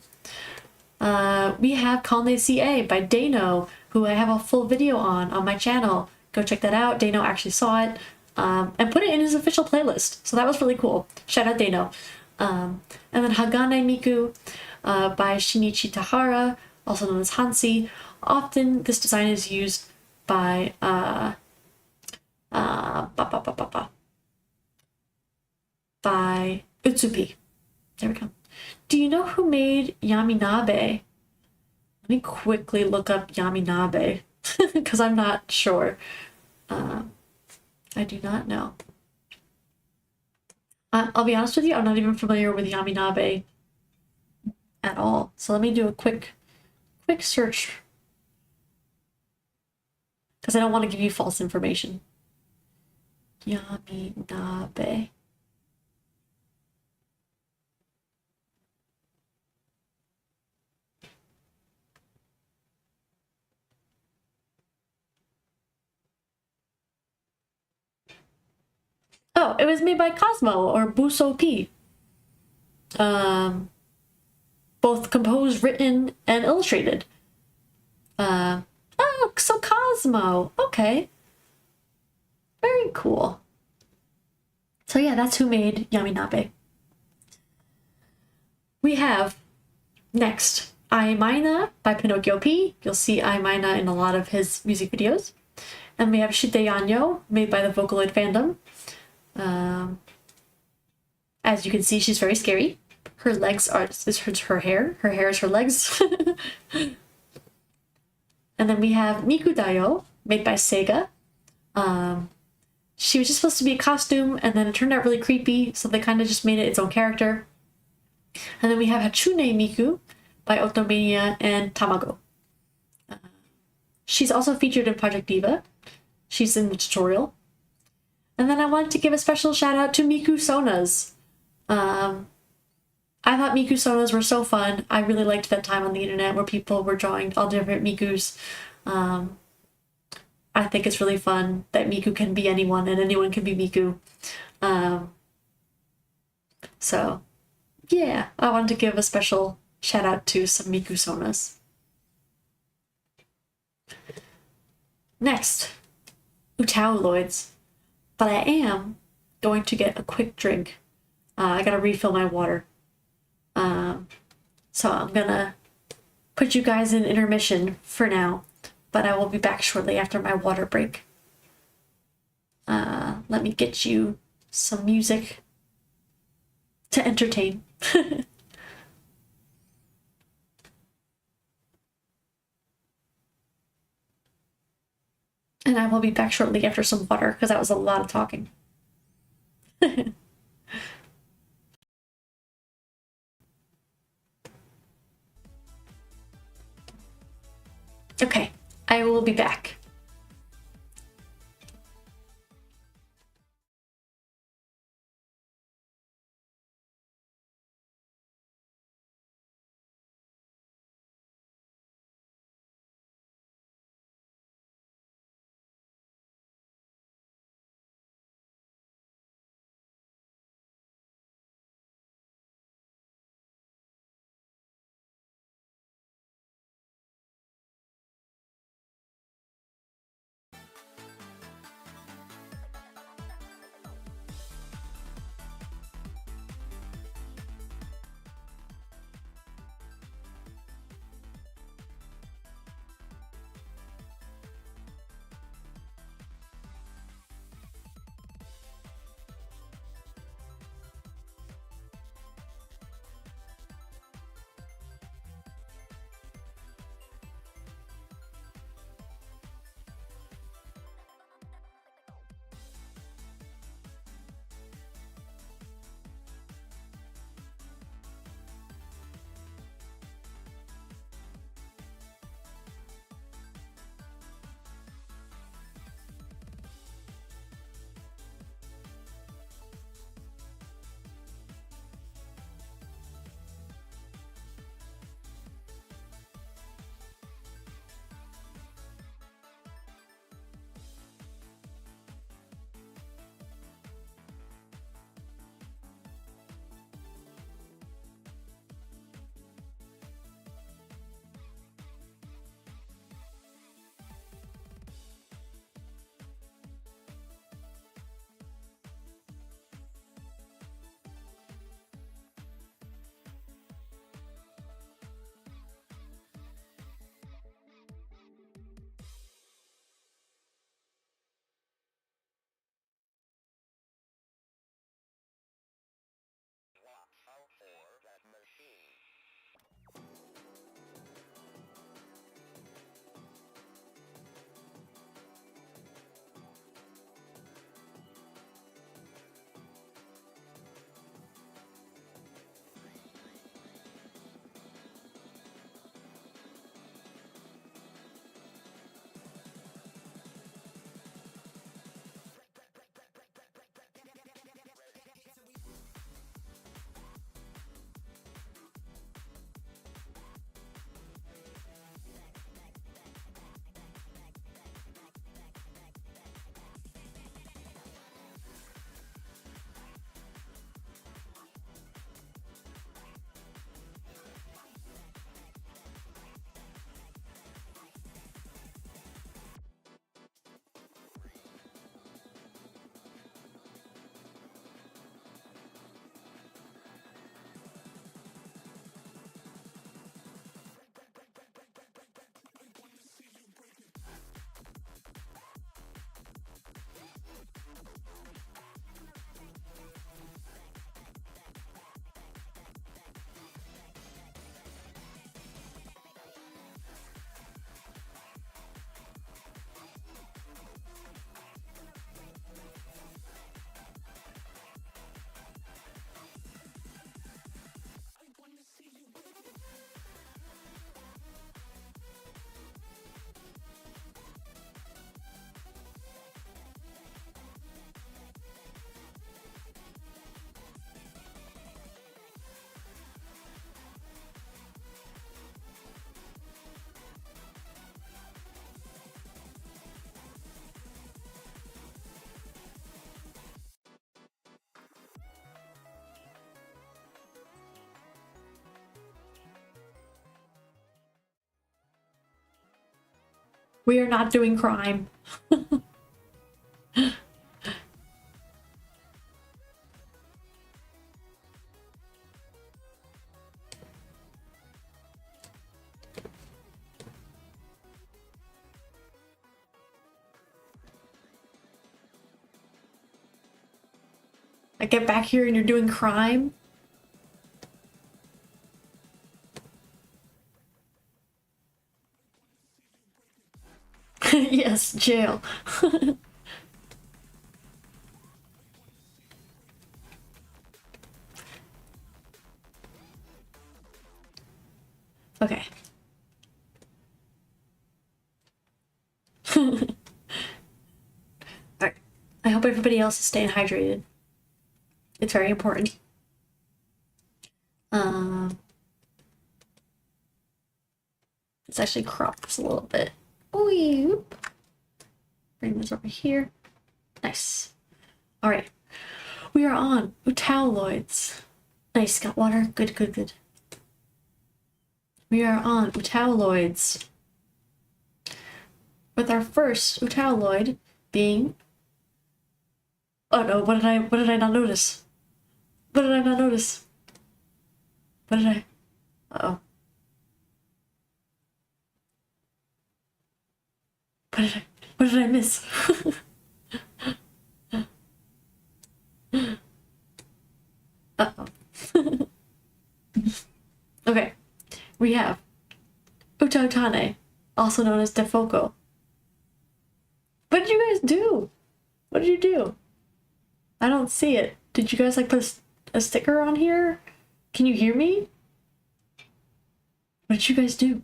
We have Kalne CA by Dano, who I have a full video on my channel. Go check that out. Dano actually saw it and put it in his official playlist, so that was really cool. Shout out Dano. And then Hagane Miku by Shinichi Tahara, also known as Hansi. Often this design is used by by Utsupi. There we go. Do you know who made Yaminabe? Let me quickly look up Yaminabe because I'm not sure. I do not know. I'll be honest with you, I'm not even familiar with Yaminabe at all. So let me do a quick search because I don't want to give you false information. Yaminabe. Oh, it was made by Cosmo or Buso P. Both composed, written, and illustrated. Oh, so Cosmo. Okay. Very cool. So yeah, that's who made Yaminabe. We have next Ai Maina by Pinocchio P. You'll see Ai Maina in a lot of his music videos. And we have Shite Yanyo, made by the Vocaloid fandom. As you can see, she's very scary. Her legs is her hair. Her hair is her legs. And then we have Miku Dayo, made by Sega. She was just supposed to be a costume, and then it turned out really creepy, so they kind of just made it its own character. And then we have Hatsune Miku by Otomania and Tamago. She's also featured in Project Diva. She's in the tutorial. And then I wanted to give a special shout out to Miku Sonas. I thought Miku Sonas were so fun. I really liked that time on the internet where people were drawing all different Mikus. I think it's really fun that Miku can be anyone and anyone can be Miku. So, yeah, I wanted to give a special shout out to some Miku Sonas. Next, Utauloids. But I am going to get a quick drink. I gotta refill my water. So I'm gonna put you guys in intermission for now, but I will be back shortly after my water break. Let me get you some music to entertain. And I will be back shortly after some water, because that was a lot of talking. Okay, I will be back. We are not doing crime. I get back here and you're doing crime? Yes, jail. Okay. Alright. I hope everybody else is staying hydrated. It's very important. Let's actually crop this a little bit. Ooh, bring this over here. Nice. Alright. We are on Utauloids. Nice, got water. Good, good, good. We are on Utauloids. With our first Utauloid being... Oh no, what did I not notice? What did I not notice? What did I... Uh-oh. What did I miss? Uh-oh. Okay. We have Utautane, also known as Defoco. What did you guys do? What did you do? I don't see it. Did you guys like put a sticker on here? Can you hear me? What did you guys do?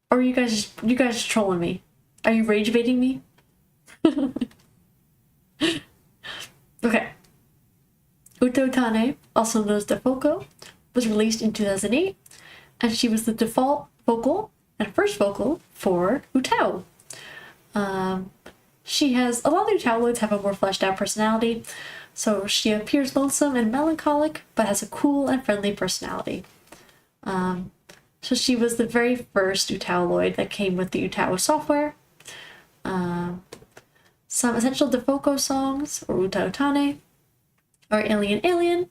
Or are you guys just trolling me? Are you rage baiting me? Okay. Utautane, also known as Defoco, was released in 2008, and she was the default vocal and first vocal for Utau. She has a lot of the Utauloids have a more fleshed out personality, so she appears lonesome and melancholic, but has a cool and friendly personality. So she was the very first Utauloid that came with the Utau software. Some essential Defoco songs, or Utautane, are Alien Alien,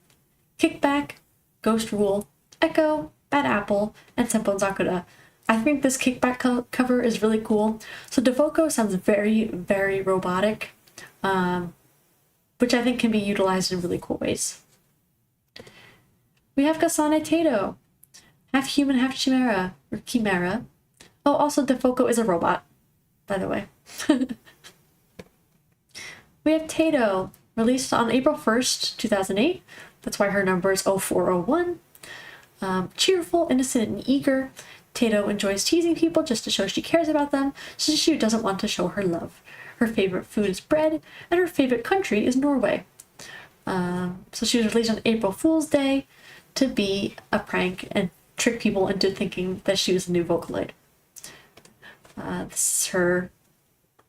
Kickback, Ghost Rule, Echo, Bad Apple, and Senpon Sakura. I think this Kickback cover is really cool. So Defoco sounds very, very robotic, which I think can be utilized in really cool ways. We have Kasane Tato, half human, half chimera, or chimera. Oh, also Defoco is a robot, by the way. We have Tato, released on April 1st, 2008. That's why her number is 0401. Cheerful, innocent, and eager, Tato enjoys teasing people just to show she cares about them, since she doesn't want to show her love. Her favorite food is bread, and her favorite country is Norway. So she was released on April Fool's Day to be a prank and trick people into thinking that she was a new Vocaloid. This is her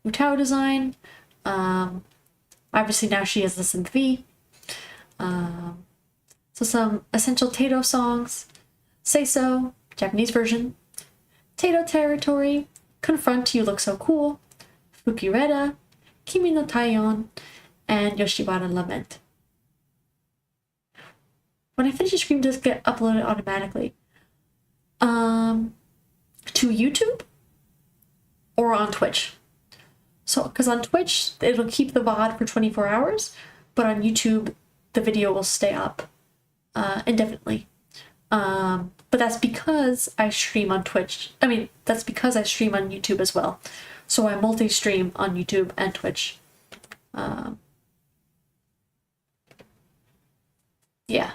Utau design. Obviously now she has the synth V. So some essential Tato songs: Say So, Japanese version, Tato Territory, Confront You Look So Cool, Fukireta, Kimi no Taion, and Yoshiwara Lament. When I finish the stream, does get uploaded automatically? To YouTube or on Twitch? So, because on Twitch, it'll keep the VOD for 24 hours, but on YouTube, the video will stay up indefinitely. But that's because I stream on Twitch. I mean, that's because I stream on YouTube as well. So I multi-stream on YouTube and Twitch. Yeah.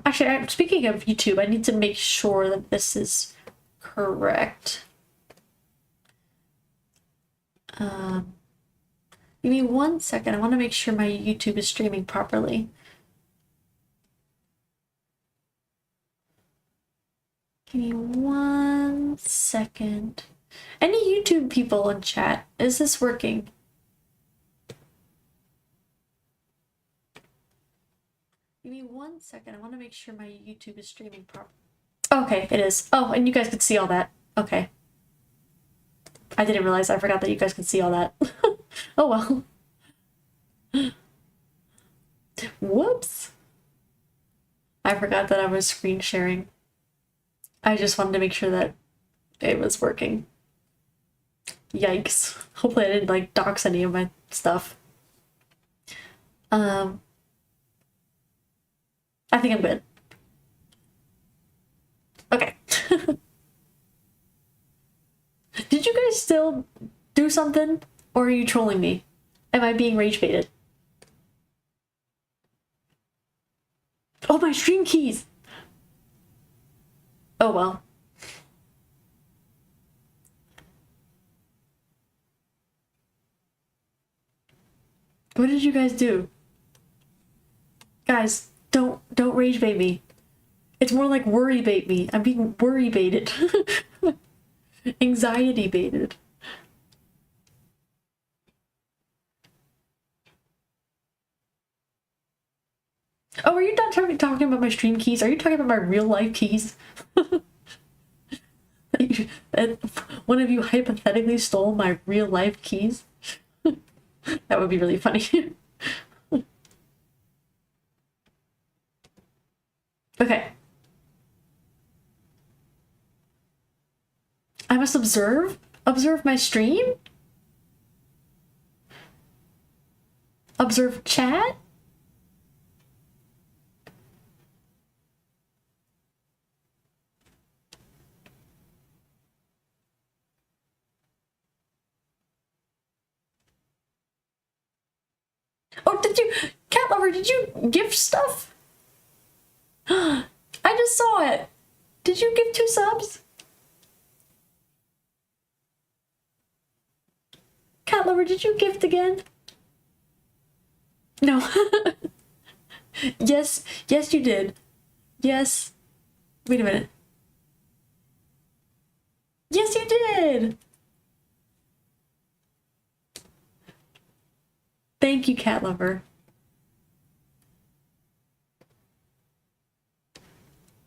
Actually, speaking of YouTube, I need to make sure that this is correct. Give me 1 second. I want to make sure my YouTube is streaming properly. Give me 1 second. Any YouTube people in chat, is this working? Give me 1 second. I want to make sure my YouTube is streaming properly. Okay, it is. Oh, and you guys could see all that. Okay. I didn't realize. I forgot that you guys could see all that. Oh well. Whoops. I forgot that I was screen sharing. I just wanted to make sure that it was working. Yikes. Hopefully I didn't like dox any of my stuff. I think I'm good. Okay. Did you guys still do something? Or are you trolling me? Am I being rage baited? Oh, my stream keys! Oh well. What did you guys do? Guys, don't rage bait me. It's more like worry bait me. I'm being worry baited. Anxiety baited. Oh, are you not talking about my stream keys? Are you talking about my real life keys? that one of you hypothetically stole my real life keys? That would be really funny. Okay. I must observe my stream? Observe chat? Oh, did you, Cat Lover, did you gift stuff? I just saw it. Did you give 2 subs? Cat Lover, did you gift again? No. Yes, you did. Yes. Wait a minute. Yes, you did. Thank you, Cat Lover.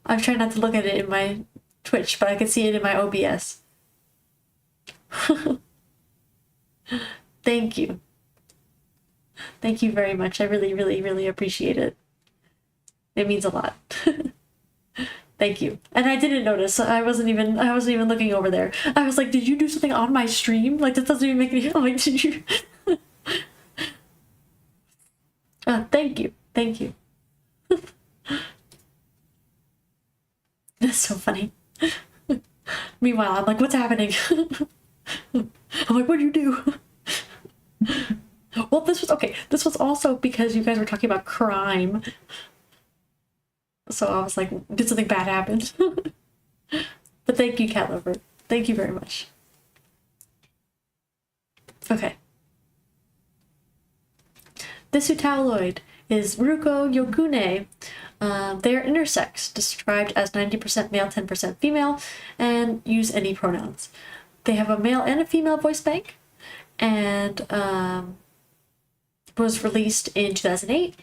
I'm trying not to look at it in my Twitch, but I can see it in my OBS. Thank you. Thank you very much. I really, really, really appreciate it. It means a lot. Thank you. And I didn't notice. I wasn't even looking over there. I was like, did you do something on my stream? Like, this doesn't even make me, I'm like, did you? Thank you. Thank you. That's so funny. Meanwhile, I'm like, what's happening? I'm like, what do you do? Well, this was also because you guys were talking about crime. So I was like, did something bad happen? But thank you, Cat Lover. Thank you very much. Okay. This Tabloid is Ruko Yogune. They are intersex, described as 90% male, 10% female, and use any pronouns. They have a male and a female voice bank, and was released in 2008.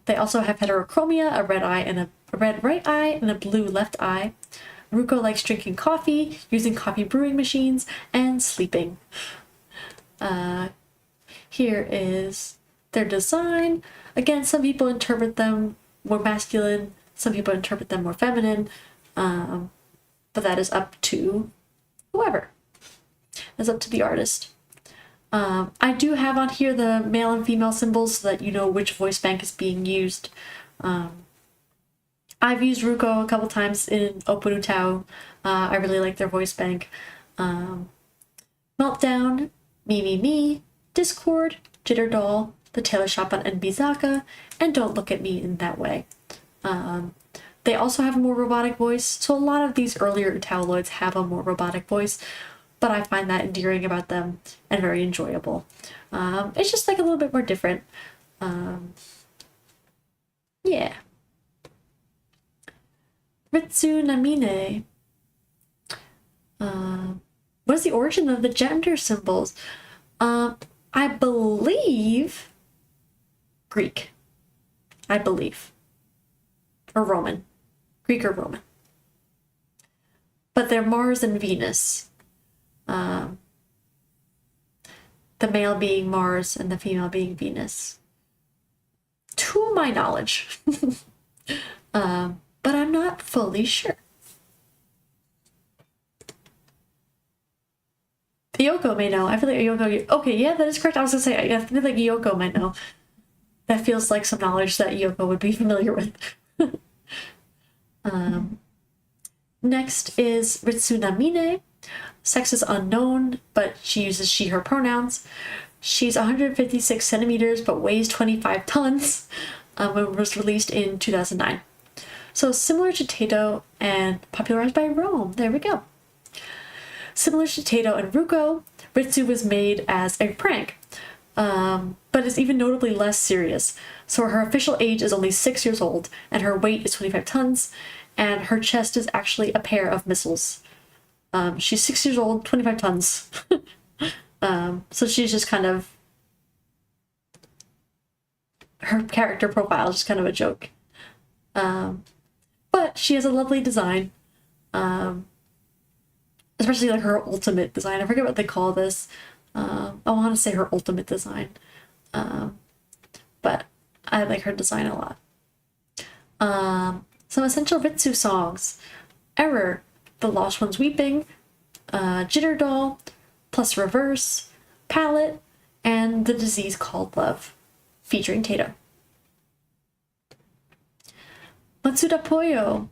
They also have heterochromia, a red red right eye, and a blue left eye. Ruko likes drinking coffee, using coffee brewing machines, and sleeping. Here is their design. Again, some people interpret them more masculine, some people interpret them more feminine, but that is up to whoever. It's up to the artist. I do have on here the male and female symbols so that you know which voice bank is being used. I've used Ruko a couple times in Openutau. I really like their voice bank. Meltdown, Me, Discord, Jitterdoll, The Tailor Shop on NBZaka, and Don't Look at Me in That Way. They also have a more robotic voice, so a lot of these earlier Italoids have a more robotic voice, but I find that endearing about them and very enjoyable. It's just like a little bit more different. Yeah. Ritsu Namine. What is the origin of the gender symbols? I believe Greek. I believe. Or Roman. Greek or Roman. But they're Mars and Venus. The male being Mars and the female being Venus. To my knowledge. But I'm not fully sure. Yoko may know. I feel like Yoko... Okay, yeah, that is correct. I was gonna say, I feel like Yoko might know. That feels like some knowledge that Yoko would be familiar with. Next is Ritsuna Mine. Sex is unknown, but she uses she, her pronouns. She's 156 centimeters, but weighs 25 tons. It was released in 2009. So similar to Tato and popularized by Rome. There we go. Similar to Tato and Ruko, Ritsu was made as a prank, but is even notably less serious. So her official age is only 6 years old, and her weight is 25 tons, and her chest is actually a pair of missiles. She's 6 years old, 25 tons. So she's just kind of... Her character profile is just kind of a joke. But she has a lovely design. Especially like her ultimate design. I forget what they call this. I want to say her ultimate design. But I like her design a lot. Some essential Ritsu songs. Error, The Lost One's Weeping, Jitter Doll, plus Reverse, Palette, and The Disease Called Love, featuring Tato. Matsuda Poyo,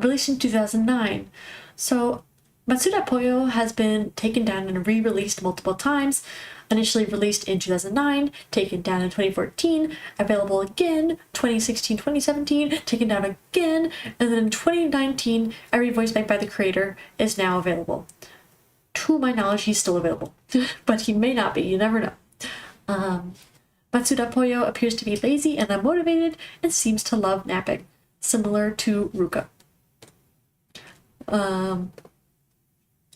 released in 2009. So Matsuda Poyo has been taken down and re-released multiple times. Initially released in 2009, taken down in 2014, available again 2016, 2017, taken down again, and then in 2019, every voice bank by the creator is now available. To my knowledge, he's still available, but he may not be, you never know. Matsuda Poyo appears to be lazy and unmotivated and seems to love napping, similar to Ruka.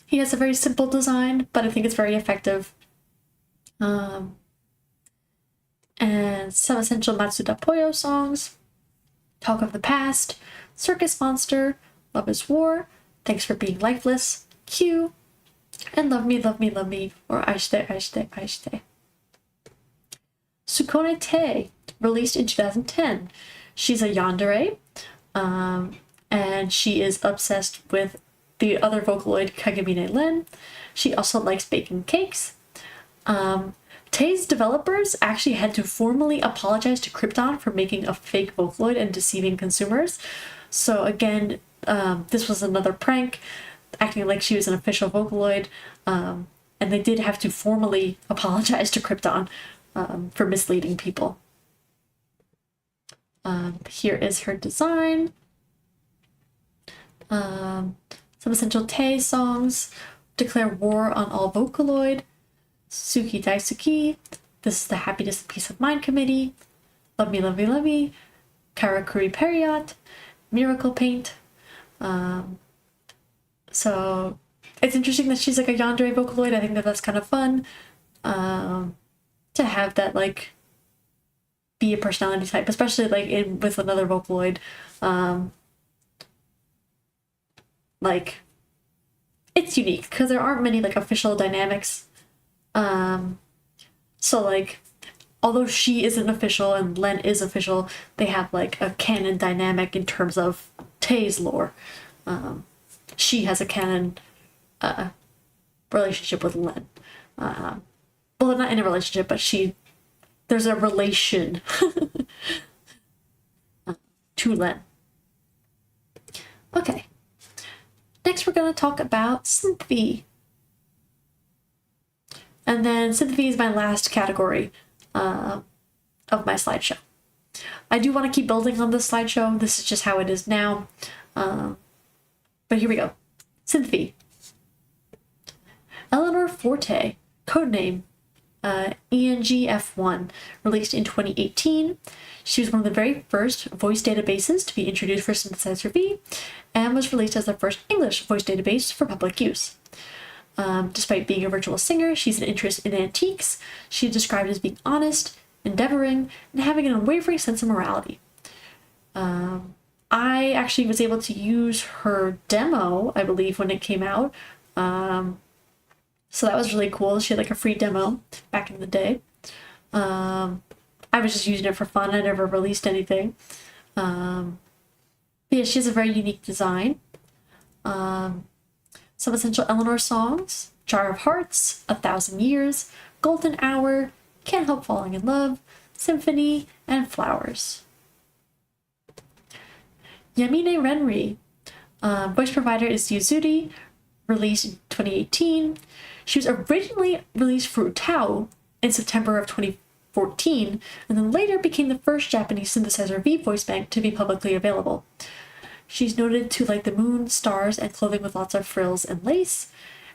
He has a very simple design, but I think it's very effective. And some essential Matsuda Poyo songs: Talk of the Past, Circus Monster, Love is War, Thanks for Being Lifeless, Q, and Love Me, Love Me, Love Me, or Aishite, Aishite, Aishite. Sukone Te, released in 2010. She's a yandere, and she is obsessed with the other Vocaloid Kagemine Len. She also likes baking cakes. Tei's developers actually had to formally apologize to Krypton for making a fake Vocaloid and deceiving consumers. So again, this was another prank, acting like she was an official Vocaloid, and they did have to formally apologize to Krypton for misleading people. Here is her design. Some essential Tei songs: Declare War on All Vocaloid, Suki Daisuki, This is the Happiness and Peace of Mind Committee, Love Me, Love Me, Love Me, Karakuri Period, Miracle Paint. So it's interesting that she's like a yandere Vocaloid. I think that that's kind of fun, to have that like be a personality type, especially like with another Vocaloid. Like, it's unique because there aren't many like official dynamics. So like, although she isn't official and Len is official, they have like a canon dynamic in terms of Tei's lore. She has a canon relationship with Len. Well, not in a relationship, but there's a relation to Len. Okay. Next, we're going to talk about Synthvie. And then Synthvie is my last category of my slideshow. I do want to keep building on this slideshow. This is just how it is now. But here we go. Synthvie. Eleanor Forte, codename ENGF1, released in 2018. She was one of the very first voice databases to be introduced for Synthesizer V, and was released as the first English voice database for public use. Despite being a virtual singer, she's an interest in antiques. She's described as being honest, endeavoring, and having an unwavering sense of morality. I actually was able to use her demo, I believe, when it came out. So that was really cool. She had like a free demo back in the day. I was just using it for fun. I never released anything. But yeah, she has a very unique design. Some essential Eleanor songs: Jar of Hearts, 1,000 Years, Golden Hour, Can't Help Falling in Love, Symphony, and Flowers. Yamine Renri. Voice provider is Yuzuri, released in 2018. She was originally released for Tao in September of 2014, and then later became the first Japanese synthesizer V voice bank to be publicly available. She's noted to like the moon, stars, and clothing with lots of frills and lace,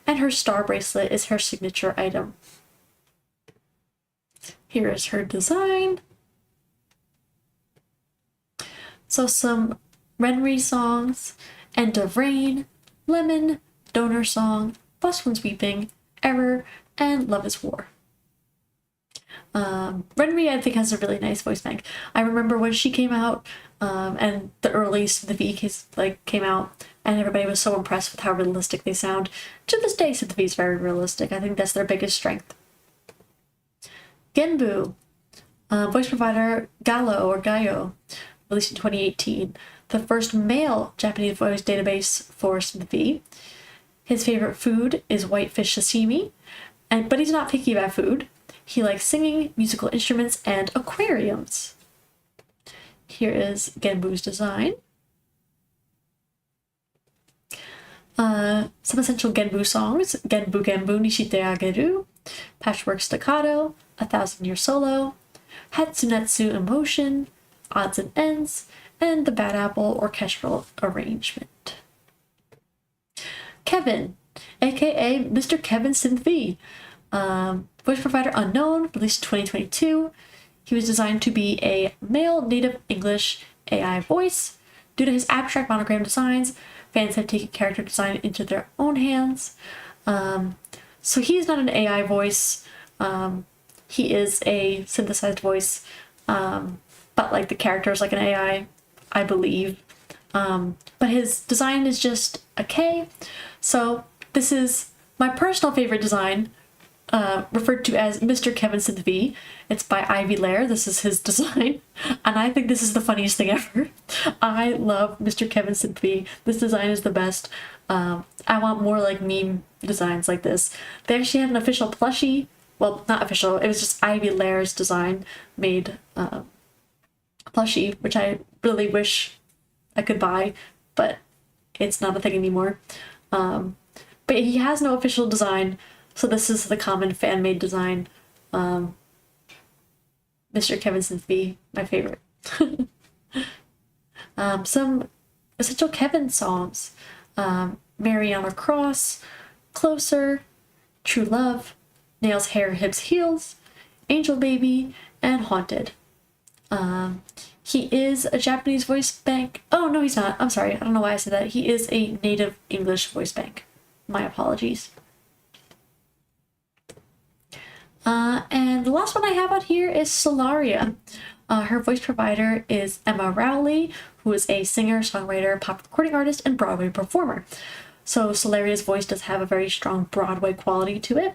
and her star bracelet is her signature item. Here is her design. So some Renri songs: End of Rain, Lemon, Donor Song, Lost One's Weeping, Error, and Love is War. Renri, I think, has a really nice voice bank. I remember when she came out, and the early Synth-V came out, and everybody was so impressed with how realistic they sound. To this day, Synth-V is very realistic. I think that's their biggest strength. Genbu, voice provider Gallo or Gaio, released in 2018. The first male Japanese voice database for Synth-V. His favorite food is whitefish sashimi, but he's not picky about food. He likes singing, musical instruments, and aquariums. Here is Genbu's design. Some essential Genbu songs: Genbu Genbu Nishite Ageru, Patchwork Staccato, 1,000 Year Solo, Hatsunetsu Emotion, Odds and Ends, and the Bad Apple orchestral arrangement. Kevin, aka Mr. Kevin Synth-V. Voice provider unknown, released in 2022. He was designed to be a male native English AI voice. Due to his abstract monogram designs, fans have taken character design into their own hands. So he's not an AI voice. He is a synthesized voice, but like the character is like an AI, I believe. But his design is just a K. So this is my personal favorite design, referred to as Mr. Kevin Synth-V. It's by Ivy Lair. This is his design, and I think this is the funniest thing ever. I love Mr. Kevin Synth-V. This design is the best. I want more like meme designs like this. They actually have an official plushie. Well, not official. It was just Ivy Lair's design made plushie, which I really wish I could buy, but it's not a thing anymore. But he has no official design, so this is the common fan-made design. Mr. Kevin Synth-V, my favorite. Some essential Kevin songs: Mariana Cross, Closer, True Love, Nails, Hair, Hips, Heels, Angel Baby, and Haunted. He is a Japanese voice bank. Oh, no, he's not. I'm sorry. I don't know why I said that. He is a native English voice bank. My apologies. And the last one I have out here is Solaria. Her voice provider is Emma Rowley, who is a singer, songwriter, pop recording artist, and Broadway performer. So Solaria's voice does have a very strong Broadway quality to it.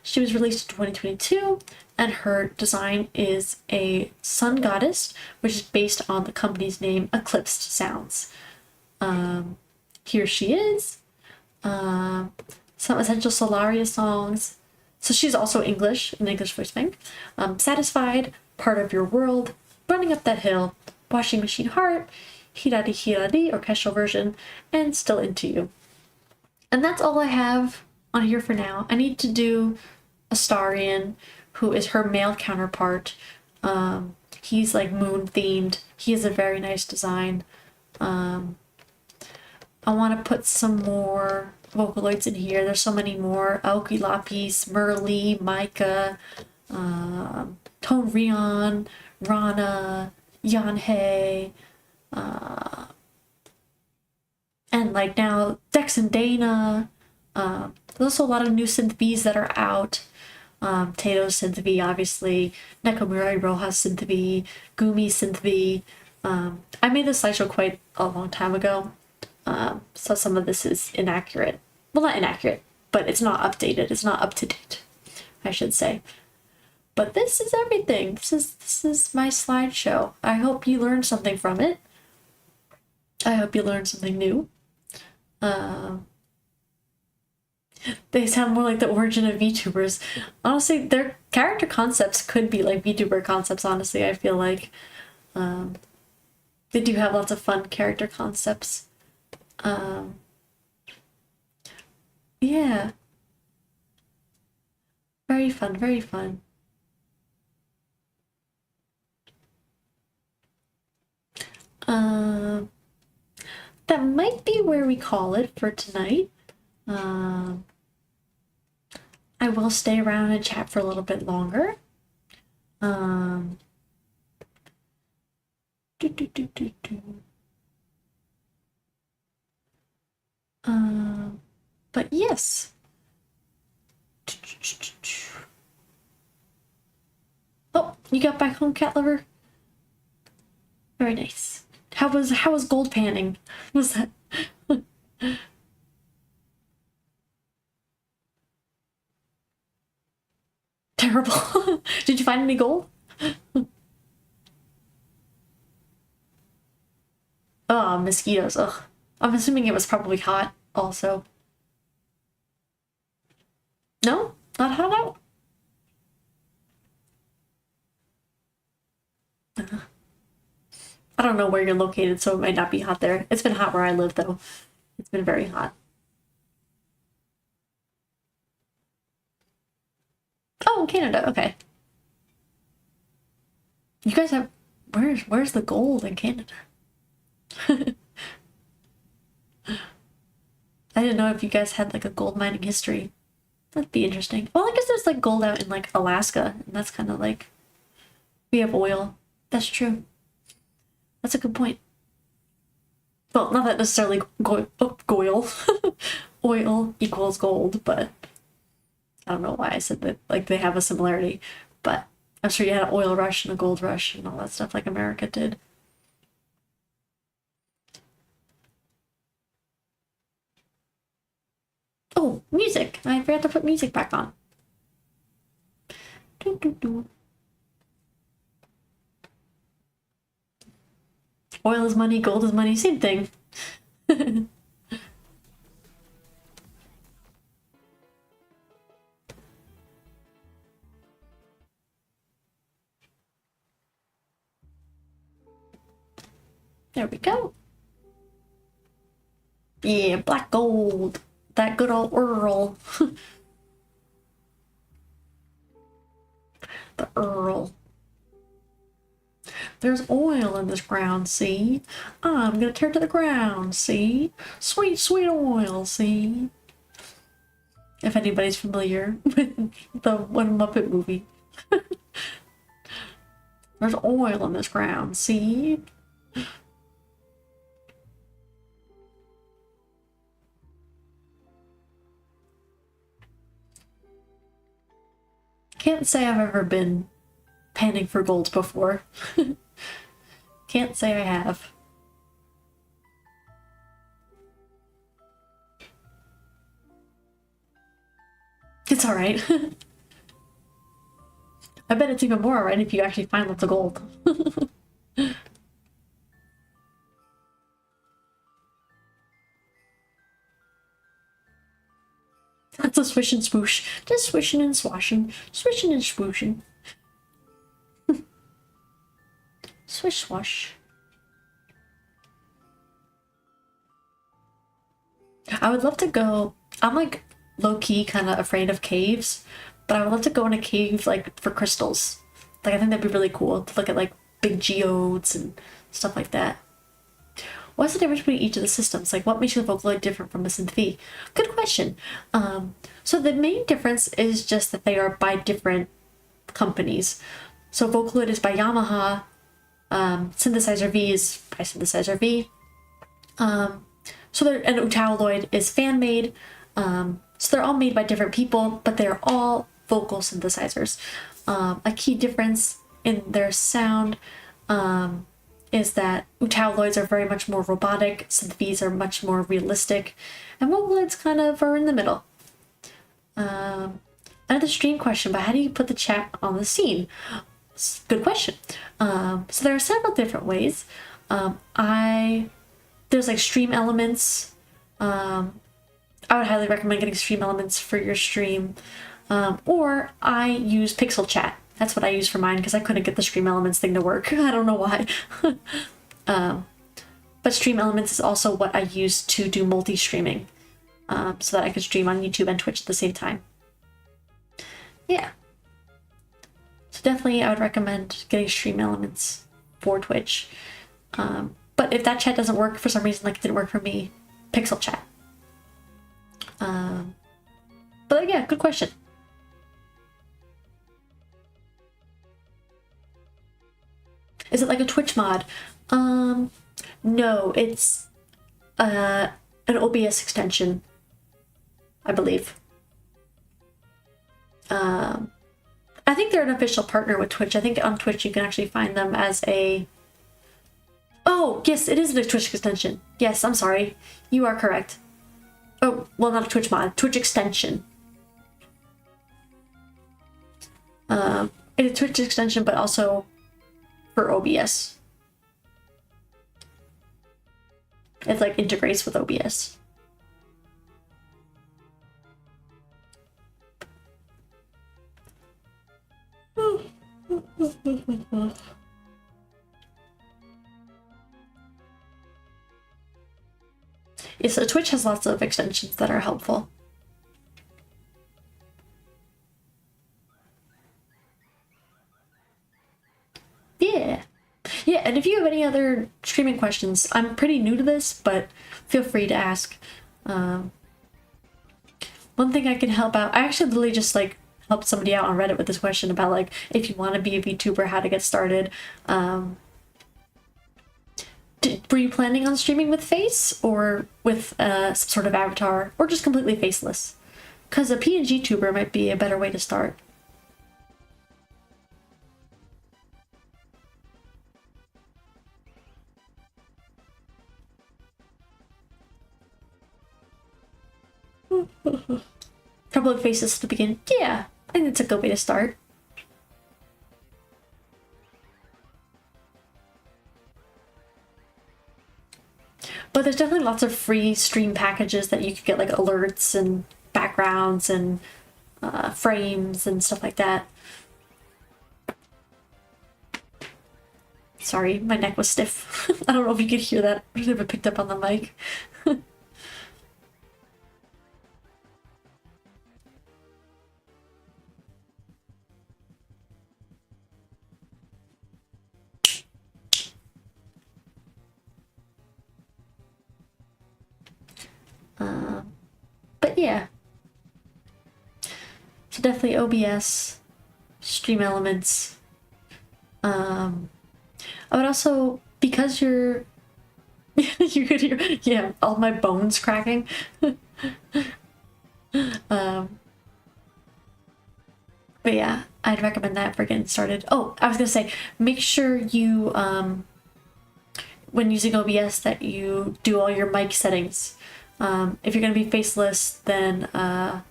She was released in 2022, and her design is a sun goddess, which is based on the company's name, Eclipsed Sounds. Here she is. Some essential Solaria songs. So she's also English, an English voice bank. Satisfied, Part of Your World, Running Up That Hill, Washing Machine Heart, Hirari Hirari, orchestral version, and Still Into You. And that's all I have on here for now. I need to do Astarion, who is her male counterpart. He's like moon themed. He has a very nice design. I want to put some more Vocaloids in here. There's so many more. Aoki Lapis, Merly, Micah, Tone Rion, Rana, Yanhei, and like now Dex and Dana. There's also a lot of new Synth-Vs that are out. Tato's Synth-V, obviously, Nekomura Rojas Synth-V, Gumi Synth-V. I made this slideshow quite a long time ago, so some of this is inaccurate. Well, not inaccurate, but it's not updated. It's not up to date, I should say. But this is everything. This is my slideshow. I hope you learned something from it. I hope you learned something new. they sound more like the origin of VTubers. Honestly, their character concepts could be like VTuber concepts, honestly, I feel like. They do have lots of fun character concepts. Yeah. Very fun, very fun. That might be where we call it for tonight. I will stay around and chat for a little bit longer. Do, do, do, do, do. But yes. Oh, you got back home, cat lover? Very nice. How was gold panning? Was that terrible? Did you find any gold? Oh, mosquitoes. Ugh. I'm assuming it was probably hot also. No? Not hot out? I don't know where you're located, so it might not be hot there. It's been hot where I live, though. It's been very hot. Oh, Canada. Okay. You guys have... Where's the gold in Canada? I didn't know if you guys had like a gold mining history. That'd be interesting. Well, I guess there's like gold out in like Alaska, and that's kind of like... We have oil. That's true. That's a good point. Well, not that necessarily oil. Oil equals gold, but I don't know why I said that. Like they have a similarity, but I'm sure you had an oil rush and a gold rush and all that stuff like America did. Oh, music! I forgot to put music back on. Doo, doo, doo. Oil is money, gold is money, same thing. There we go. Yeah, black gold. That good old Earl. The Earl. There's oil in this ground, see? I'm gonna tear it to the ground, see? Sweet, sweet oil, see? If anybody's familiar with the One Muppet movie. There's oil in this ground, see? Can't say I've ever been panning for gold before. Can't say I have. It's alright. I bet it's even more alright if you actually find lots of gold. That's a swish and swoosh. Just swishing and swashing. Swishing and swooshing. Swish swash. I would love to go... I'm like low-key kind of afraid of caves, but I would love to go in a cave like for crystals. Like I think that'd be really cool to look at like big geodes and stuff like that. What's the difference between each of the systems? Like what makes your Vocaloid different from a Synth V? Good question. So the main difference is just that they are by different companies. So Vocaloid is by Yamaha, Synthesizer V is by Synthesizer V. So they're, and Utaloid is fan-made. So they're all made by different people, but they're all vocal synthesizers. A key difference in their sound is that Utaloids are very much more robotic, Synth Vs are much more realistic, and Vocaloids kind of are in the middle. Another stream question, but how do you put the chat on the scene? Good question. So there are several different ways. There's like stream elements. I I would highly recommend getting Stream Elements for your stream. Or I use Pixel Chat. That's what I use for mine because I couldn't get the Stream Elements thing to work. I don't know why. But Stream Elements is also what I use to do multi-streaming, so that I could stream on YouTube and Twitch at the same time. Yeah. So definitely I would recommend getting Stream Elements for Twitch. But if that chat doesn't work for some reason, like it didn't work for me, Pixel Chat. But yeah, good question. Is it like a Twitch mod? No, it's an OBS extension, I believe. I think they're an official partner with Twitch. I think on Twitch you can actually find them as a... Oh, yes, it is a Twitch extension. Yes, I'm sorry. You are correct. Oh, well, not a Twitch mod. Twitch extension. It's a Twitch extension, but also for OBS. It like integrates with OBS. Yeah, so Twitch has lots of extensions that are helpful. Yeah. Yeah, and if you have any other streaming questions, I'm pretty new to this, but feel free to ask. One thing I can help out, I actually literally just like helped somebody out on Reddit with this question about like, if you want to be a VTuber, how to get started. Were you planning on streaming with face or with some sort of avatar or just completely faceless? Because a PNG tuber might be a better way to start. Probably faceless to begin. Yeah, I think it's a good way to start. But there's definitely lots of free stream packages that you could get, like alerts and backgrounds and frames and stuff like that. Sorry, my neck was stiff. I don't know if you could hear that. I never picked up on the mic. But yeah. So definitely OBS, Stream Elements. I would also, because you're you could hear, yeah, all my bones cracking. But yeah, I'd recommend that for getting started. Oh, I was gonna say, make sure you when using OBS that you do all your mic settings. If you're gonna be faceless, then oh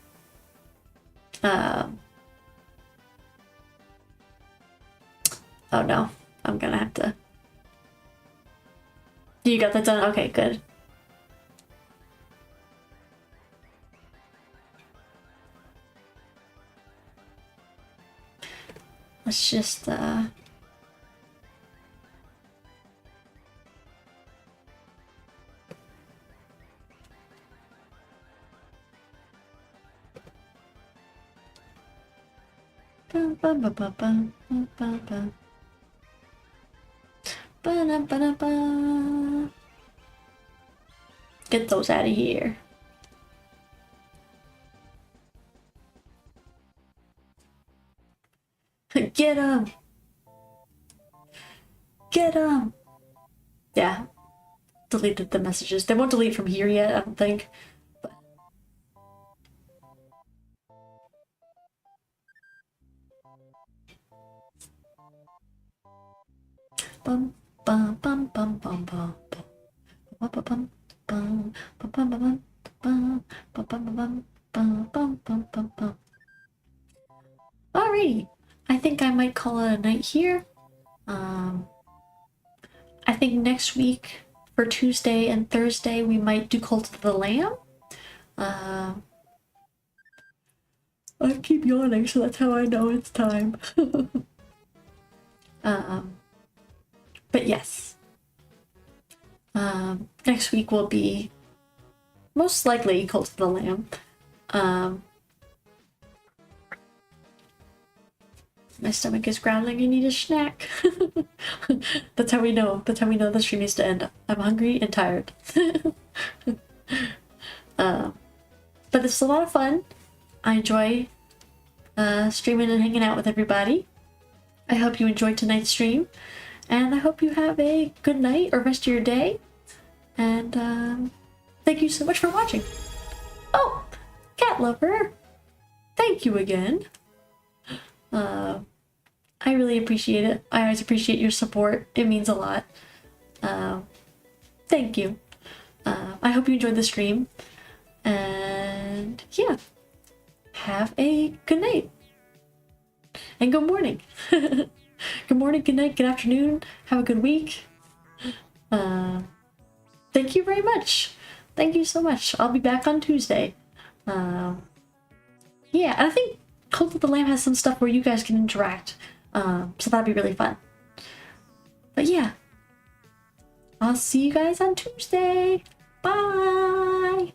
no, I'm gonna have to. You got that done? Okay, good. Let's just get those out of here. Get 'em! Get 'em! Yeah. Deleted the messages. They won't delete from here yet, I don't think. But... Bum bum bum bum bum bum bum bum bum bum bum bum bum bum bum bum bum bum bum. Alrighty. I think I might call it a night here. I think next week for Tuesday and Thursday we might do Cult of the Lamb. I keep yawning, so that's how I know it's time. But yes. Next week will be most likely Cult of the Lamb. My stomach is growling. I need a snack. That's how we know. That's how we know the stream needs to end. I'm hungry and tired. But this is a lot of fun. I enjoy streaming and hanging out with everybody. I hope you enjoyed tonight's stream, and I hope you have a good night or rest of your day. And thank you so much for watching. Oh, cat lover, thank you again. I really appreciate it. I always appreciate your support. It means a lot. Thank you. I hope you enjoyed the stream. And yeah, have a good night. And good morning. Good morning, good night, good afternoon. Have a good week. Thank you very much. Thank you so much. I'll be back on Tuesday. Yeah, and I think Cult of the Lamb has some stuff where you guys can interact. So that'd be really fun. But yeah, I'll see you guys on Tuesday. Bye.